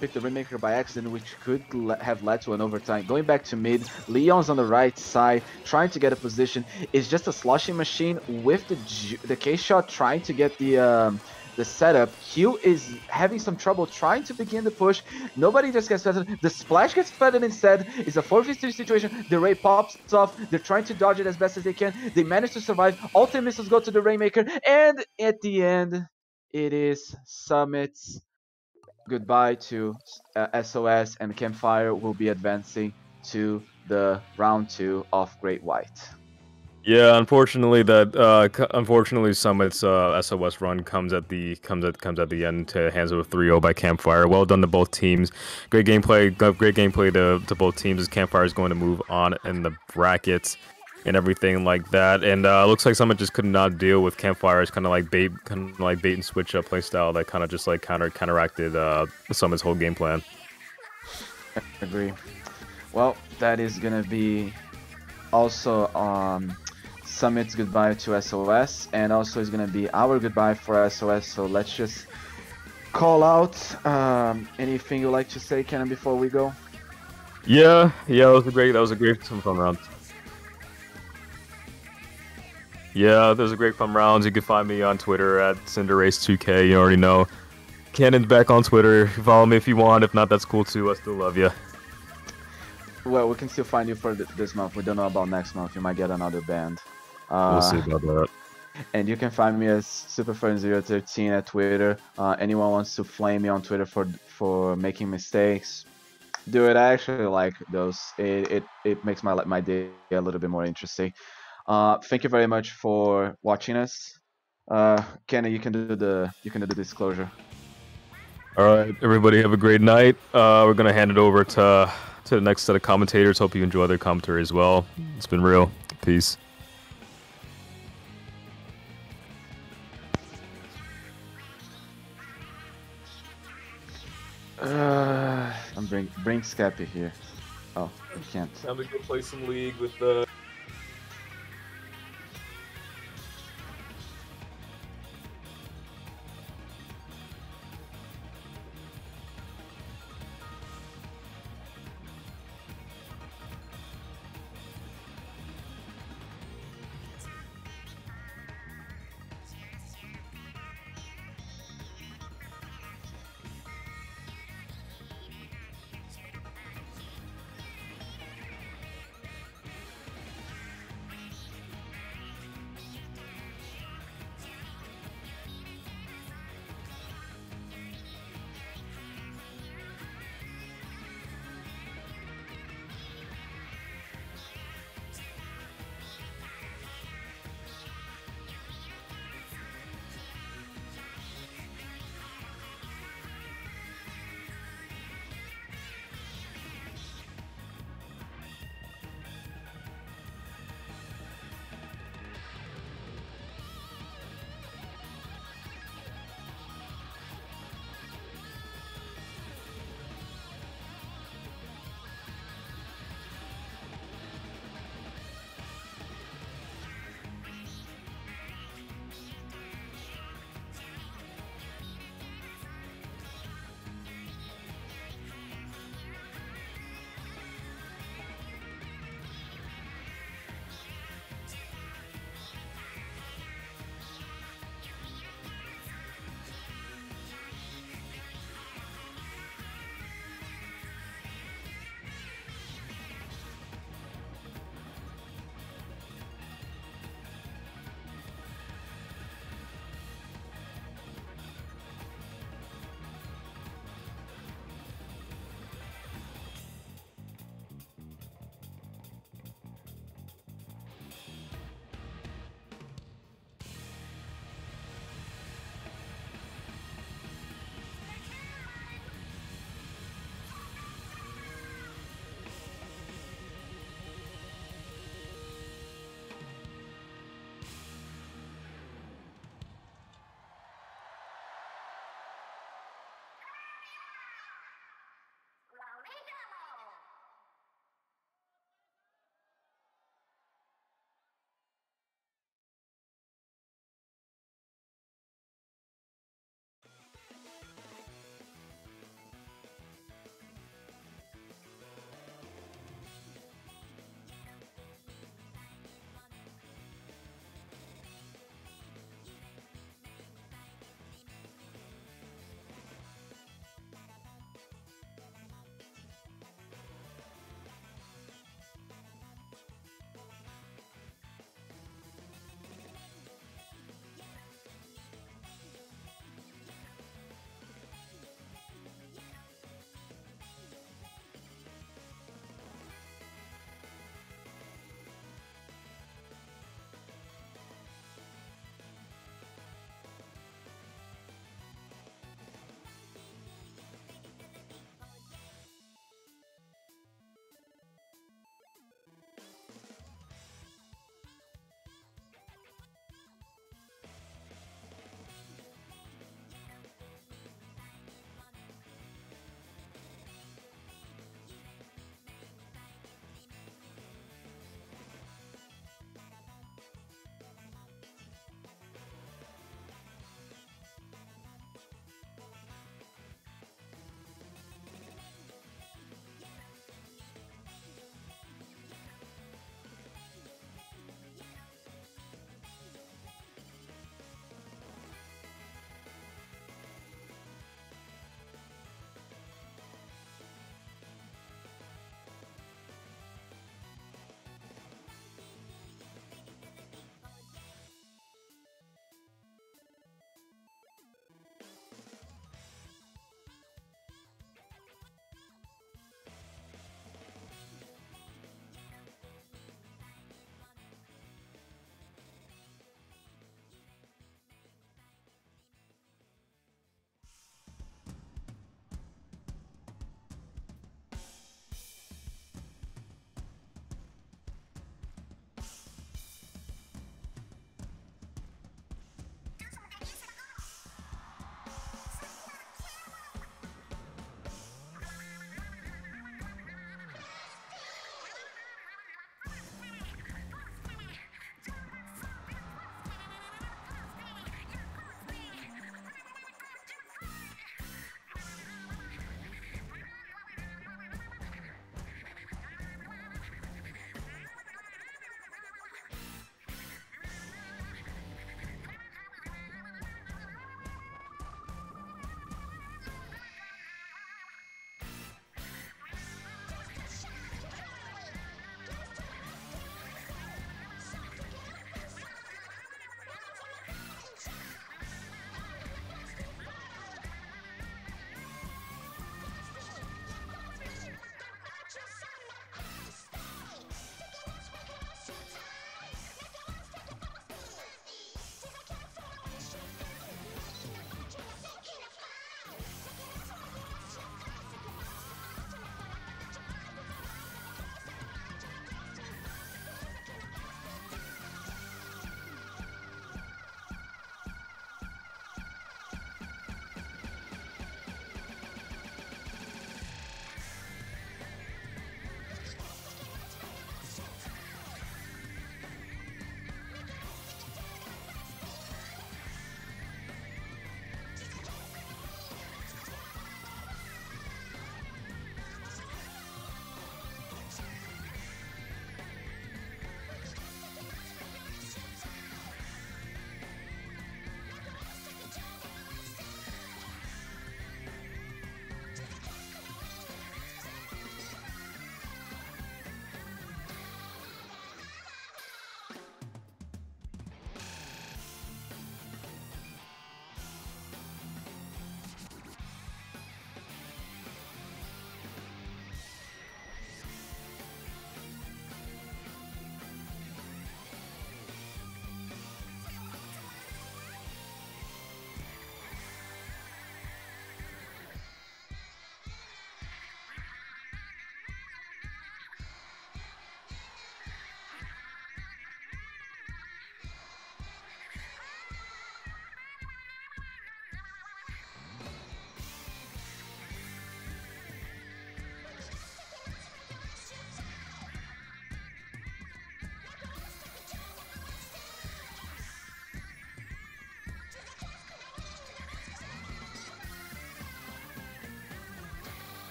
pick the Rainmaker by accident, which could have led to an overtime. Going back to mid, Leon's on the right side, trying to get a position. It's just a slushing machine with the K shot trying to get the setup. Hugh is having some trouble trying to begin the push. Nobody just gets flooded. The splash gets flooded instead. It's a 4v3 situation. The ray pops off. They're trying to dodge it as best as they can. They manage to survive. All 10 missiles go to the Rainmaker. And at the end, it is Summit's goodbye to SOS, and Campfire will be advancing to the round 2 of Great White. Yeah, unfortunately, Summit's SOS run comes at the end to hands of a 3-0 by Campfire. Well done to both teams. Great gameplay to both teams, as Campfire is going to move on in the brackets and everything like that. And looks like Summit just could not deal with Campfire's kind of like bait and switch up play style that kind of just like counteracted Summit's whole game plan. I agree. Well, that is gonna be also Summit's goodbye to SOS, and also is gonna be our goodbye for SOS. So let's just call out anything you'd like to say, Kenan, before we go. Yeah, that was a great some fun round. Yeah, those are great fun rounds. You can find me on Twitter at CinderRace2K. You already know. Kenan's back on Twitter. Follow me if you want. If not, that's cool too. I still love you. Well, we can still find you for this month. We don't know about next month. You might get another band. We'll see about that. And you can find me as Superfern013 at Twitter. Anyone wants to flame me on Twitter for making mistakes, do it. I actually like those. It makes my day a little bit more interesting. Thank you very much for watching us. Kenny, you can do the disclosure. All right, everybody, have a great night. We're gonna hand it over to to the next set of commentators. Hope you enjoy their commentary as well. It's been real. Peace. I'm bring Scappy here. Oh, you can't. Time to go play some League with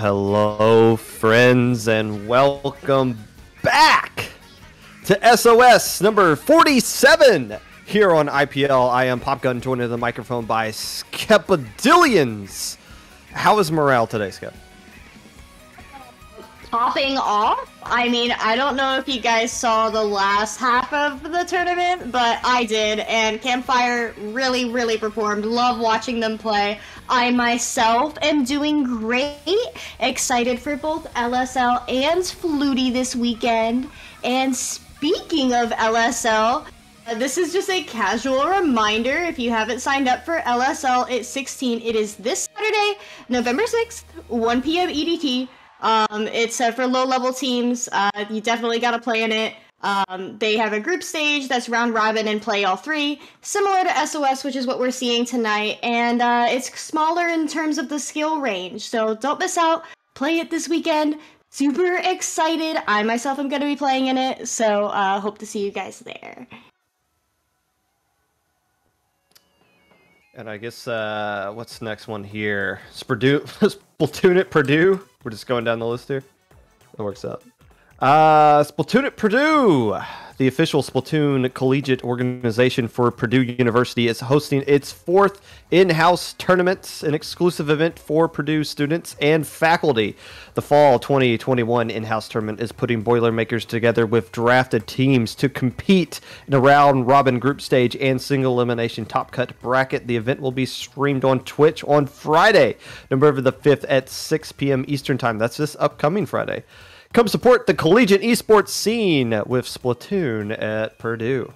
Hello, friends, and welcome back to SOS number 47 here on IPL. I am Popgun, joined in the microphone by Skeppadillions. How is morale today, Skep? Popping off. I mean, I don't know if you guys saw the last half of the tournament, but I did, and Campfire really performed. Love watching them play. I myself am doing great. Excited for both LSL and Flutie this weekend. And speaking of LSL, this is just a casual reminder. If you haven't signed up for LSL at 16, it is this Saturday, November 6th, 1 p.m. EDT. It's for low-level teams. You definitely got to play in it. They have a group stage that's round robin and play all three, similar to SOS, which is what we're seeing tonight. And it's smaller in terms of the skill range, so don't miss out. Play it this weekend. Super excited. I myself am going to be playing in it, so hope to see you guys there. And I guess, what's the next one here? Splatoon at Purdue. We're just going down the list here. That works out. Splatoon at Purdue. The official Splatoon collegiate organization for Purdue University is hosting its 4th in-house tournament, an exclusive event for Purdue students and faculty. The fall 2021 in-house tournament is putting Boilermakers together with drafted teams to compete in a round-robin group stage and single elimination top-cut bracket. The event will be streamed on Twitch on Friday, November the 5th at 6 p.m. Eastern Time. That's this upcoming Friday. Come support the collegiate esports scene with Splatoon at Purdue.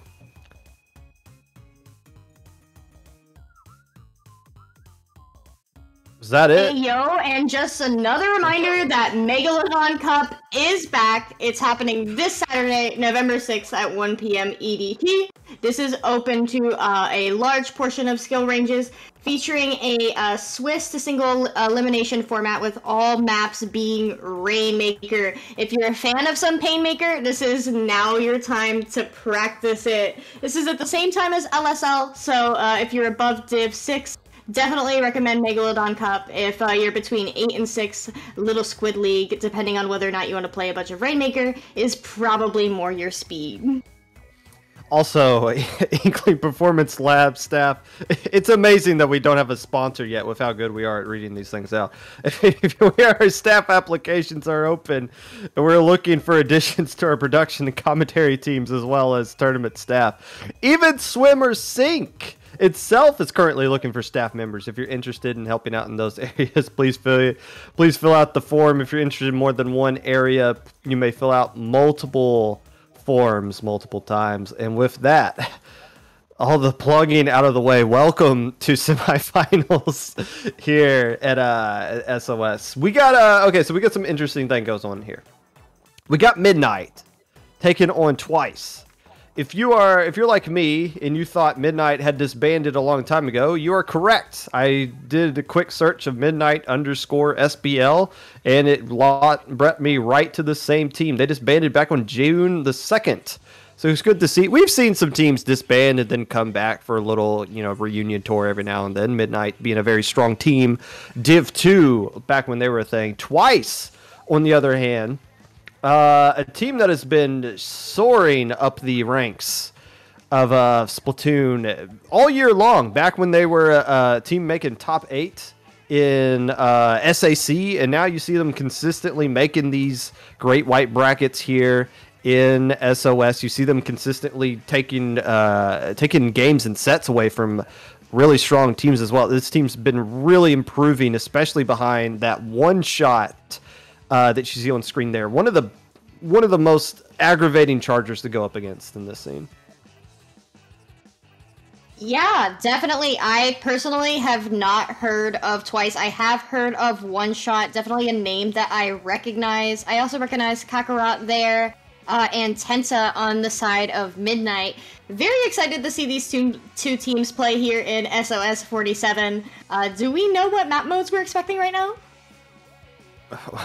Is that it? Hey, yo, and just another reminder that Megalodon Cup is back. It's happening this Saturday, November 6th at 1 p.m. EDT. This is open to a large portion of skill ranges, featuring a Swiss to single elimination format with all maps being Rainmaker. If you're a fan of some Painmaker, this is now your time to practice it. This is at the same time as LSL, so if you're above Div 6, definitely recommend Megalodon Cup. If you're between 8 and 6, Little Squid League, depending on whether or not you want to play a bunch of Rainmaker, is probably more your speed. Also, Inkling Performance Lab staff, it's amazing that we don't have a sponsor yet with how good we are at reading these things out. Our staff applications are open, and we're looking for additions to our production and commentary teams as well as tournament staff. Even Swimmer Sync itself is currently looking for staff members. If you're interested in helping out in those areas, please fill out the form. If you're interested in more than one area, you may fill out multiple forms multiple times. And with that, all the plugging out of the way, welcome to semifinals here at SOS. We got okay, so we got some interesting thing goes on here. We got Midnight taken on Twice. If you're like me and you thought Midnight had disbanded a long time ago, you are correct. I did a quick search of Midnight_SBL, and it brought me right to the same team. They disbanded back on June the 2nd. So it's good to see. We've seen some teams disband and then come back for a little, reunion tour every now and then. Midnight being a very strong team. Div 2, back when they were a thing. Twice, on the other hand, a team that has been soaring up the ranks of Splatoon all year long. Back when they were a team making top 8 in SAC, and now you see them consistently making these great white brackets here in SOS. You see them consistently taking games and sets away from really strong teams as well. This team's been really improving, especially behind that one shot that you see on screen there. One of the most aggravating chargers to go up against in this scene. Yeah, definitely. I personally have not heard of Twice. I have heard of One Shot, definitely a name that I recognize. I also recognize Kakarot there, and Tenta on the side of Midnight. Very excited to see these two teams play here in SOS 47. Do we know what map modes we're expecting right now?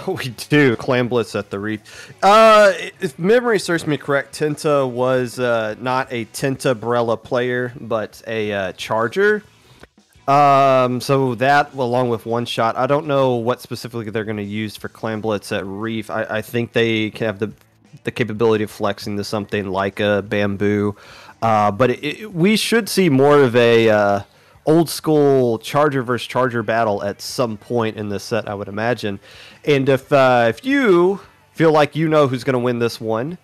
We do. Clam Blitz at the Reef. If memory serves me correct, Tenta was not a Tenta Brella player, but a Charger. So that, along with one shot, I don't know what specifically they're going to use for Clam Blitz at Reef. I think they can have the capability of flexing to something like a Bamboo. But we should see more of a old school Charger versus Charger battle at some point in this set, I would imagine. And if you feel like you know who's going to win this one,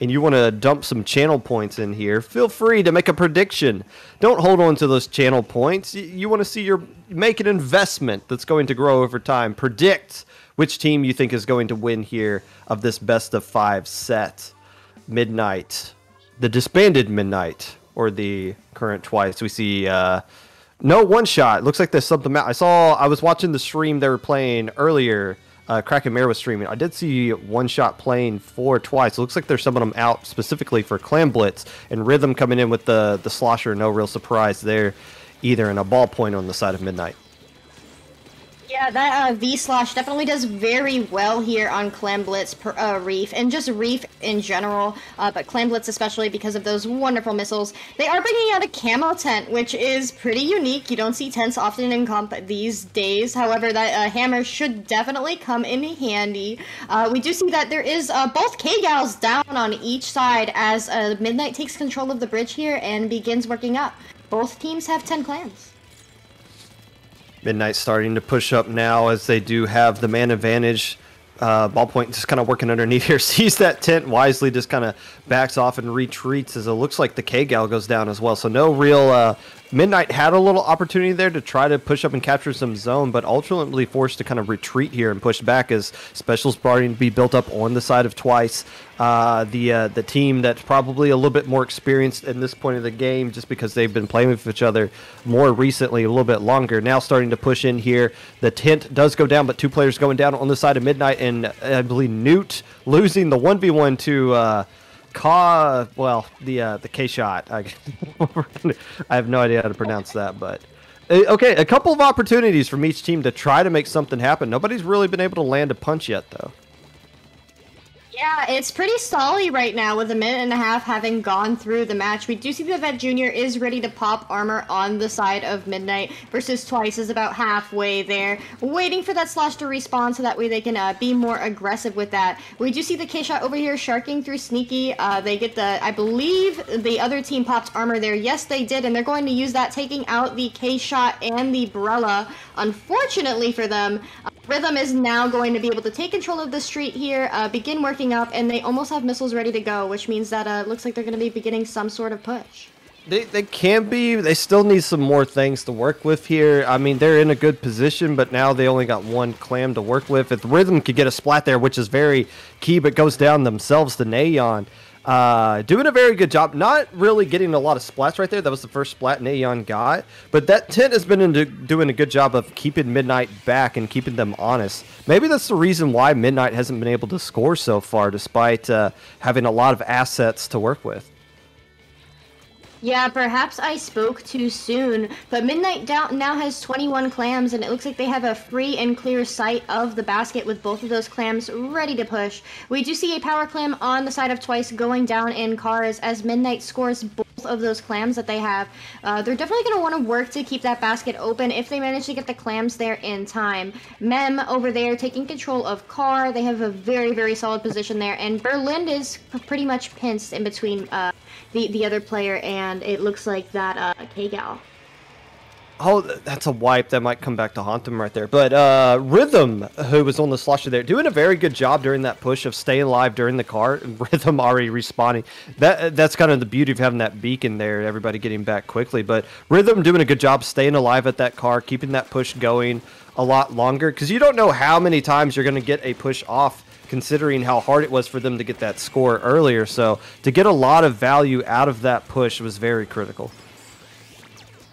and you want to dump some channel points in here, feel free to make a prediction. Don't hold on to those channel points. You want to see make an investment that's going to grow over time. Predict which team you think is going to win here of this best of 5 set. Midnight, the disbanded Midnight, or the current Twice. We see no one shot. Looks like there's something out. I was watching the stream they were playing earlier. Kraken Mare was streaming. I did see one shot playing for Twice. It looks like there's some of them out specifically for Clam Blitz, and Rhythm coming in with the slosher. No real surprise there either, and a ballpoint on the side of Midnight. Yeah, that V-Slosh definitely does very well here on Clam Blitz Reef, and just Reef in general, but Clam Blitz especially because of those wonderful missiles. They are bringing out a camo tent, which is pretty unique. You don't see tents often in comp these days. However, that hammer should definitely come in handy. We do see that there is both K-Gals down on each side as Midnight takes control of the bridge here and begins working up. Both teams have 10 clams. Midnight starting to push up now as they do have the man advantage. Ballpoint just kind of working underneath here. Sees that tent wisely, just kind of backs off and retreats as it looks like the K-Gal goes down as well. So no real... Midnight had a little opportunity there to try to push up and capture some zone, but ultimately forced to kind of retreat here and push back as specials starting to be built up on the side of Twice. The team that's probably a little bit more experienced in this point of the game just because they've been playing with each other more recently, a little bit longer. Now starting to push in here. The tent does go down, but 2 players going down on the side of Midnight, and I believe Newt losing the 1v1 to... the K-Shot. I have no idea how to pronounce that, but... Okay, a couple of opportunities from each team to try to make something happen. Nobody's really been able to land a punch yet, though. Yeah, it's pretty solid right now with a minute and a half having gone through the match. We do see that Vet Jr. is ready to pop armor on the side of Midnight versus Twice is about halfway there, waiting for that slash to respawn so that way they can be more aggressive with that. We do see the K-Shot over here sharking through Sneaky. They get I believe the other team popped armor there. Yes, they did, and they're going to use that, taking out the K-Shot and the Brella. Unfortunately for them, Rhythm is now going to be able to take control of the street here, begin working up, and they almost have missiles ready to go, which means that looks like they're going to be beginning some sort of push. They can be. They still need some more things to work with here. I mean, they're in a good position, but now they only got 1 clam to work with. If Rhythm could get a splat there, which is very key, but goes down themselves to Naeon. Doing a very good job. Not really getting a lot of splats right there. That was the first splat Naeon got. But that tent has been doing a good job of keeping Midnight back and keeping them honest. Maybe that's the reason why Midnight hasn't been able to score so far, despite having a lot of assets to work with. Yeah, perhaps I spoke too soon, but Midnight now has 21 clams, and it looks like they have a free and clear sight of the basket with both of those clams ready to push. We do see a power clam on the side of Twice going down in cars as Midnight scores both of those clams that they have. They're definitely going to want to work to keep that basket open if they manage to get the clams there in time. Mem over there taking control of car. They have a very, very solid position there, and Berlin is pretty much pinched in between the other player and it looks like that K-Gal. Oh, that's a wipe that might come back to haunt him right there. But Rhythm, who was on the slosher there, doing a very good job during that push of staying alive during the car. Rhythm already respawning. That's kind of the beauty of having that beacon there, everybody getting back quickly. But Rhythm doing a good job staying alive at that car, keeping that push going a lot longer. Because you don't know how many times you're going to get a push off, considering how hard it was for them to get that score earlier. So to get a lot of value out of that push was very critical.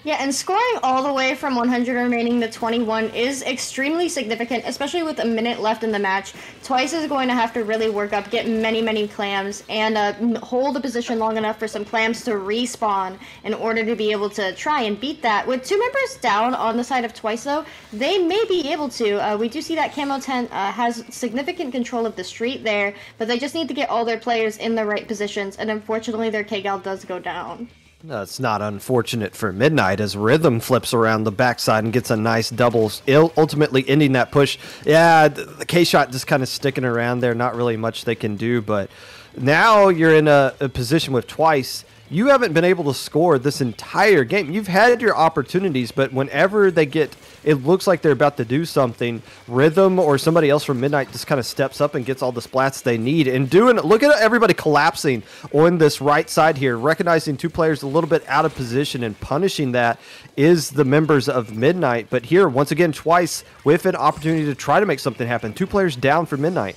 Yeah, and scoring all the way from 100 remaining to 21 is extremely significant, especially with a minute left in the match. Twice is going to have to really work up, get many, many clams, and hold the position long enough for some clams to respawn in order to be able to try and beat that. With 2 members down on the side of Twice, though, they may be able to. We do see that Camo Tent has significant control of the street there, but they just need to get all their players in the right positions, and unfortunately their K-Gal does go down. No, it's not unfortunate for Midnight as Rhythm flips around the backside and gets a nice double, ultimately ending that push. Yeah, the K-Shot just kind of sticking around there, not really much they can do, but now you're in a position with Twice. You haven't been able to score this entire game. You've had your opportunities, but whenever they get, it looks like they're about to do something, Rhythm or somebody else from Midnight just kind of steps up and gets all the splats they need. And look at everybody collapsing on this right side here, recognizing two players a little bit out of position and punishing that is the members of Midnight. But here, once again, Twice with an opportunity to try to make something happen. Two players down for Midnight.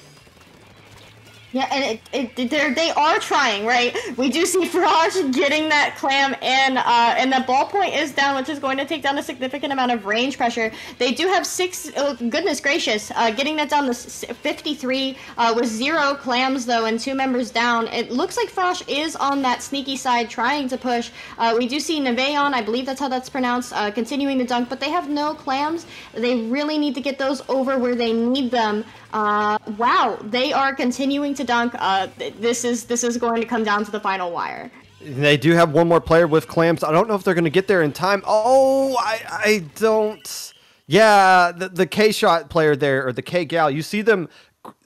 Yeah, and they are trying, right? We do see Faraj getting that clam in, and the ballpoint is down, which is going to take down a significant amount of range pressure. They do have goodness gracious, getting that down to 53 with 0 clams, though, and 2 members down. It looks like Faraj is on that sneaky side trying to push. We do see Nevayon, I believe that's how that's pronounced, continuing to dunk, but they have no clams. They really need to get those over where they need them. Wow, they are continuing to dunk. This is going to come down to the final wire. They do have one more player with clams. I don't know if they're going to get there in time. Oh, I don't. Yeah, the K-Shot player there, or the K-Gal, you see them,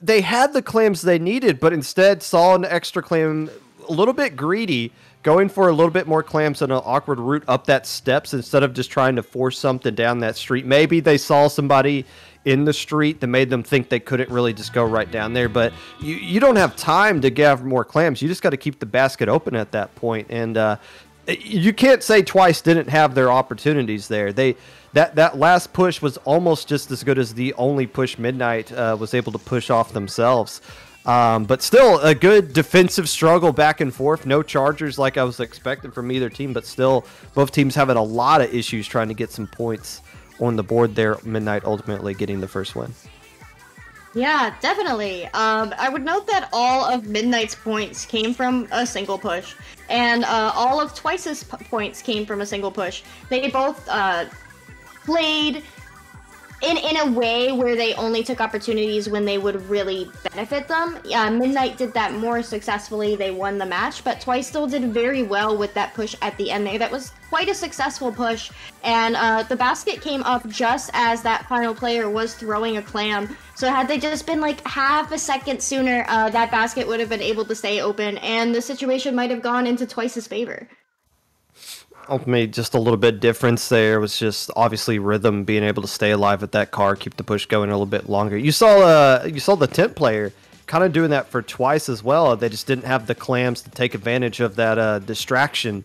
they had the clams they needed, but instead saw an extra clam, a little bit greedy, going for a little bit more clams and an awkward route up that steps instead of just trying to force something down that street. Maybe they saw somebody in the street that made them think they couldn't really just go right down there, but you don't have time to gather more clams. You just got to keep the basket open at that point, and you can't say Twice didn't have their opportunities there. That last push was almost just as good as the only push Midnight was able to push off themselves. But still a good defensive struggle back and forth. No chargers like I was expecting from either team, but still both teams having a lot of issues trying to get some points on the board there. Midnight ultimately getting the first win. Yeah, definitely. I would note that all of Midnight's points came from a single push, and all of Twice's points came from a single push. They both played in a way where they only took opportunities when they would really benefit them. Midnight did that more successfully. They won the match, but Twice still did very well with that push at the end there. That was quite a successful push, and the basket came up just as that final player was throwing a clam. So had they just been like half a second sooner, that basket would have been able to stay open, and the situation might have gone into Twice's favor. Ultimately, just a little bit difference there was just obviously Rhythm being able to stay alive at that car, keep the push going a little bit longer. You saw the tent player kind of doing that for Twice as well. They just didn't have the clams to take advantage of that distraction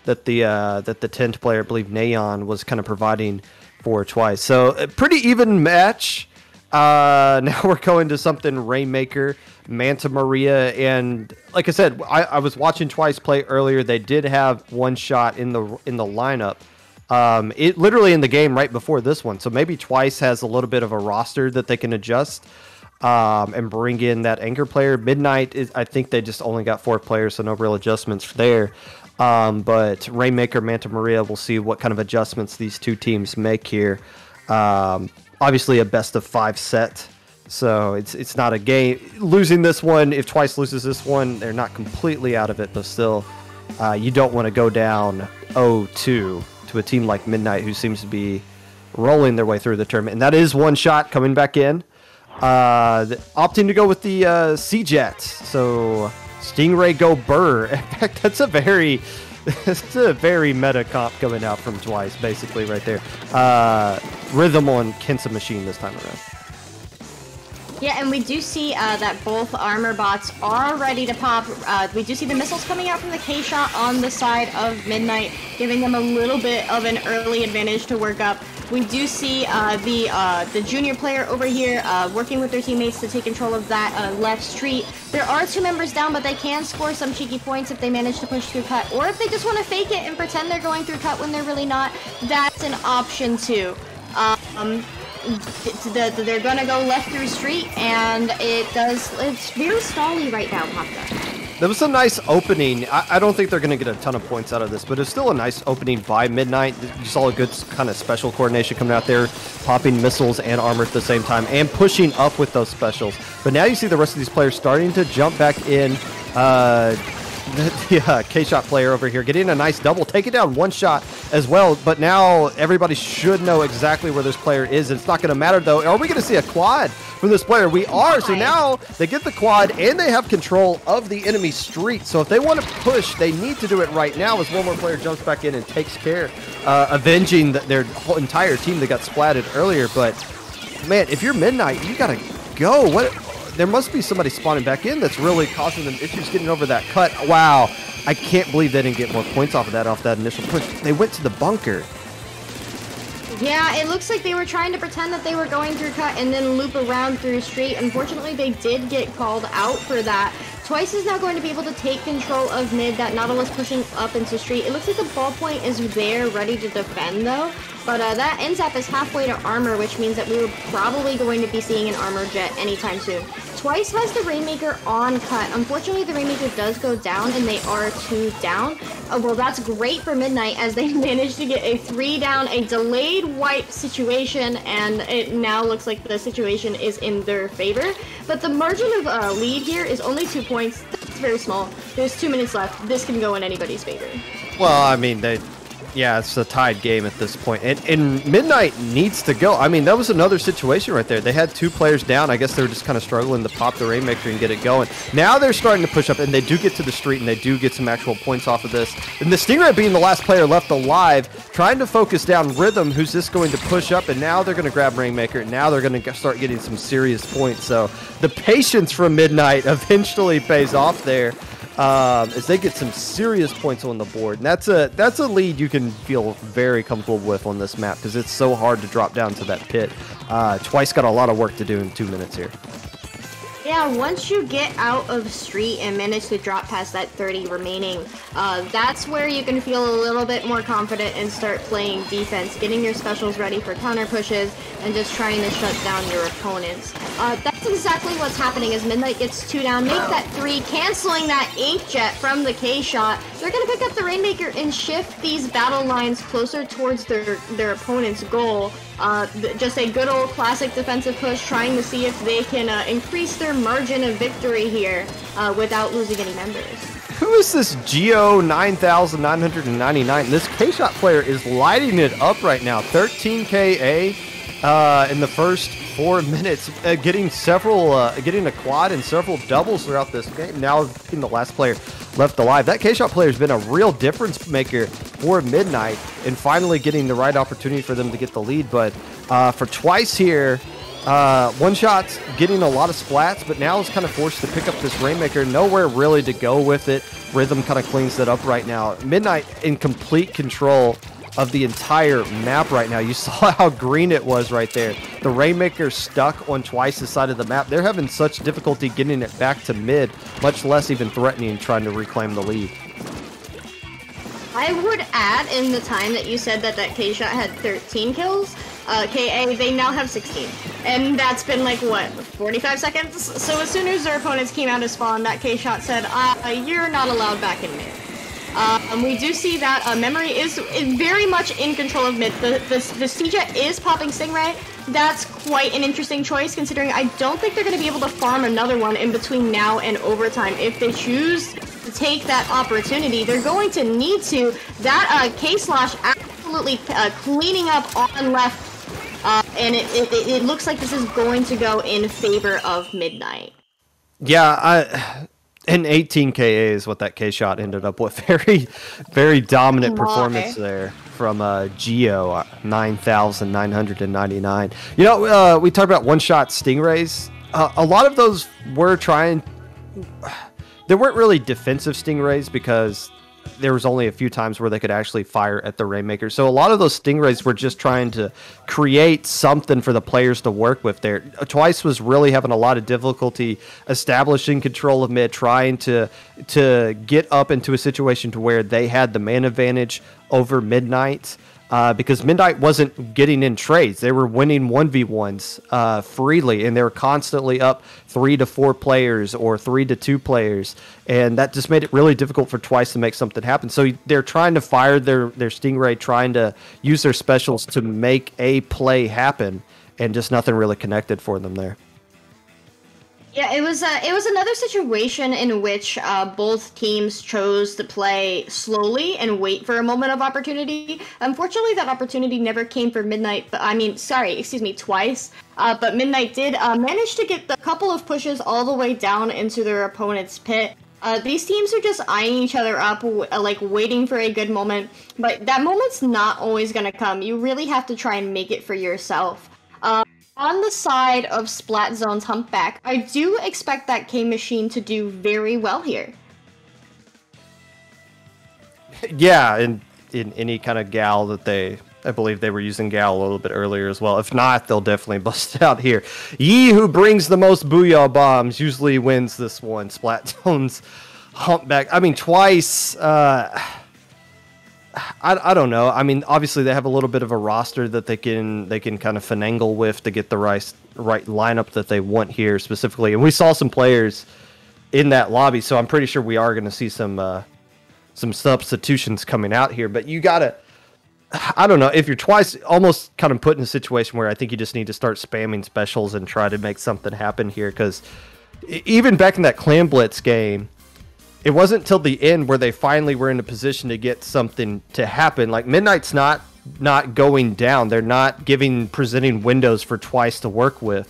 that the tent player, I believe Neon, was kind of providing for Twice. So a pretty even match. Now we're going to something Rainmaker, Manta Maria, and like I said, I was watching Twice play earlier. They did have one shot in the lineup. It literally in the game right before this one. So maybe Twice has a little bit of a roster that they can adjust and bring in that anchor player. Midnight is, I think they just only got 4 players, so no real adjustments there. But Rainmaker, Manta Maria, we'll see what kind of adjustments these two teams make here. Obviously a best of 5 set, so it's not a game. Losing this one, if Twice loses this one, they're not completely out of it, but still, you don't want to go down 0-2 to a team like Midnight, who seems to be rolling their way through the tournament. And that is one shot coming back in. Opting to go with the C-Jets, so Stingray go Burr. In fact, that's a very meta comp coming out from Twice, basically, right there. Rhythm on Kensa Machine this time around. Yeah, and we do see that both armor bots are ready to pop. We do see the missiles coming out from the K-Shot on the side of Midnight, giving them a little bit of an early advantage to work up. We do see the junior player over here working with their teammates to take control of that left street. There are 2 members down, but they can score some cheeky points if they manage to push through cut, or if they just want to fake it and pretend they're going through cut when they're really not. That's an option too. They're gonna go left through street, and it's very stally right now, Popka. There was a nice opening. I don't think they're going to get a ton of points out of this, but it's still a nice opening by Midnight. You saw a good kind of special coordination coming out there, popping missiles and armor at the same time, and pushing up with those specials. But now you see the rest of these players starting to jump back in. the K-Shot player over here getting a nice double, taking down one shot as well. But now everybody should know exactly where this player is. It's not going to matter, though. Are we going to see a quad from this player? We are. So now they get the quad, and they have control of the enemy street. So if they want to push, they need to do it right now as one more player jumps back in and takes care, avenging their whole entire team that got splatted earlier. But, man, if you're Midnight, you got to go. There must be somebody spawning back in that's really causing them issues getting over that cut. Wow. I can't believe they didn't get more points off that initial push. They went to the bunker. Yeah, it looks like they were trying to pretend that they were going through cut and then loop around through street. Unfortunately, they did get called out for that. Twice is now going to be able to take control of mid. That Nautilus pushing up into street. It looks like the ball point is there, ready to defend, though. But that NZAP is halfway to armor, which means that we were probably going to be seeing an armor jet anytime soon. Twice has the Rainmaker on cut. Unfortunately, the Rainmaker does go down, and they are 2 down. Well, that's great for Midnight, as they managed to get a 3 down, a delayed wipe situation, and it now looks like the situation is in their favor. But the margin of lead here is only 2 points. That's very small. There's 2 minutes left. This can go in anybody's favor. Well, I mean, yeah, it's a tied game at this point. And Midnight needs to go. I mean, that was another situation right there. They had 2 players down. I guess they were just kind of struggling to pop the Rainmaker and get it going. Now they're starting to push up, and they do get to the street, and they do get some actual points off of this. And the Stingray being the last player left alive, trying to focus down Rhythm, who's just going to push up, and now they're going to grab Rainmaker, and now they're going to start getting some serious points. So the patience from Midnight eventually pays off there. As they get some serious points on the board. And that's a lead you can feel very comfortable with on this map, because it's so hard to drop down to that pit. Twice got a lot of work to do in 2 minutes here. Yeah, once you get out of street and manage to drop past that 30 remaining, that's where you can feel a little bit more confident and start playing defense, getting your specials ready for counter pushes, and just trying to shut down your opponents. That's exactly what's happening as Midnight gets 2 down, make that 3, canceling that Inkjet from the K-Shot. They're going to pick up the Rainmaker and shift these battle lines closer towards their opponent's goal. Just a good old classic defensive push, trying to see if they can increase their margin of victory here without losing any members. Who is this Geo 9999? This K-Shot player is lighting it up right now. 13 KA in the first 4 minutes, getting a quad and several doubles throughout this game. Now being the last player left alive. That K-Shot player has been a real difference maker for Midnight and finally getting the right opportunity for them to get the lead. But for Twice here, One Shot's getting a lot of splats, but now is kind of forced to pick up this Rainmaker. Nowhere really to go with it. Rhythm kind of cleans that up right now. Midnight in complete control of the entire map right now. You saw how green it was right there. The Rainmaker stuck on Twice's side of the map. They're having such difficulty getting it back to mid, much less even threatening trying to reclaim the lead. I would add, in the time that you said that K-Shot had 13 kills, KA, they now have 16. And that's been like, what, 45 seconds? So as soon as their opponents came out of spawn, that K-Shot said, you're not allowed back in mid. We do see that Memory is very much in control of mid. The C-Jet is popping Stingray. That's quite an interesting choice, considering I don't think they're going to be able to farm another one in between now and overtime. If they choose to take that opportunity, they're going to need to. That K-Slosh absolutely cleaning up on left, and it looks like this is going to go in favor of Midnight. Yeah, and 18 KA is what that K-Shot ended up with. Very, very dominant performance there from Geo 9999. You know, we talked about one-shot Stingrays. A lot of those were trying. There weren't really defensive Stingrays because there was only a few times where they could actually fire at the Rainmaker. So a lot of those Stingrays were just trying to create something for the players to work with there. Twice was really having a lot of difficulty establishing control of mid, trying to get up into a situation to where they had the man advantage over Midnight. Because Midnight wasn't getting in trades. They were winning 1v1s freely, and they were constantly up 3 to 4 players or 3 to 2 players, and that just made it really difficult for Twice to make something happen. So they're trying to fire their Stingray, trying to use their specials to make a play happen, and just nothing really connected for them there. Yeah, it was another situation in which both teams chose to play slowly and wait for a moment of opportunity. Unfortunately, that opportunity never came for Midnight. But Twice. But Midnight did manage to get a couple of pushes all the way down into their opponent's pit. These teams are just eyeing each other up, like waiting for a good moment. But that moment's not always gonna come. You really have to try and make it for yourself. On the side of Splat Zone's Humpback, I do expect that K-Machine to do very well here. Yeah, in any kind of Gal that I believe they were using Gal a little bit earlier as well. If not, they'll definitely bust it out here. Yi, who brings the most Booyah bombs, usually wins this one. Splat Zone's Humpback. I mean, Twice... I don't know. I mean, obviously they have a little bit of a roster that they can kind of finagle with to get the right lineup that they want here specifically. And we saw some players in that lobby, so I'm pretty sure we are going to see some substitutions coming out here. But you gotta, I don't know, if you're Twice, almost kind of put in a situation where I think you just need to start spamming specials and try to make something happen here, because even back in that Clan Blitz game, it wasn't till the end where they finally were in a position to get something to happen. Like, Midnight's not going down. They're not presenting windows for Twice to work with.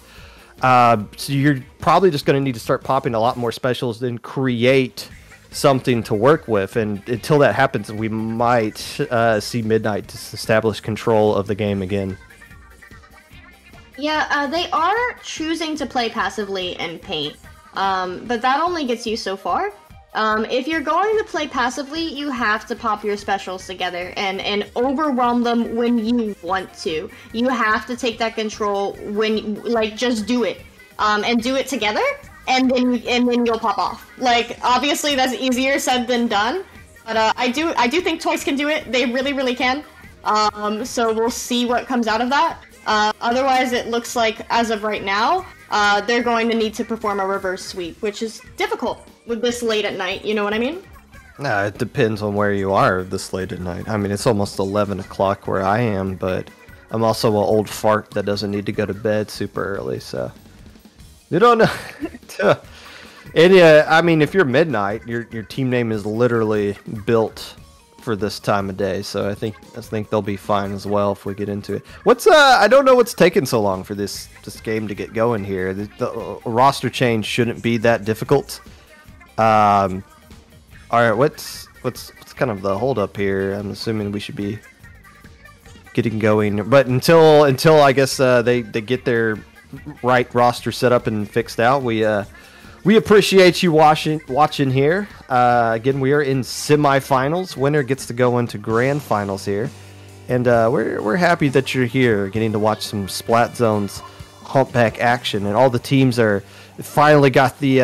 So you're probably just going to need to start popping a lot more specials and create something to work with. And until that happens, we might see Midnight just establish control of the game again. Yeah, they are choosing to play passively and paint. But that only gets you so far. If you're going to play passively, you have to pop your specials together and overwhelm them when you want to. You have to take that control when, like, just do it. And do it together, and then you'll pop off. Like, obviously that's easier said than done, but I do think Twice can do it. They really, really can. So we'll see what comes out of that. Otherwise, it looks like, as of right now, they're going to need to perform a reverse sweep, which is difficult with this late at night, you know what I mean? Nah, it depends on where you are this late at night. I mean, it's almost 11 o'clock where I am, but I'm also an old fart that doesn't need to go to bed super early, so... You don't know. And yeah, I mean, if you're Midnight, your team name is literally built for this time of day, so I think they'll be fine as well if we get into it. I don't know what's taking so long for this game to get going here. The roster change shouldn't be that difficult. All right, what's kind of the holdup here? I'm assuming we should be getting going, but until I guess they get their right roster set up and fixed out, we appreciate you watching here. Again, we are in semifinals. Winner gets to go into grand finals here, and we're happy that you're here, getting to watch some Splat Zone's Humpback action, and all the teams are finally got the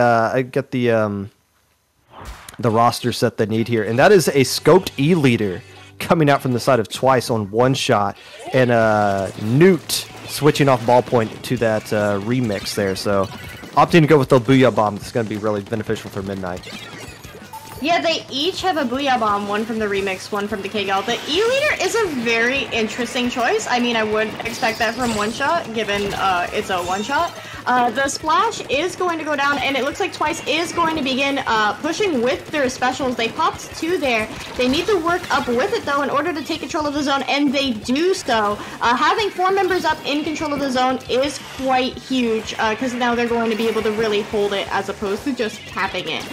roster set they need here, and that is a scoped E leader coming out from the side of Twice on one shot, and Newt switching off ballpoint to that remix there. So opting to go with the Booyah Bomb, that's going to be really beneficial for Midnight. Yeah, they each have a Booyah Bomb, one from the remix, one from the Kgal. The E-Leader is a very interesting choice. I mean, I would expect that from One Shot, given it's a One Shot. The Splash is going to go down, and it looks like Twice is going to begin pushing with their specials. They popped 2 there. They need to work up with it, though, in order to take control of the zone, and they do so. Having 4 members up in control of the zone is quite huge, because now they're going to be able to really hold it as opposed to just capping it.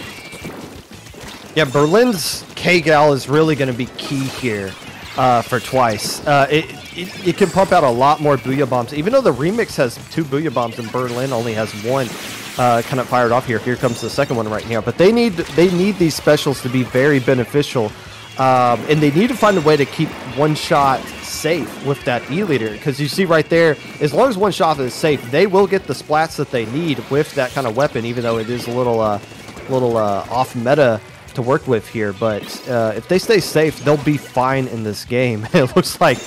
Yeah, Berlin's Kgal is really going to be key here for Twice. It can pump out a lot more Booyah Bombs. Even though the remix has 2 Booyah Bombs and Berlin only has 1 kind of fired off here. Here comes the second one right now. But they need these specials to be very beneficial. And they need to find a way to keep One Shot safe with that E-Leader. Because you see right there, as long as One Shot is safe, they will get the splats that they need with that kind of weapon, even though it is a little off meta to work with here. But if they stay safe, they'll be fine in this game. It looks like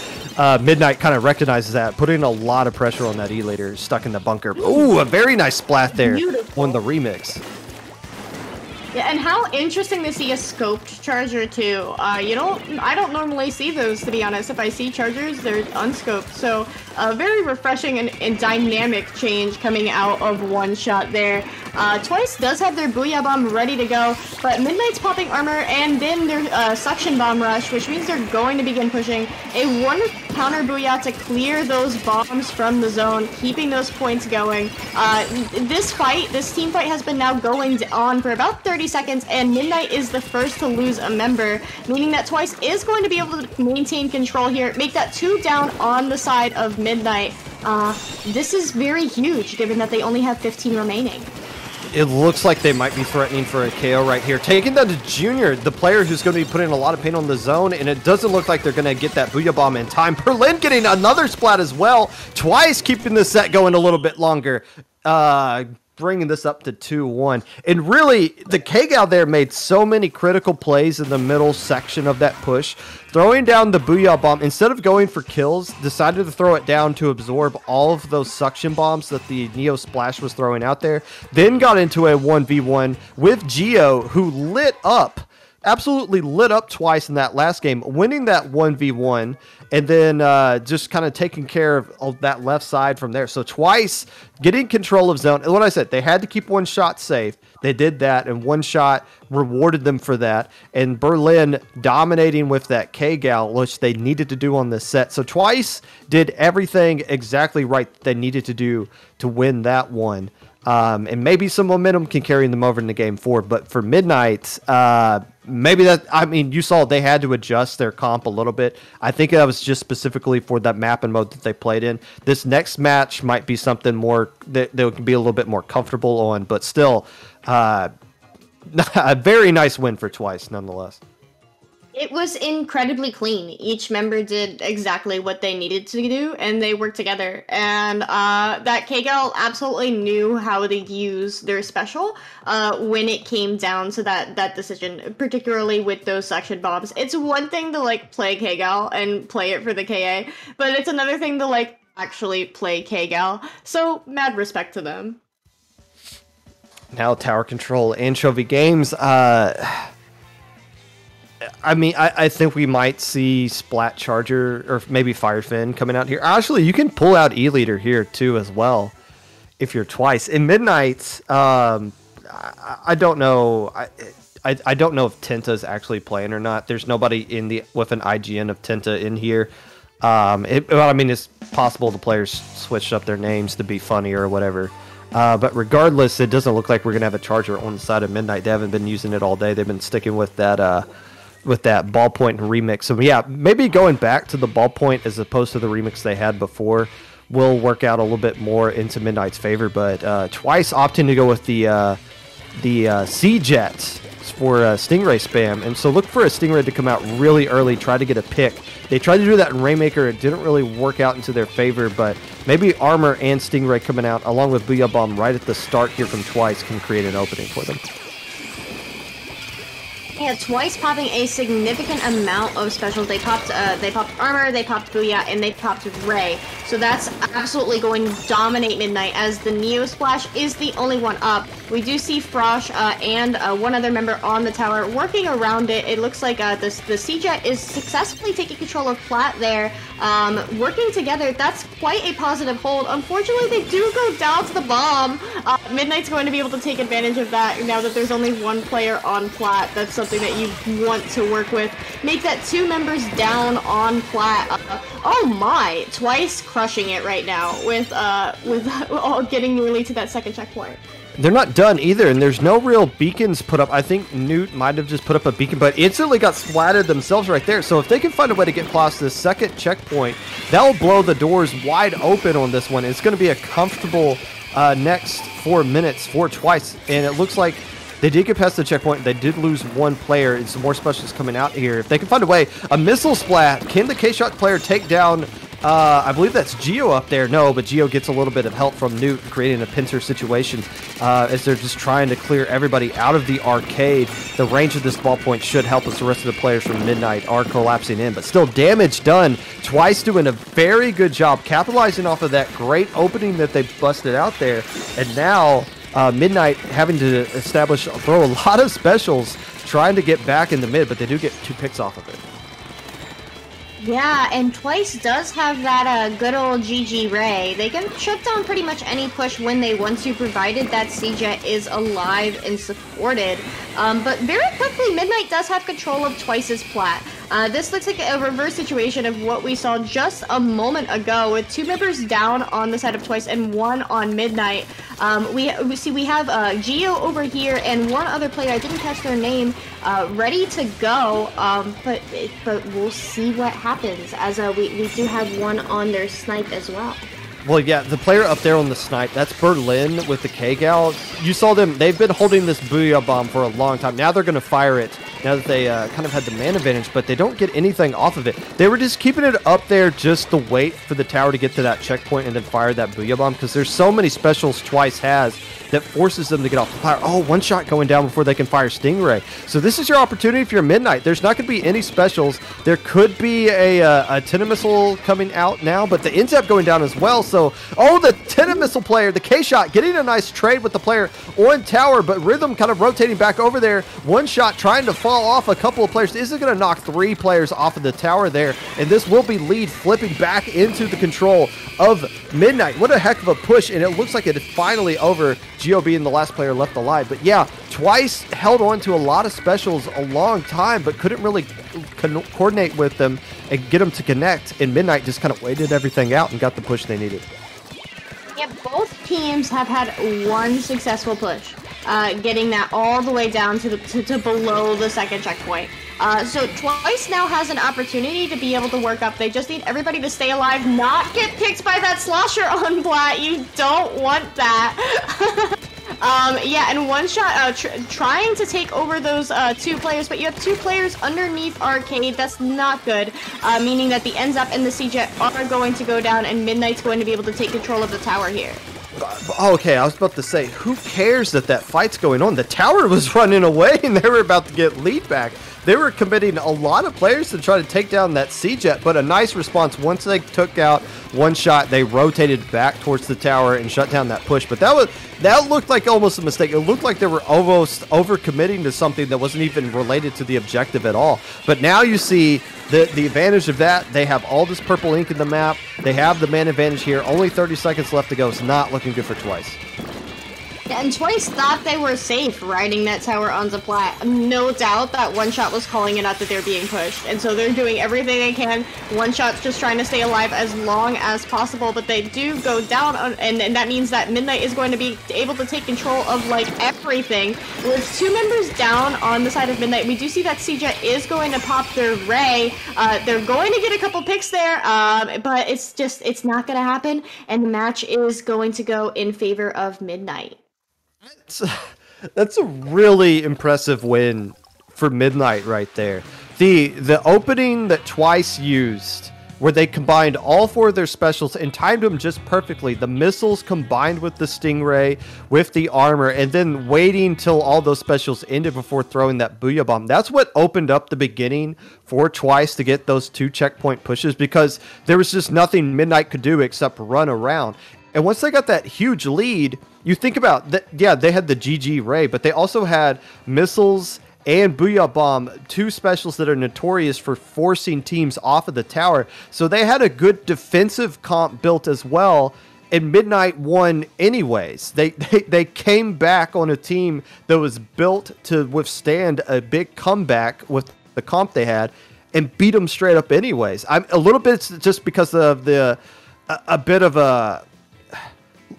Midnight kind of recognizes that, putting a lot of pressure on that E-Leader stuck in the bunker. Ooh, a very nice splat there on the remix. Yeah, and how interesting to see a scoped charger too. I don't normally see those, to be honest. If I see chargers, they're unscoped. So a very refreshing and dynamic change coming out of One Shot there. Twice does have their Booyah Bomb ready to go, but Midnight's popping armor and then their Suction Bomb Rush, which means they're going to begin pushing. A one counter Booyah to clear those bombs from the zone, keeping those points going. This team fight has been now going on for about 30 seconds, and Midnight is the first to lose a member, meaning that Twice is going to be able to maintain control here, make that 2 down on the side of Midnight. This is very huge, given that they only have 15 remaining. It looks like they might be threatening for a KO right here. Taking down to Junior, the player who's going to be putting a lot of pain on the zone, and it doesn't look like they're going to get that Booyah Bomb in time. Berlin getting another splat as well. Twice keeping the set going a little bit longer. Bringing this up to 2-1. And really, the Kgal there made so many critical plays in the middle section of that push. Throwing down the Booyah Bomb, instead of going for kills, decided to throw it down to absorb all of those suction bombs that the Neo Splash was throwing out there. Then got into a 1v1 with Geo, who lit up, absolutely lit up Twice in that last game, winning that 1v1, and then just kind of taking care of that left side from there. So Twice getting control of zone. And what I said, they had to keep one shot safe. They did that, and one shot rewarded them for that. And Berlin dominating with that Kgal, which they needed to do on this set. So Twice did everything exactly right that they needed to do to win that one. And maybe some momentum can carry them over into game 4. But for Midnight, maybe that, I mean, you saw they had to adjust their comp a little bit. I think that was just specifically for that map and mode that they played in. This next match might be something more that they can be a little bit more comfortable on, but still, a very nice win for Twice nonetheless. It was incredibly clean. Each member did exactly what they needed to do, and they worked together. And that Kgal absolutely knew how to use their special when it came down to that decision, particularly with those suction bombs. It's one thing to, like, play Kgal and play it for the KA, but it's another thing to, like, actually play Kgal. So, mad respect to them. Now Tower Control, Anchovy Games, I mean, I think we might see Splat Charger or maybe Firefin coming out here. Actually, you can pull out E-Leader here too as well if you're Twice. In Midnight, I don't know. I don't know if Tenta's actually playing or not. There's nobody with an IGN of Tenta in here. Well, I mean, it's possible the players switched up their names to be funny or whatever. But regardless, it doesn't look like we're gonna have a Charger on the side of Midnight. They haven't been using it all day. They've been sticking with that ballpoint remix. So yeah, maybe going back to the ballpoint as opposed to the remix they had before will work out a little bit more into Midnight's favor. But Twice opting to go with the C-Jets for Stingray spam, and so look for a Stingray to come out really early, try to get a pick. They tried to do that in Rainmaker. It didn't really work out into their favor, but maybe Armor and Stingray coming out along with Booyah Bomb right at the start here from Twice can create an opening for them. Yeah, Twice popping a significant amount of specials. They popped Armor, they popped Booyah, and they popped Ray. So that's absolutely going to dominate Midnight, as the Neo Splash is the only one up. We do see Frosh and one other member on the tower working around it. It looks like the C-Jet is successfully taking control of Plat there. Working together, that's quite a positive hold. Unfortunately, they do go down to the bomb. Midnight's going to be able to take advantage of that now that there's only one player on Plat. That's something that you want to work with. Make that 2 members down on Plat. Oh my! Twice crushing it right now with getting nearly to that second checkpoint. They're not done either, and there's no real beacons put up. I think Newt might have just put up a beacon, but instantly got splatted themselves right there. So if they can find a way to get across this second checkpoint, that'll blow the doors wide open on this one. It's going to be a comfortable next 4 minutes for Twice, and it looks like they did get past the checkpoint. They did lose one player, and some more specials coming out here. If they can find a way, a missile splat. Can the K-Shot player take down, I believe that's Geo up there? No, but Geo gets a little bit of help from Newt, creating a pincer situation as they're just trying to clear everybody out of the arcade. The range of this ballpoint should help as the rest of the players from Midnight are collapsing in, but still damage done. Twice doing a very good job capitalizing off of that great opening that they busted out there, and now Midnight having to throw a lot of specials, trying to get back in the mid, but they do get 2 picks off of it. Yeah, and Twice does have that good old GG Ray. They can shut down pretty much any push when they want to, provided that C-Jet is alive and supported. But very quickly, Midnight does have control of Twice's plat. This looks like a reverse situation of what we saw just a moment ago, with 2 members down on the side of Twice and 1 on Midnight. We have Geo over here and 1 other player, I didn't catch their name, ready to go, but we'll see what happens, as we do have 1 on their snipe as well. Well, yeah, the player up there on the snipe, that's Berlin with the K-Gal. You saw them, they've been holding this Booyah Bomb for a long time. Now they're going to fire it, now that they kind of had the man advantage, but they don't get anything off of it. They were just keeping it up there just to wait for the tower to get to that checkpoint and then fire that Booyah Bomb, because there's so many specials Twice has that forces them to get off the fire. Oh, 1 shot going down before they can fire Stingray. So this is your opportunity if you're Midnight. There's not going to be any specials. There could be a Tenna Missile coming out now, but the ends up going down as well. So, oh, the Tenna Missile player, the K-Shot, getting a nice trade with the player on tower, but Rhythm kind of rotating back over there. 1 shot trying to fall off a couple of players. This is going to knock 3 players off of the tower there, and this will be lead flipping back into the control of Midnight. What a heck of a push, and it looks like it is finally over. Geo being the last player left alive. But yeah, Twice held on to a lot of specials a long time, but couldn't really coordinate with them and get them to connect. And Midnight just kind of waited everything out and got the push they needed. Yeah, both teams have had 1 successful push, getting that all the way down to below the 2nd checkpoint. So Twice now has an opportunity to be able to work up. They just need everybody to stay alive, not get picked by that slosher on Plat. You don't want that. Yeah, and 1 shot trying to take over those 2 players, but you have 2 players underneath Arcade. That's not good, meaning that the ends up and the C-Jet are going to go down, and Midnight's going to be able to take control of the tower here. Okay, I was about to say, who cares that fight's going on? The tower was running away, and they were about to get lead back. They were committing a lot of players to try to take down that C-Jet, but a nice response. Once they took out 1 shot, they rotated back towards the tower and shut down that push. But that looked like almost a mistake. It looked like they were almost overcommitting to something that wasn't even related to the objective at all. But now you see the advantage of that. They have all this purple ink in the map. They have the man advantage here. Only 30 seconds left to go. It's not looking good for Twice. And Twice thought they were safe riding that tower on the plat. No doubt that 1 shot was calling it out that they're being pushed. And so they're doing everything they can. 1 shot's just trying to stay alive as long as possible, but they do go down, and that means that Midnight is going to be able to take control of, like, everything. With 2 members down on the side of Midnight, we do see that C-Jet is going to pop their Ray. They're going to get a couple picks there, but it's not going to happen, and the match is going to go in favor of Midnight. That's a really impressive win for Midnight right there. The opening that Twice used, where they combined all 4 of their specials and timed them just perfectly. The missiles combined with the Stingray, with the armor, and then waiting till all those specials ended before throwing that Booyah Bomb. That's what opened up the beginning for Twice to get those 2 checkpoint pushes, because there was just nothing Midnight could do except run around. And once they got that huge lead, you think about that. Yeah, they had the GG Ray, but they also had missiles and Booyah Bomb, 2 specials that are notorious for forcing teams off of the tower. So they had a good defensive comp built as well, and Midnight won anyways. They came back on a team that was built to withstand a big comeback with the comp they had, and beat them straight up anyways. I'm a little bit just because of a bit of a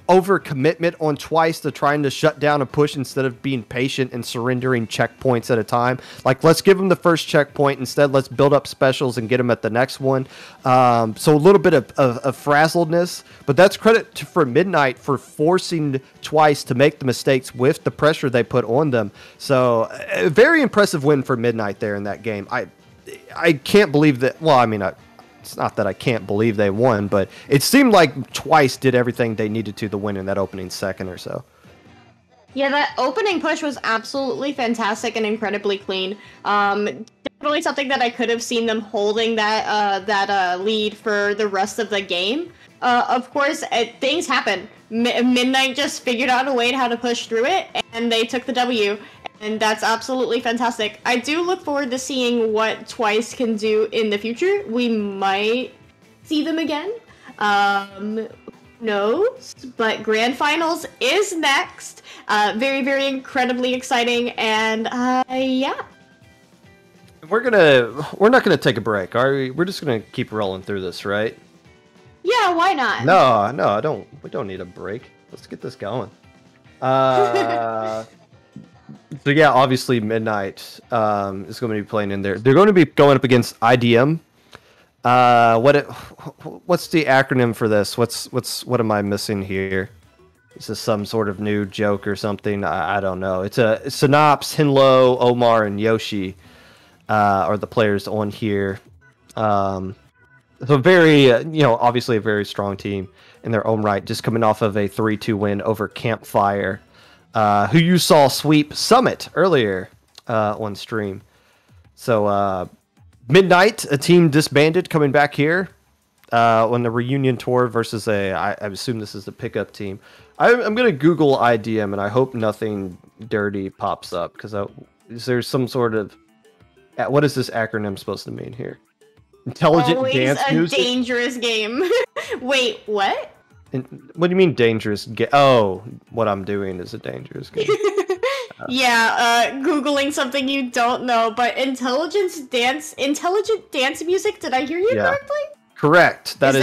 overcommitment on Twice to trying to shut down a push instead of being patient and surrendering checkpoints at a time. Like, let's give them the first checkpoint. Instead, let's build up specials and get them at the next one. So a little bit of frazzledness, but that's credit for Midnight for forcing Twice to make the mistakes with the pressure they put on them. So a very impressive win for Midnight there in that game. I can't believe that. Well, I mean, it's not that I can't believe they won, but it seemed like Twice did everything they needed to win in that opening second or so. Yeah, that opening push was absolutely fantastic and incredibly clean. Definitely something that I could have seen them holding that lead for the rest of the game. Of course, things happen. Midnight just figured out a way how to push through it, and they took the W. and that's absolutely fantastic. I do look forward to seeing what Twice can do in the future. We might see them again. Who knows? But Grand Finals is next. Very, very incredibly exciting, and yeah. We're not gonna take a break, are we? We're just gonna keep rolling through this, right? Yeah, why not? No, we don't need a break. Let's get this going. So yeah, obviously Midnight is going to be playing in there. They're going to be going up against IDM. What's the acronym for this? What am I missing here? Is this some sort of new joke or something? I don't know. It's Synops, Hinlo, Omar, and Yoshi are the players on here. So very, obviously a very strong team in their own right, just coming off of a 3-2 win over Campfire, who you saw sweep Summit earlier on stream. So Midnight, a team disbanded, coming back here on the reunion tour versus I assume this is the pickup team. I'm going to Google IDM, and I hope nothing dirty pops up, because is there some sort of... What is this acronym supposed to mean here? Intelligent Always dance music? Dangerous game. Wait, what? What do you mean dangerous game? Oh, what I'm doing is a dangerous game. Yeah, Googling something you don't know, but intelligent dance music, did I hear you correctly? Correct. That's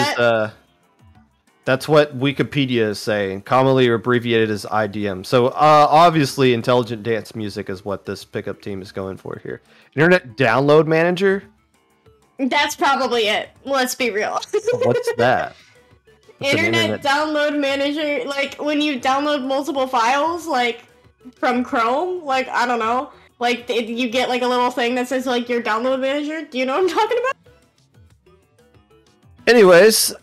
what Wikipedia is saying, commonly abbreviated as IDM. So obviously intelligent dance music is what this pickup team is going for here. Internet download manager? That's probably it. Let's be real. What's that? Internet download manager, like when you download multiple files, like from Chrome, like I don't know, like you get like a little thing that says like your download manager. Do you know what I'm talking about? Anyways,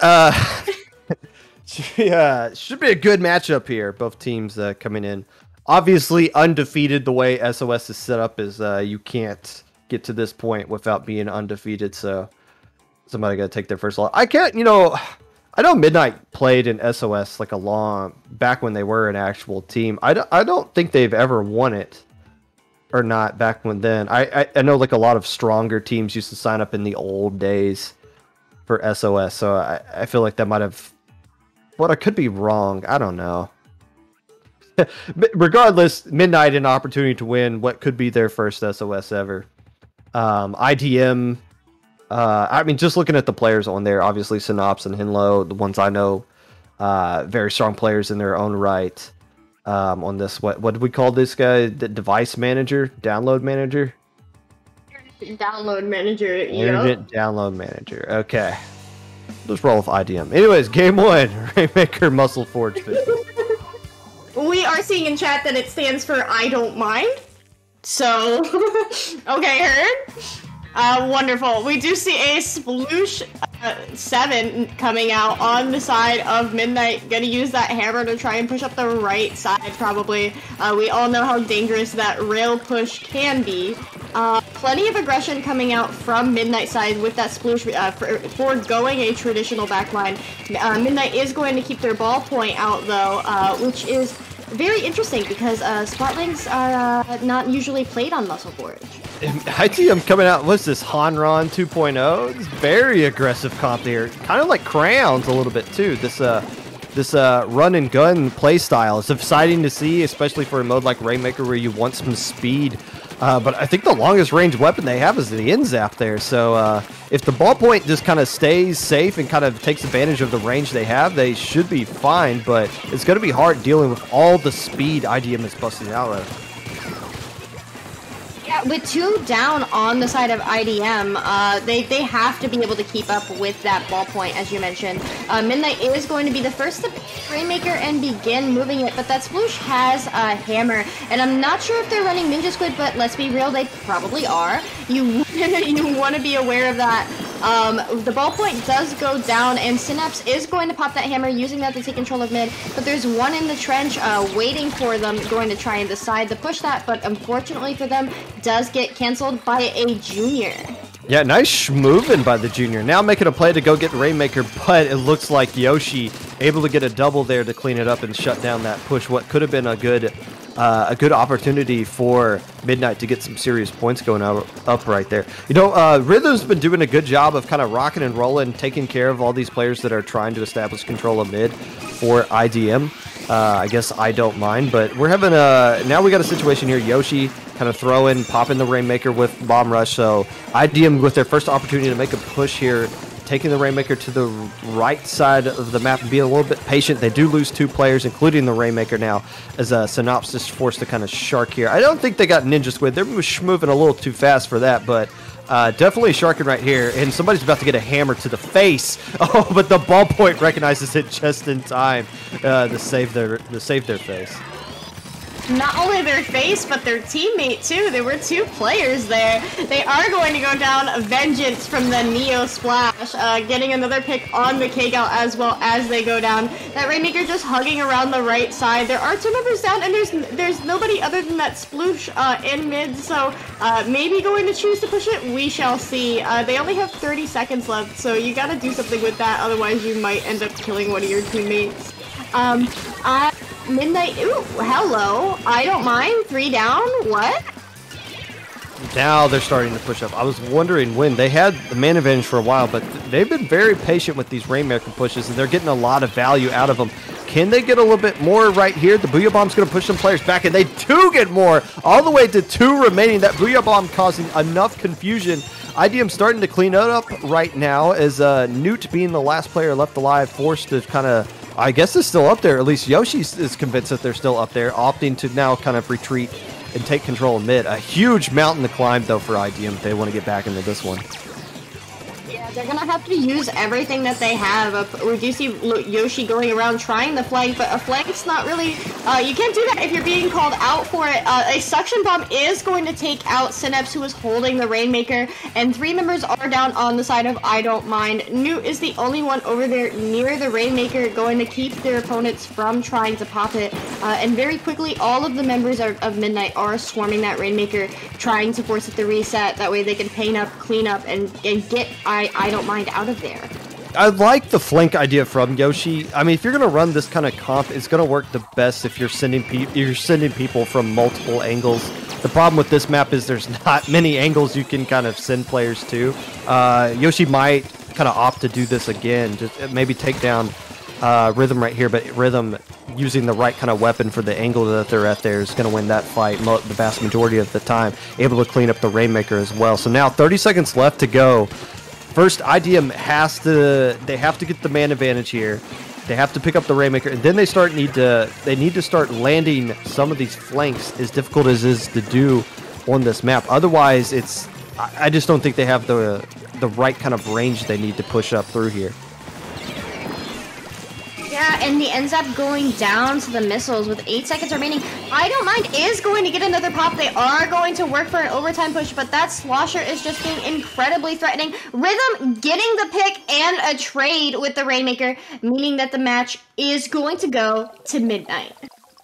yeah, should be a good matchup here. Both teams coming in, obviously undefeated. The way SOS is set up is you can't get to this point without being undefeated. So somebody got to take their first loss. I know Midnight played in SOS like back when they were an actual team. I don't think they've ever won it or not back when then. I know like a lot of stronger teams used to sign up in the old days for SOS. So I feel like that might have, but I could be wrong. I don't know. Regardless, Midnight an opportunity to win what could be their first SOS ever. IDM, I mean, just looking at the players on there, obviously Synops and Hinlo, the ones I know, very strong players in their own right. On this, what do we call this guy? The device manager, download manager? Download manager, Internet download manager. Okay. Let's roll with IDM. Anyways, game one, Rainmaker Muscle Forge Fist. We are seeing in chat that it stands for I don't mind. So, okay, heard. Wonderful. We do see a Sploosh 7 coming out on the side of Midnight. Gonna use that hammer to try and push up the right side, probably. We all know how dangerous that rail push can be. Plenty of aggression coming out from Midnight side with that Sploosh for going a traditional backline. Midnight is going to keep their ball point out, though, which is very interesting because Splatlings are not usually played on Muscle Forge. ITM coming out, what's this, Hanron 2.0? It's very aggressive comp here. Kind of like Crowns a little bit too. This run and gun play style is exciting to see, especially for a mode like Rainmaker where you want some speed. But I think the longest range weapon they have is the N-Zap there. So if the ballpoint just kind of stays safe and kind of takes advantage of the range they have, they should be fine. But it's going to be hard dealing with all the speed IDM is busting out of. Yeah, with 2 down on the side of IDM, they have to be able to keep up with that ballpoint, as you mentioned. Midnight is going to be the first to pick Rainmaker and begin moving it, but that Sploosh has a hammer, and I'm not sure if they're running Ninja Squid, but let's be real, they probably are. You want to be aware of that. The ballpoint does go down, and Synapse is going to pop that hammer, using that to take control of mid, but there's one in the trench waiting for them, going to try and decide to push that, but unfortunately for them, does get canceled by a junior. Yeah, nice moving by the junior. Now making a play to go get Rainmaker, but it looks like Yoshi able to get a double there to clean it up and shut down that push. What could have been a good a good opportunity for Midnight to get some serious points going up right there. You know, Rhythm's been doing a good job of kind of rocking and rolling, taking care of all these players that are trying to establish control of mid for IDM. I guess I don't mind, but we're having now we got a situation here. Yoshi kind of throwing, popping the Rainmaker with Bomb Rush, so IDM with their first opportunity to make a push here, taking the Rainmaker to the right side of the map and being a little bit patient. They do lose 2 players, including the Rainmaker now, as Synopsis forced to kind of shark here. I don't think they got Ninja Squid. They're moving a little too fast for that, but definitely sharking right here. And somebody's about to get a hammer to the face. Oh, but the ballpoint recognizes it just in time to save their face. Not only their face, but their teammate too. There were 2 players there. They are going to go down a vengeance from the Neo Splash, getting another pick on the Kgal as well as they go down. That Rainmaker just hugging around the right side. There are 2 members down, and there's nobody other than that Sploosh in mid, so maybe going to choose to push it. We shall see. They only have 30 seconds left, so you gotta do something with that, otherwise you might end up killing one of your teammates. Midnight, ooh, hello. I don't mind. 3 down. What? Now they're starting to push up. I was wondering when. They had the man advantage for a while, but they've been very patient with these Rainmaker pushes, and they're getting a lot of value out of them. Can they get a little bit more right here? The Booyah Bomb's going to push some players back, and they do get more, all the way to 2 remaining. That Booyah Bomb causing enough confusion. IDM starting to clean it up right now, as Newt, being the last player left alive, forced to kind of, I guess, is still up there. At least Yoshi is convinced that they're still up there, opting to now kind of retreat and take control of mid. A huge mountain to climb, though, for IDM if they want to get back into this one. Yeah, they're gonna have to use everything that they have. We do see Yoshi going around trying the flank, but a flank's not really, you can't do that if you're being called out for it. A suction bomb is going to take out Synapse, who is holding the Rainmaker, and 3 members are down on the side of I Don't Mind. Newt is the only one over there near the Rainmaker, going to keep their opponents from trying to pop it, and very quickly all of the members of Midnight are swarming that Rainmaker, trying to force it to reset. That way they can paint up, clean up, and get I Don't Mind out of there. I like the flank idea from Yoshi. I mean, if you're going to run this kind of comp, it's going to work the best if you're sending people from multiple angles. The problem with this map is there's not many angles you can kind of send players to. Yoshi might kind of opt to do this again, just maybe take down Rhythm right here, but Rhythm using the right kind of weapon for the angle that they're at there is going to win that fight the vast majority of the time, able to clean up the Rainmaker as well. So now 30 seconds left to go. First, IDM they have to get the man advantage here. They have to pick up the Rainmaker, and then they need to start landing some of these flanks, as difficult as it is to do on this map. Otherwise, I just don't think they have the right kind of range they need to push up through here. Yeah, and he ends up going down to the missiles with 8 seconds remaining. I Don't Mind is going to get another pop. They are going to work for an overtime push, but that Slosher is just being incredibly threatening. Rhythm getting the pick and a trade with the Rainmaker, meaning that the match is going to go to Midnight.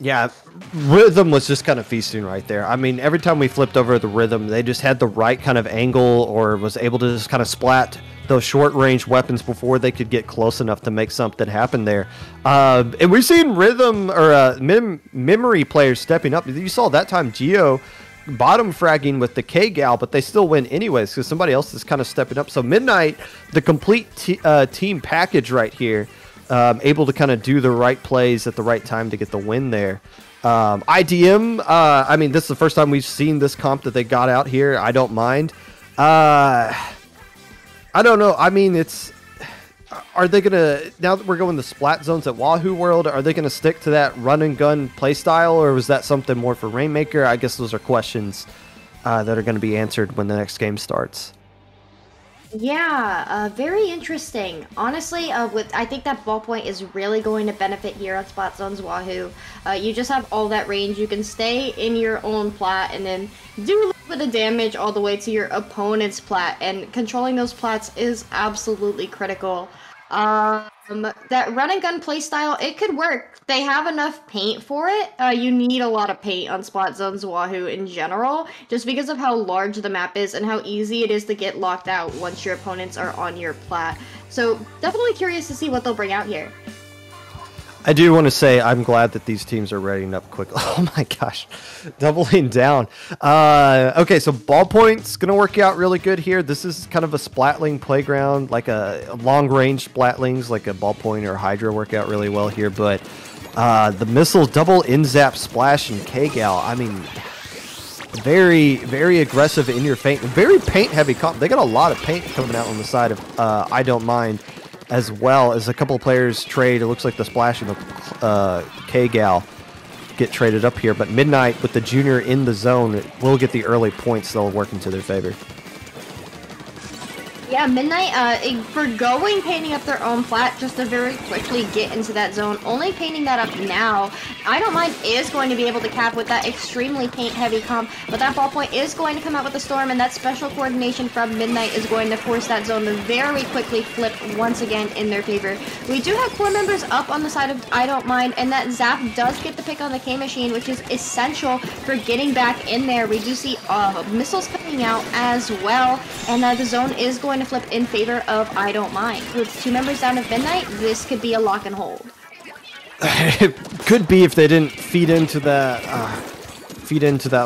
Yeah, Rhythm was just kind of feasting right there. I mean, every time we flipped over the Rhythm, they just had the right kind of angle, or was able to just kind of splat those short-range weapons before they could get close enough to make something happen there. And we've seen Rhythm, or memory players stepping up. You saw that time Geo bottom fragging with the K-Gal, but they still win anyways because somebody else is kind of stepping up. So Midnight, the complete team package right here, able to kind of do the right plays at the right time to get the win there. IDM, I mean, this is the first time we've seen this comp that they got out here. I Don't Mind. I don't know. I mean, are they going to, now that we're going to splat zones at Wahoo World, are they going to stick to that run and gun play style, or was that something more for Rainmaker? I guess those are questions that are going to be answered when the next game starts. Yeah, very interesting. Honestly, I think that ballpoint is really going to benefit here on Splat Zones Wahoo. You just have all that range. You can stay in your own plat and then do a little bit of damage all the way to your opponent's plat, and controlling those plats is absolutely critical. That run and gun playstyle, it could work. They have enough paint for it. You need a lot of paint on Splat Zones Wahoo in general, just because of how large the map is and how easy it is to get locked out once your opponents are on your plat. So definitely curious to see what they'll bring out here. I do want to say I'm glad that these teams are readying up quickly. Oh my gosh, doubling down. Okay, so ballpoint's gonna work out really good here. This is kind of a splatling playground, like a long-range splatlings, like a ballpoint or Hydra work out really well here. But the missiles, double in-zap splash and K-Gal. I mean, very, very aggressive in your feint. Very paint-heavy comp. They got a lot of paint coming out on the side of I Don't Mind, as well as a couple of players trade. It looks like the Splash and the K-Gal get traded up here, but Midnight with the Junior in the zone will get the early points. They'll work into their favor. Yeah, Midnight, for going painting up their own plat, just to very quickly get into that zone, only painting that up now. I Don't Mind is going to be able to cap with that extremely paint-heavy comp, but that ballpoint is going to come out with the Storm, and that special coordination from Midnight is going to force that zone to very quickly flip once again in their favor. We do have core members up on the side of I Don't Mind, and that Zap does get the pick on the K-Machine, which is essential for getting back in there. We do see missiles coming out as well, and the zone is going to flip in favor of I Don't Mind. With 2 members down of Midnight, this could be a lock and hold. It could be if they didn't feed into that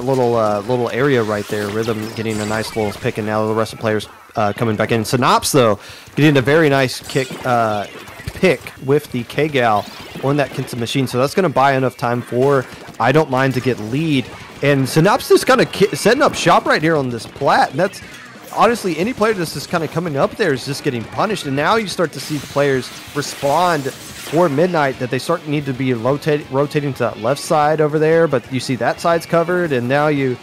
little area right there. Rhythm getting a nice little pick, and now the rest of the players coming back in. Synops though getting a very nice pick with the K-Gal on that Kinsa machine, so that's going to buy enough time for I Don't Mind to get lead. And Synops is kind of setting up shop right here on this plat, and that's honestly, any player that's just kind of coming up there is just getting punished. And now you start to see players respond for Midnight, that they need to be rotating to that left side over there, but you see that side's covered, and now you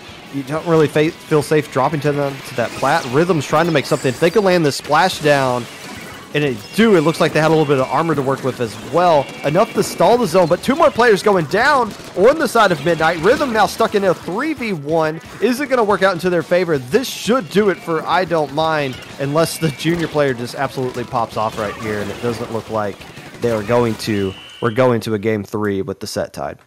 don't really feel safe dropping to that plat. Rhythm's trying to make something. If they could land the splash down, and it looks like they had a little bit of armor to work with as well. Enough to stall the zone, but 2 more players going down on the side of Midnight. Rhythm now stuck in a 3v1. Is it going to work out into their favor? This should do it for I Don't Mind, unless the Junior player just absolutely pops off right here, and it doesn't look like they are going to. We're going to a game 3 with the set tied.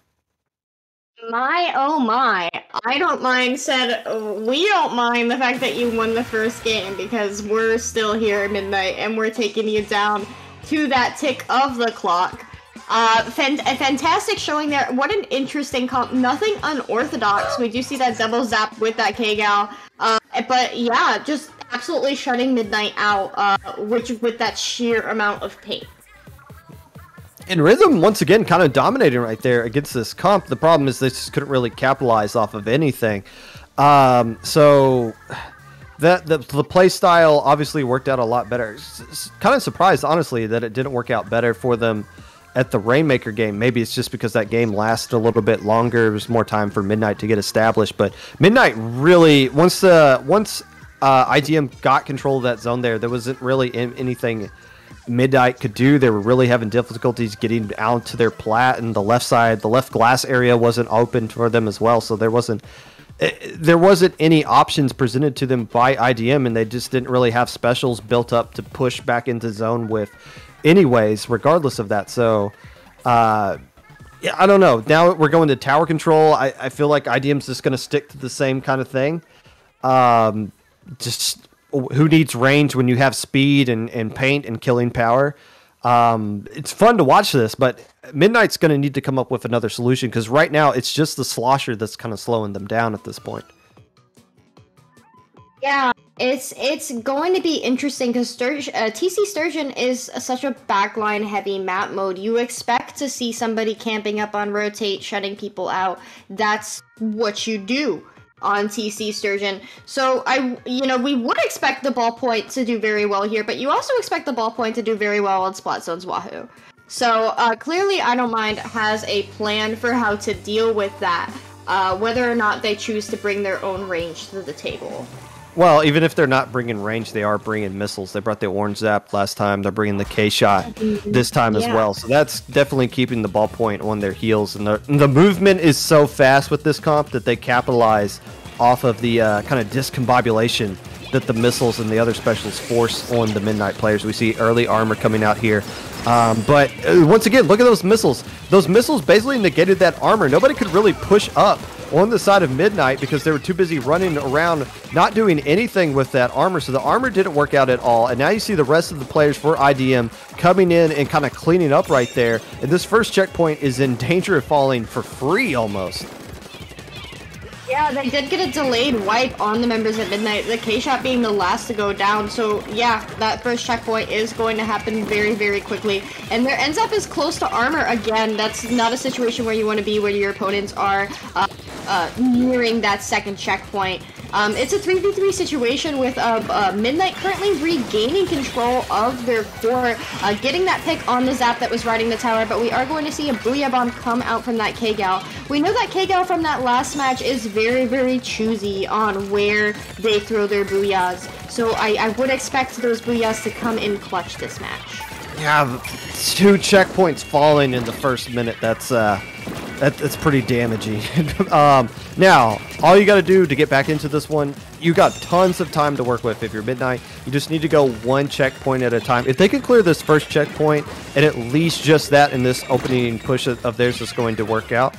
My, oh my. I Don't Mind said, we don't mind the fact that you won the first game because we're still here at Midnight and we're taking you down to that tick of the clock. A fantastic showing there. What an interesting comp. Nothing unorthodox. We do see that double zap with that K-Gal. But yeah, just absolutely shutting Midnight out, with that sheer amount of paint. And Rhythm, once again, kind of dominating right there against this comp. The problem is they just couldn't really capitalize off of anything. So the play style obviously worked out a lot better. Kind of surprised, honestly, that it didn't work out better for them at the Rainmaker game. Maybe it's just because that game lasted a little bit longer. There was more time for Midnight to get established. But Midnight really, once IGM got control of that zone there wasn't really anything Midnight could do. They were really having difficulties getting out to their plat, and the left side, the left glass area wasn't open for them as well, so there wasn't any options presented to them by IDM, and they just didn't really have specials built up to push back into zone with anyways, regardless of that. So yeah, I don't know. Now we're going to tower control. I feel like IDM's just going to stick to the same kind of thing. Just who needs range when you have speed and paint and killing power? It's fun to watch this, but Midnight's going to need to come up with another solution, because right now it's just the slosher that's kind of slowing them down at this point. Yeah, it's going to be interesting because TC Sturgeon is such a backline heavy map mode. You expect to see somebody camping up on rotate, shutting people out. That's what you do on TC Sturgeon. So we would expect the ballpoint to do very well here, but you also expect the ballpoint to do very well on Splat Zones Wahoo. So clearly I Don't Mind has a plan for how to deal with that, whether or not they choose to bring their own range to the table. Well, even if they're not bringing range, they are bringing missiles. They brought the orange zap last time. They're bringing the K-shot this time as well. So that's definitely keeping the ballpoint on their heels. And the movement is so fast with this comp that they capitalize off of the kind of discombobulation that the missiles and the other specials force on the Midnight players. We see early armor coming out here. But once again, look at those missiles. Those missiles basically negated that armor. Nobody could really push up on the side of Midnight because they were too busy running around, not doing anything with that armor. So the armor didn't work out at all. And now you see the rest of the players for IDM coming in and kind of cleaning up right there. And this first checkpoint is in danger of falling for free almost. Yeah, they did get a delayed wipe on the members at Midnight, the K-Shot being the last to go down. So yeah, that first checkpoint is going to happen very, very quickly. And their ends up is close to armor again. That's not a situation where you want to be where your opponents are nearing that second checkpoint. It's a 3v3 situation with Midnight currently regaining control of their core, getting that pick on the Zap that was riding the tower, but we are going to see a Booyah Bomb come out from that K-Gal. We know that K-Gal from that last match is very, very choosy on where they throw their Booyahs, so I would expect those Booyahs to come in clutch this match. Yeah, 2 checkpoints falling in the first minute, that's pretty damaging. Now, all you got to do to get back into this one, you got tons of time to work with. If you're Midnight, you just need to go 1 checkpoint at a time. If they can clear this first checkpoint, and at least just that in this opening push of theirs is going to work out,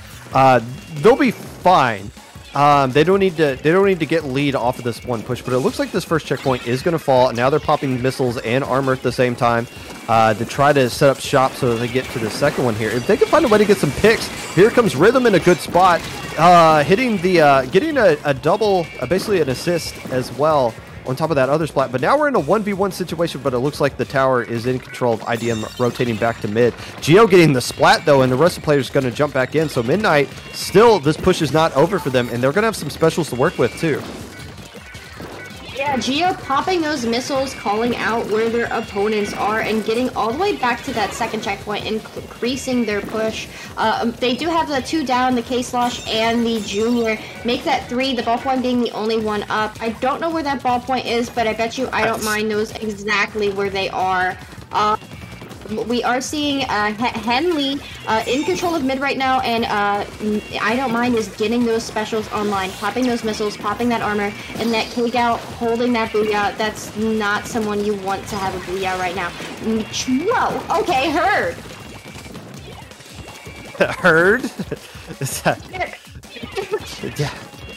they'll be fine. They don't need to get lead off of this 1 push, but it looks like this first checkpoint is going to fall. Now they're popping missiles and armor at the same time to try to set up shop so that they get to the second one here. If they can find a way to get some picks, here comes Rhythm in a good spot, hitting the getting a double, basically an assist as well on top of that other splat. But now we're in a 1v1 situation, but it looks like the tower is in control of IDM rotating back to mid. Geo getting the splat though, and the rest of the players going to jump back in. So Midnight, still, this push is not over for them, and they're going to have some specials to work with too. Yeah, Geo popping those missiles, calling out where their opponents are, and getting all the way back to that second checkpoint, increasing their push. They do have the 2 down, the K-Slosh and the Junior. Make that 3, the ballpoint being the only one up. I don't know where that ballpoint is, but I bet you I don't mind knows exactly where they are. We are seeing Henley in control of mid right now, and I don't mind is getting those specials online, popping those missiles, popping that armor, and that K-Gal holding that Booyah. That's not someone you want to have a Booyah right now. Whoa, okay, Heard. Heard? Is that... Yeah.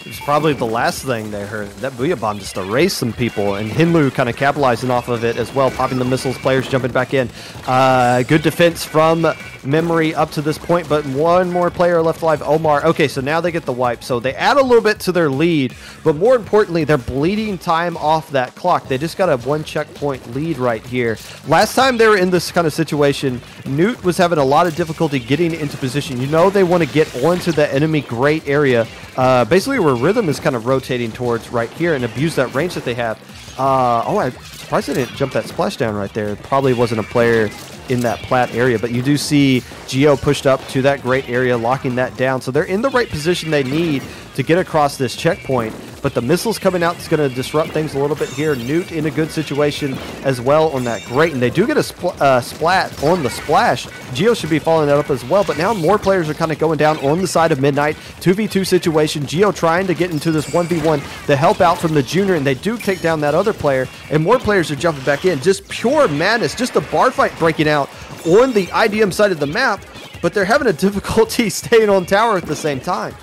It's probably the last thing they heard. That Booyah Bomb just erased some people, and Hinlu kind of capitalizing off of it as well, popping the missiles, players jumping back in. Good defense from Memory up to this point, but 1 more player left alive, Omar. Okay, so now they get the wipe. So they add a little bit to their lead, but more importantly, they're bleeding time off that clock. They just got a 1 checkpoint lead right here. Last time they were in this kind of situation, Newt was having a lot of difficulty getting into position. You know they want to get onto the enemy great area, basically where Rhythm is kind of rotating towards right here, and abuse that range that they have. I'm surprised they didn't jump that splashdown right there. Probably wasn't a player in that plat area, but you do see Geo pushed up to that great area, locking that down. So they're in the right position they need to get across this checkpoint. But the missiles coming out is going to disrupt things a little bit here. Newt in a good situation as well on that great. And they do get a splat on the splash. Geo should be following that up as well. But now more players are kind of going down on the side of Midnight. 2v2 situation. Geo trying to get into this 1v1 to help out from the Junior. And they do take down that other player. And more players are jumping back in. Just pure madness. Just a bar fight breaking out on the IDM side of the map. But they're having a difficulty staying on tower at the same time.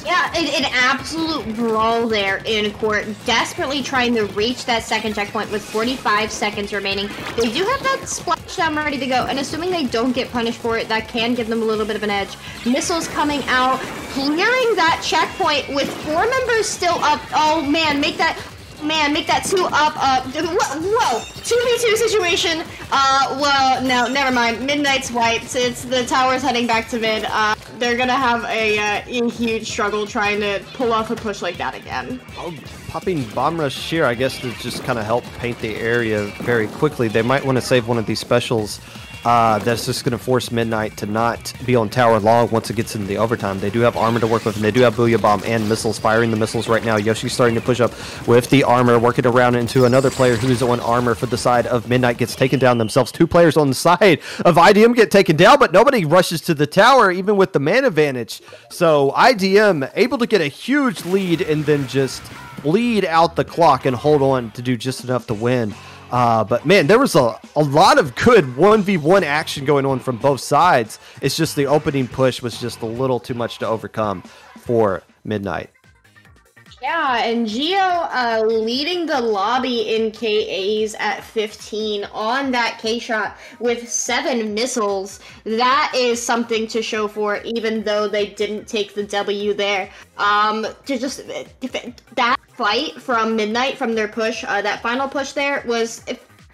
Yeah, an absolute brawl there in court, desperately trying to reach that second checkpoint with 45 seconds remaining. They do have that splashdown ready to go, and assuming they don't get punished for it, that can give them a little bit of an edge. Missiles coming out, clearing that checkpoint with 4 members still up. Oh man, make that 2 up. Whoa, 2v2 situation. Well, no, never mind. Midnight's wiped. It's the tower's heading back to mid. They're gonna have a huge struggle trying to pull off a push like that again. Oh, popping Bomb Rush here, I guess, to just kind of help paint the area very quickly. They might want to save one of these specials. That's just going to force Midnight to not be on tower long once it gets into the overtime. They do have armor to work with, and they do have Booyah Bomb and missiles, firing the missiles right now. Yoshi's starting to push up with the armor, working around into another player who's on armor for the side of Midnight, gets taken down themselves. 2 players on the side of IDM get taken down, but nobody rushes to the tower, even with the man advantage. So IDM able to get a huge lead and then just bleed out the clock and hold on to do just enough to win. But man, there was a lot of good 1v1 action going on from both sides. It's just the opening push was just a little too much to overcome for Midnight. Yeah, and Geo leading the lobby in KAs at 15 on that K shot with 7 missiles. That is something to show for, even though they didn't take the W there. That fight from Midnight, from their push, that final push there was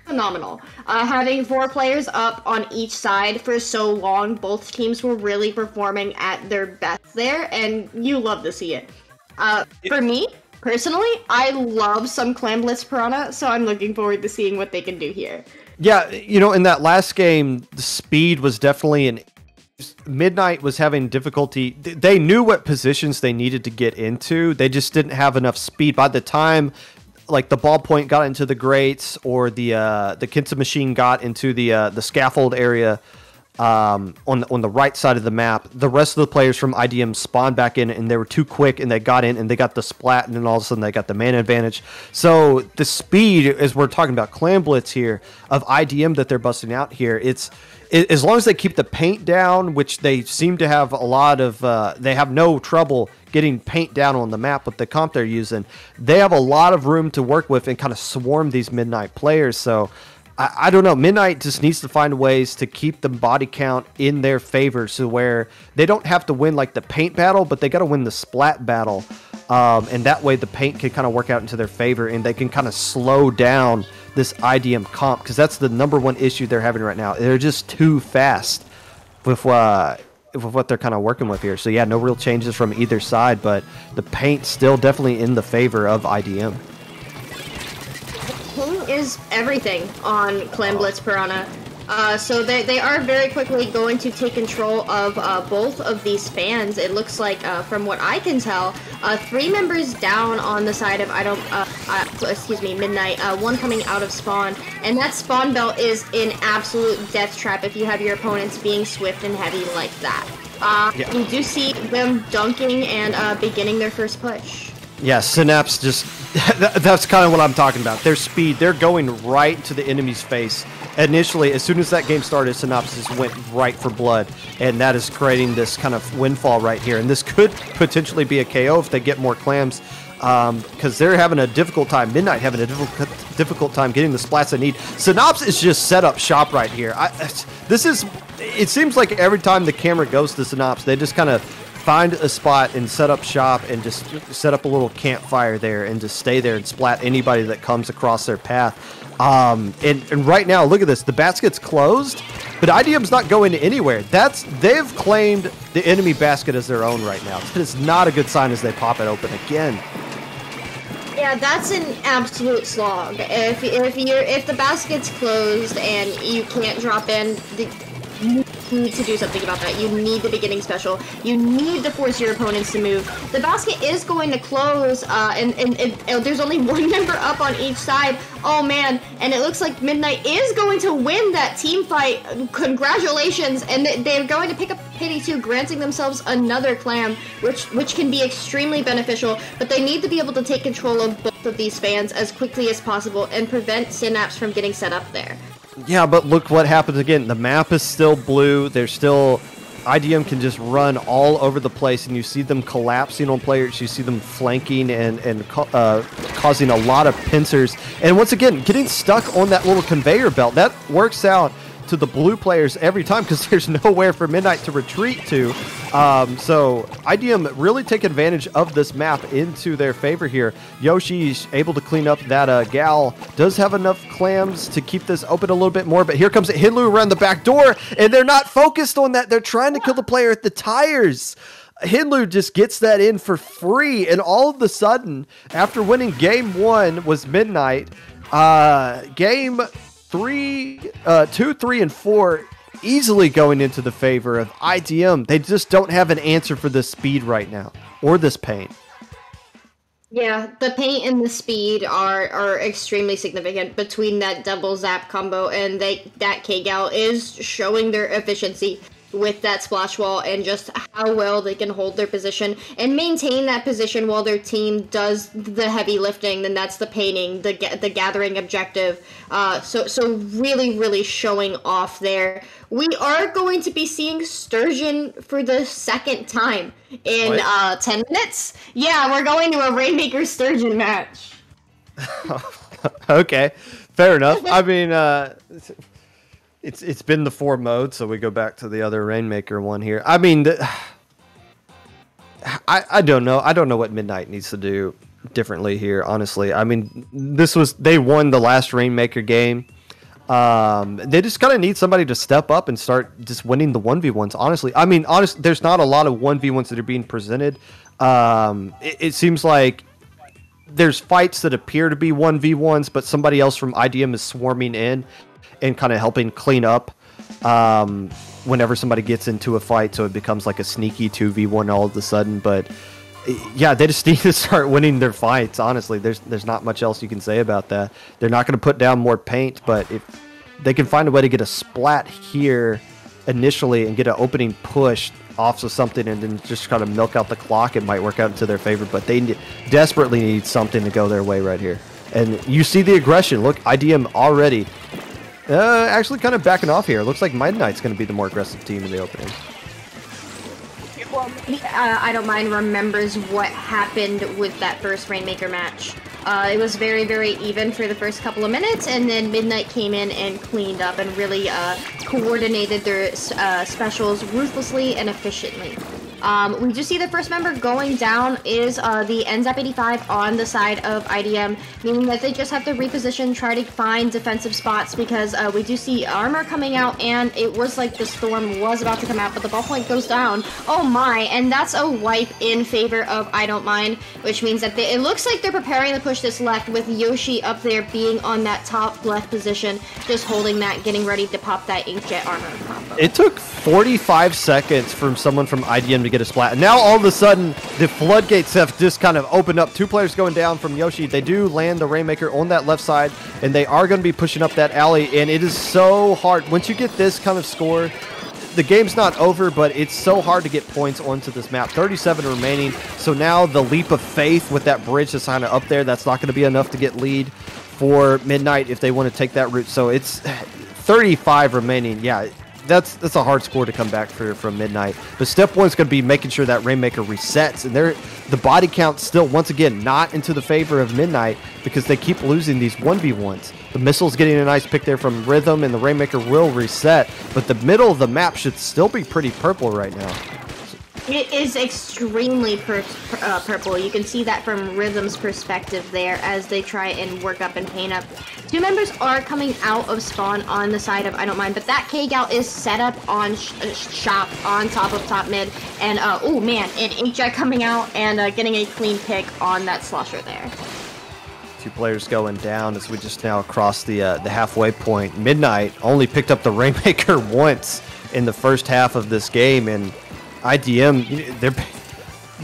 phenomenal. Having 4 players up on each side for so long, both teams were really performing at their best there, and you love to see it. For me, personally, I love some Clam Blitz Piranha, so I'm looking forward to seeing what they can do here. Yeah, you know, in that last game, the speed was definitely Midnight was having difficulty. They knew what positions they needed to get into. They just didn't have enough speed. By the time, like, the ballpoint got into the grates or the Kinsa machine got into the scaffold area, on the right side of the map, the rest of the players from IDM spawned back in, and they were too quick, and they got in, and they got the splat, and then all of a sudden they got the mana advantage. So the speed, as we're talking about Clam Blitz here, of IDM that they're busting out here, as long as they keep the paint down, which they seem to have a lot of, they have no trouble getting paint down on the map with the comp they're using. They have a lot of room to work with and kind of swarm these Midnight players. So I don't know. Midnight just needs to find ways to keep the body count in their favor, so where they don't have to win like the paint battle, but they got to win the splat battle. And that way the paint can kind of work out into their favor, and they can kind of slow down this IDM comp, because that's the #1 issue they're having right now. They're just too fast with what they're kind of working with here. So yeah, no real changes from either side, but the paint still definitely in the favor of IDM. King is everything on Clam Blitz Piranha. So they are very quickly going to take control of both of these fans. It looks like, from what I can tell, 3 members down on the side of Midnight, 1 coming out of spawn, and that spawn belt is an absolute death trap if you have your opponents being swift and heavy like that. Yeah. We do see them dunking and beginning their first push. Yeah, Synapse just... that's kind of what I'm talking about. Their speed, they're going right to the enemy's face. Initially, as soon as that game started, Synapse just went right for blood, and that is creating this kind of windfall right here. And this could potentially be a KO if they get more clams, because they're having a difficult time. Midnight having a difficult time getting the splats they need. Synapse is just set up shop right here. It seems like every time the camera goes to Synapse, they just kind of find a spot and set up shop and just set up a little campfire there and just stay there and splat anybody that comes across their path. And right now, look at this. The basket's closed, but IDM's not going anywhere. They've claimed the enemy basket as their own right now. That is not a good sign as they pop it open again. Yeah, that's an absolute slog. If the basket's closed and you can't drop in, you need to do something about that. You need the beginning special. You need to force your opponents to move. The basket is going to close, and there's only 1 member up on each side. Oh man, and it looks like Midnight is going to win that team fight. Congratulations, and they're going to pick up Pity 2, granting themselves another clam, which can be extremely beneficial, but they need to be able to take control of both of these fans as quickly as possible and prevent Synapse from getting set up there. Yeah, but look what happens again. The map is still blue. They're still... IDM can just run all over the place, and you see them collapsing on players. You see them flanking and causing a lot of pincers. And once again, getting stuck on that little conveyor belt. That works out to the blue players every time because there's nowhere for Midnight to retreat to. So IDM really take advantage of this map into their favor here. Yoshi's able to clean up that Gal. Does have enough clams to keep this open a little bit more, but here comes Hinlu around the back door, and they're not focused on that. They're trying to kill the player at the tires. Hinlu just gets that in for free, and all of a sudden, after winning game 1 was Midnight, game 2, 3, and 4 easily going into the favor of IDM. They just don't have an answer for this speed right now, or this paint. Yeah, the paint and the speed are extremely significant between that double zap combo, and that K-Gal is showing their efficiency. with that splash wall and just how well they can hold their position and maintain that position while their team does the heavy lifting. Then that's the painting, the gathering objective. So really, really showing off there. We are going to be seeing Sturgeon for the second time in 10 minutes. Yeah, we're going to a Rainmaker Sturgeon match. Okay, fair enough. I mean, it's been the 4 modes, so we go back to the other Rainmaker one here. I mean, I don't know. I don't know what Midnight needs to do differently here, honestly. I mean, they won the last Rainmaker game. They just kind of need somebody to step up and start just winning the 1v1s, honestly. I mean, honestly, there's not a lot of 1v1s that are being presented. It seems like there's fights that appear to be 1v1s, but somebody else from IDM is swarming in and kind of helping clean up whenever somebody gets into a fight, so it becomes like a sneaky 2v1 all of a sudden. But yeah, they just need to start winning their fights, honestly. There's not much else you can say about that. They're not going to put down more paint, but if they can find a way to get a splat here initially and get an opening push off of something and then just kind of milk out the clock, it might work out into their favor. But they desperately need something to go their way right here. And you see the aggression. Look, IDM already actually kind of backing off here. It looks like Midnight's going to be the more aggressive team in the opening. Well, I don't mind remembers what happened with that first Rainmaker match. It was very, very even for the first couple of minutes, and then Midnight came in and cleaned up and really coordinated their specials ruthlessly and efficiently. We do see the first member going down is the NZAP 85 on the side of IDM, meaning that they just have to reposition, try to find defensive spots, because we do see armor coming out, and it was like the storm was about to come out, but the ball point goes down. Oh my, and that's a wipe in favor of I Don't Mind, which means that it looks like they're preparing to push this left with Yoshi up there being on that top left position, just holding that, getting ready to pop that Inkjet armor combo. It took 45 seconds from someone from IDM to get a splat. And now all of a sudden, the floodgates have just kind of opened up. 2 players going down from Yoshi. They do land the Rainmaker on that left side, and they are going to be pushing up that alley. And it is so hard. Once you get this kind of score, the game's not over, but it's so hard to get points onto this map. 37 remaining. So now the leap of faith with that bridge that's kind of up there, that's not going to be enough to get lead for Midnight if they want to take that route. So it's 35 remaining. Yeah. That's a hard score to come back from Midnight. But step 1 is going to be making sure that Rainmaker resets. And the body count still, once again, not into the favor of Midnight because they keep losing these 1v1s. The missile's getting a nice pick there from Rhythm, and the Rainmaker will reset. But the middle of the map should still be pretty purple right now. It is extremely purple. You can see that from Rhythm's perspective there as they try and work up and paint up. 2 members are coming out of spawn on the side of I Don't Mind, but that K-Gal is set up on shop on top of top mid. And, oh man, an Inkjet coming out and getting a clean pick on that slosher there. 2 players going down as we just now cross the halfway point. Midnight only picked up the Rainmaker once in the first half of this game, and IDM,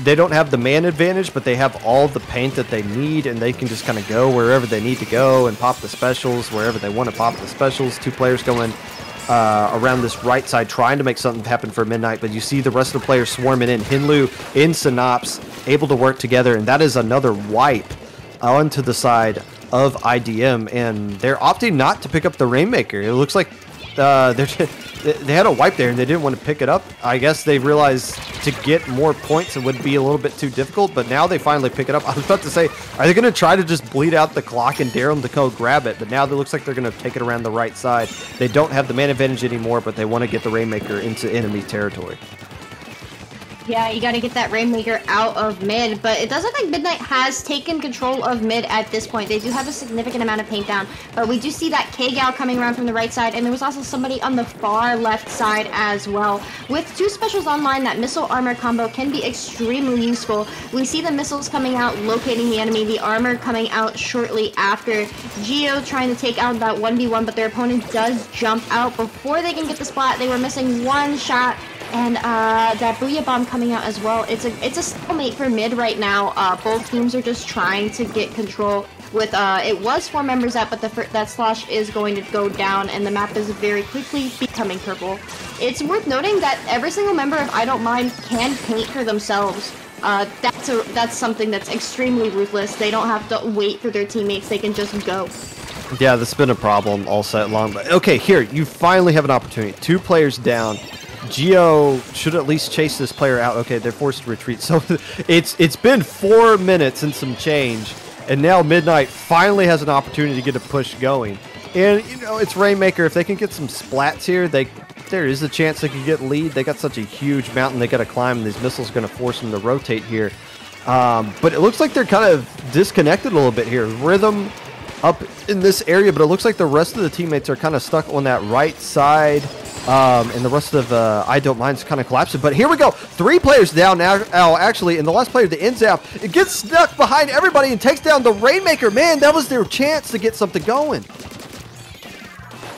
they don't have the man advantage, but they have all the paint that they need, and they can just kind of go wherever they need to go and pop the specials wherever they want to pop the specials. 2 players going around this right side trying to make something happen for Midnight, but you see the rest of the players swarming in. Hinlu in Synops able to work together, and that is another wipe onto the side of IDM, and they're opting not to pick up the Rainmaker. It looks like they had a wipe there and they didn't want to pick it up. I guess they realized to get more points it would be a little bit too difficult, but now they finally pick it up. I was about to say, are they going to try to just bleed out the clock and dare them to go grab it? But now it looks like they're going to take it around the right side. They don't have the man advantage anymore, but they want to get the Rainmaker into enemy territory. Yeah, you gotta get that Rainmaker out of mid, but it does look like Midnight has taken control of mid at this point. They do have a significant amount of paint down, but we do see that K-Gal coming around from the right side, and there was also somebody on the far left side as well. With 2 specials online, that missile armor combo can be extremely useful. We see the missiles coming out, locating the enemy, the armor coming out shortly after. Geo trying to take out that 1v1, but their opponent does jump out before they can get the splat. They were missing 1 shot. And that Booyah Bomb coming out as well. It's a stalemate for mid right now. Both teams are just trying to get control. With it was 4 members up, but that slosh is going to go down, and the map is very quickly becoming purple. it's worth noting that every single member of I Don't Mind can paint for themselves. That's something that's extremely ruthless. They don't have to wait for their teammates. They can just go. Yeah, that's been a problem all set long. But okay, here, you finally have an opportunity. 2 players down. Geo should at least chase this player out. Okay, they're forced to retreat. So it's been 4 minutes and some change, and now Midnight finally has an opportunity to get a push going. And, you know, it's Rainmaker. If they can get some splats here, there is a chance they could get lead. They got such a huge mountain they got to climb, and these missiles are going to force them to rotate here. But it looks like they're kind of disconnected a little bit here. Rhythm up in this area, but it looks like the rest of the teammates are kind of stuck on that right side. And the rest of I Don't Mind's kind of collapsing. But here we go. 3 players down now, actually, and the last player, the Inzap, it gets stuck behind everybody and takes down the Rainmaker. Man, that was their chance to get something going.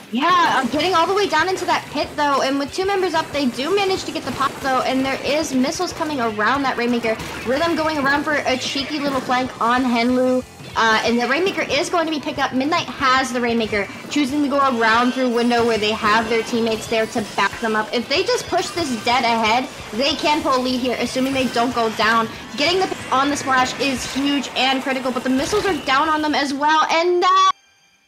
Yeah, getting all the way down into that pit, though, and with 2 members up, they do manage to get the pop, though, and there is missiles coming around that Rainmaker. Rhythm going around for a cheeky little flank on Henlu. And the Rainmaker is going to be picked up. Midnight has the Rainmaker, choosing to go around through window where they have their teammates there to back them up. If they just push this dead ahead, they can pull a lead here, assuming they don't go down. Getting the pick on the splash is huge and critical, but the missiles are down on them as well, and that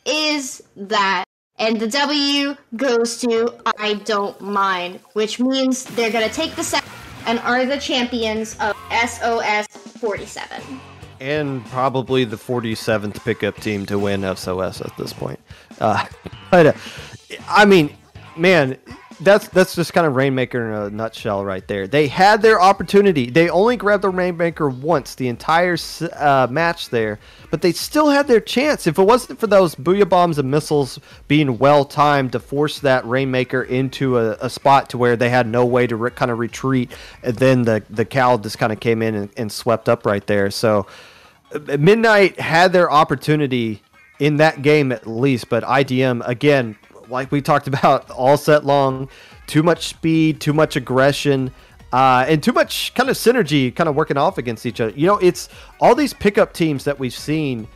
is that. And the W goes to I Don't Mind, which means they're going to take the set and are the champions of SOS 47. And probably the 47th pickup team to win SOS at this point. But I mean, man, that's just kind of Rainmaker in a nutshell right there. They had their opportunity. They only grabbed the Rainmaker once the entire match there, but they still had their chance. If it wasn't for those Booyah Bombs and missiles being well-timed to force that Rainmaker into a spot to where they had no way to kind of retreat, and then the Cal just kind of came in and swept up right there. So Midnight had their opportunity in that game at least, but IDM, again, like we talked about all set long, too much speed, too much aggression, and too much kind of synergy kind of working off against each other. You know, it's all these pickup teams that we've seen.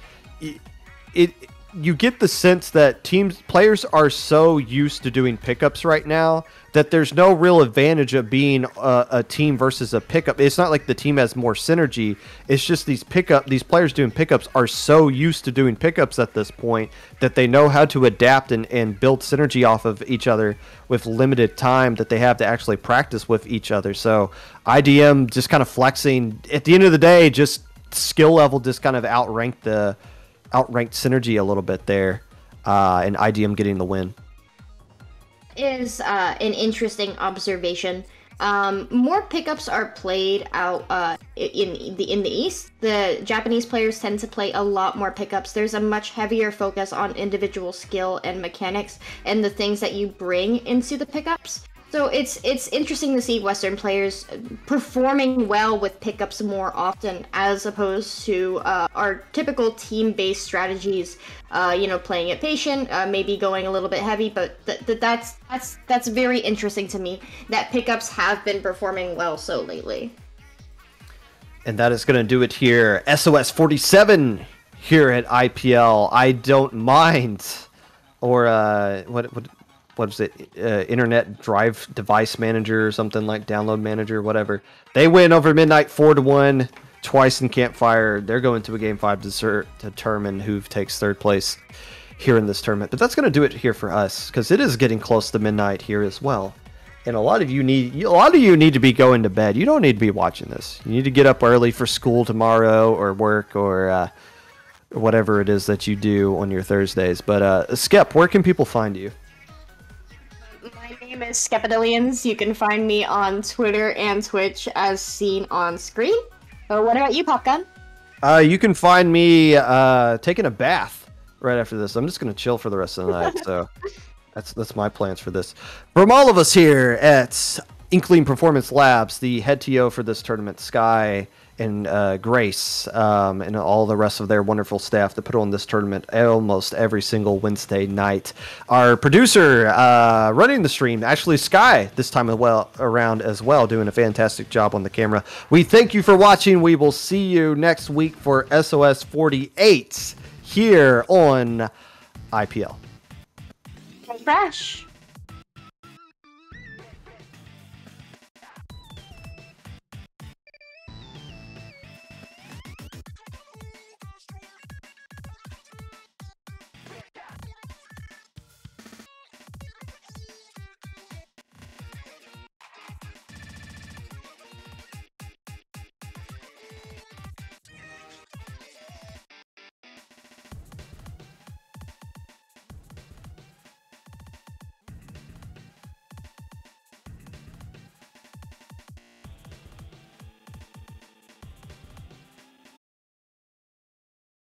You get the sense that players are so used to doing pickups right now that there's no real advantage of being a team versus a pickup. It's not like the team has more synergy. It's just these players doing pickups are so used to doing pickups at this point that they know how to adapt and build synergy off of each other with limited time that they have to actually practice with each other. So IDM just kind of flexing. At the end of the day, just skill level just kind of outranked synergy a little bit there, and IDM getting the win. Is an interesting observation. More pickups are played out in the East. The Japanese players tend to play a lot more pickups. There's a much heavier focus on individual skill and mechanics and the things that you bring into the pickups. So it's interesting to see Western players performing well with pickups more often, as opposed to our typical team-based strategies. Playing it patient, maybe going a little bit heavy, but that's very interesting to me that pickups have been performing well so lately. And that is going to do it here. SOS 47 here at IPL. I Don't Mind, or what is it? Internet Drive Device Manager or something like Download Manager, whatever. They win over Midnight 4-1 twice in Campfire. They're going to a Game 5 to determine who takes 3rd place here in this tournament. But that's going to do it here for us, because it is getting close to midnight here as well. And a lot of you need to be going to bed. You don't need to be watching this. You need to get up early for school tomorrow or work or whatever it is that you do on your Thursdays. But Skep, where can people find you? My name is Skepidillions. You can find me on Twitter and Twitch as seen on screen. What about you, Popgun? You can find me taking a bath right after this. I'm just going to chill for the rest of the night. So that's my plans for this. From all of us here at Inkling Performance Labs, the head TO for this tournament, Sky and Grace, and all the rest of their wonderful staff that put on this tournament almost every single Wednesday night. Our producer running the stream, actually Sky, this time around as well, doing a fantastic job on the camera. We thank you for watching. We will see you next week for SOS 48 here on IPL. Fresh.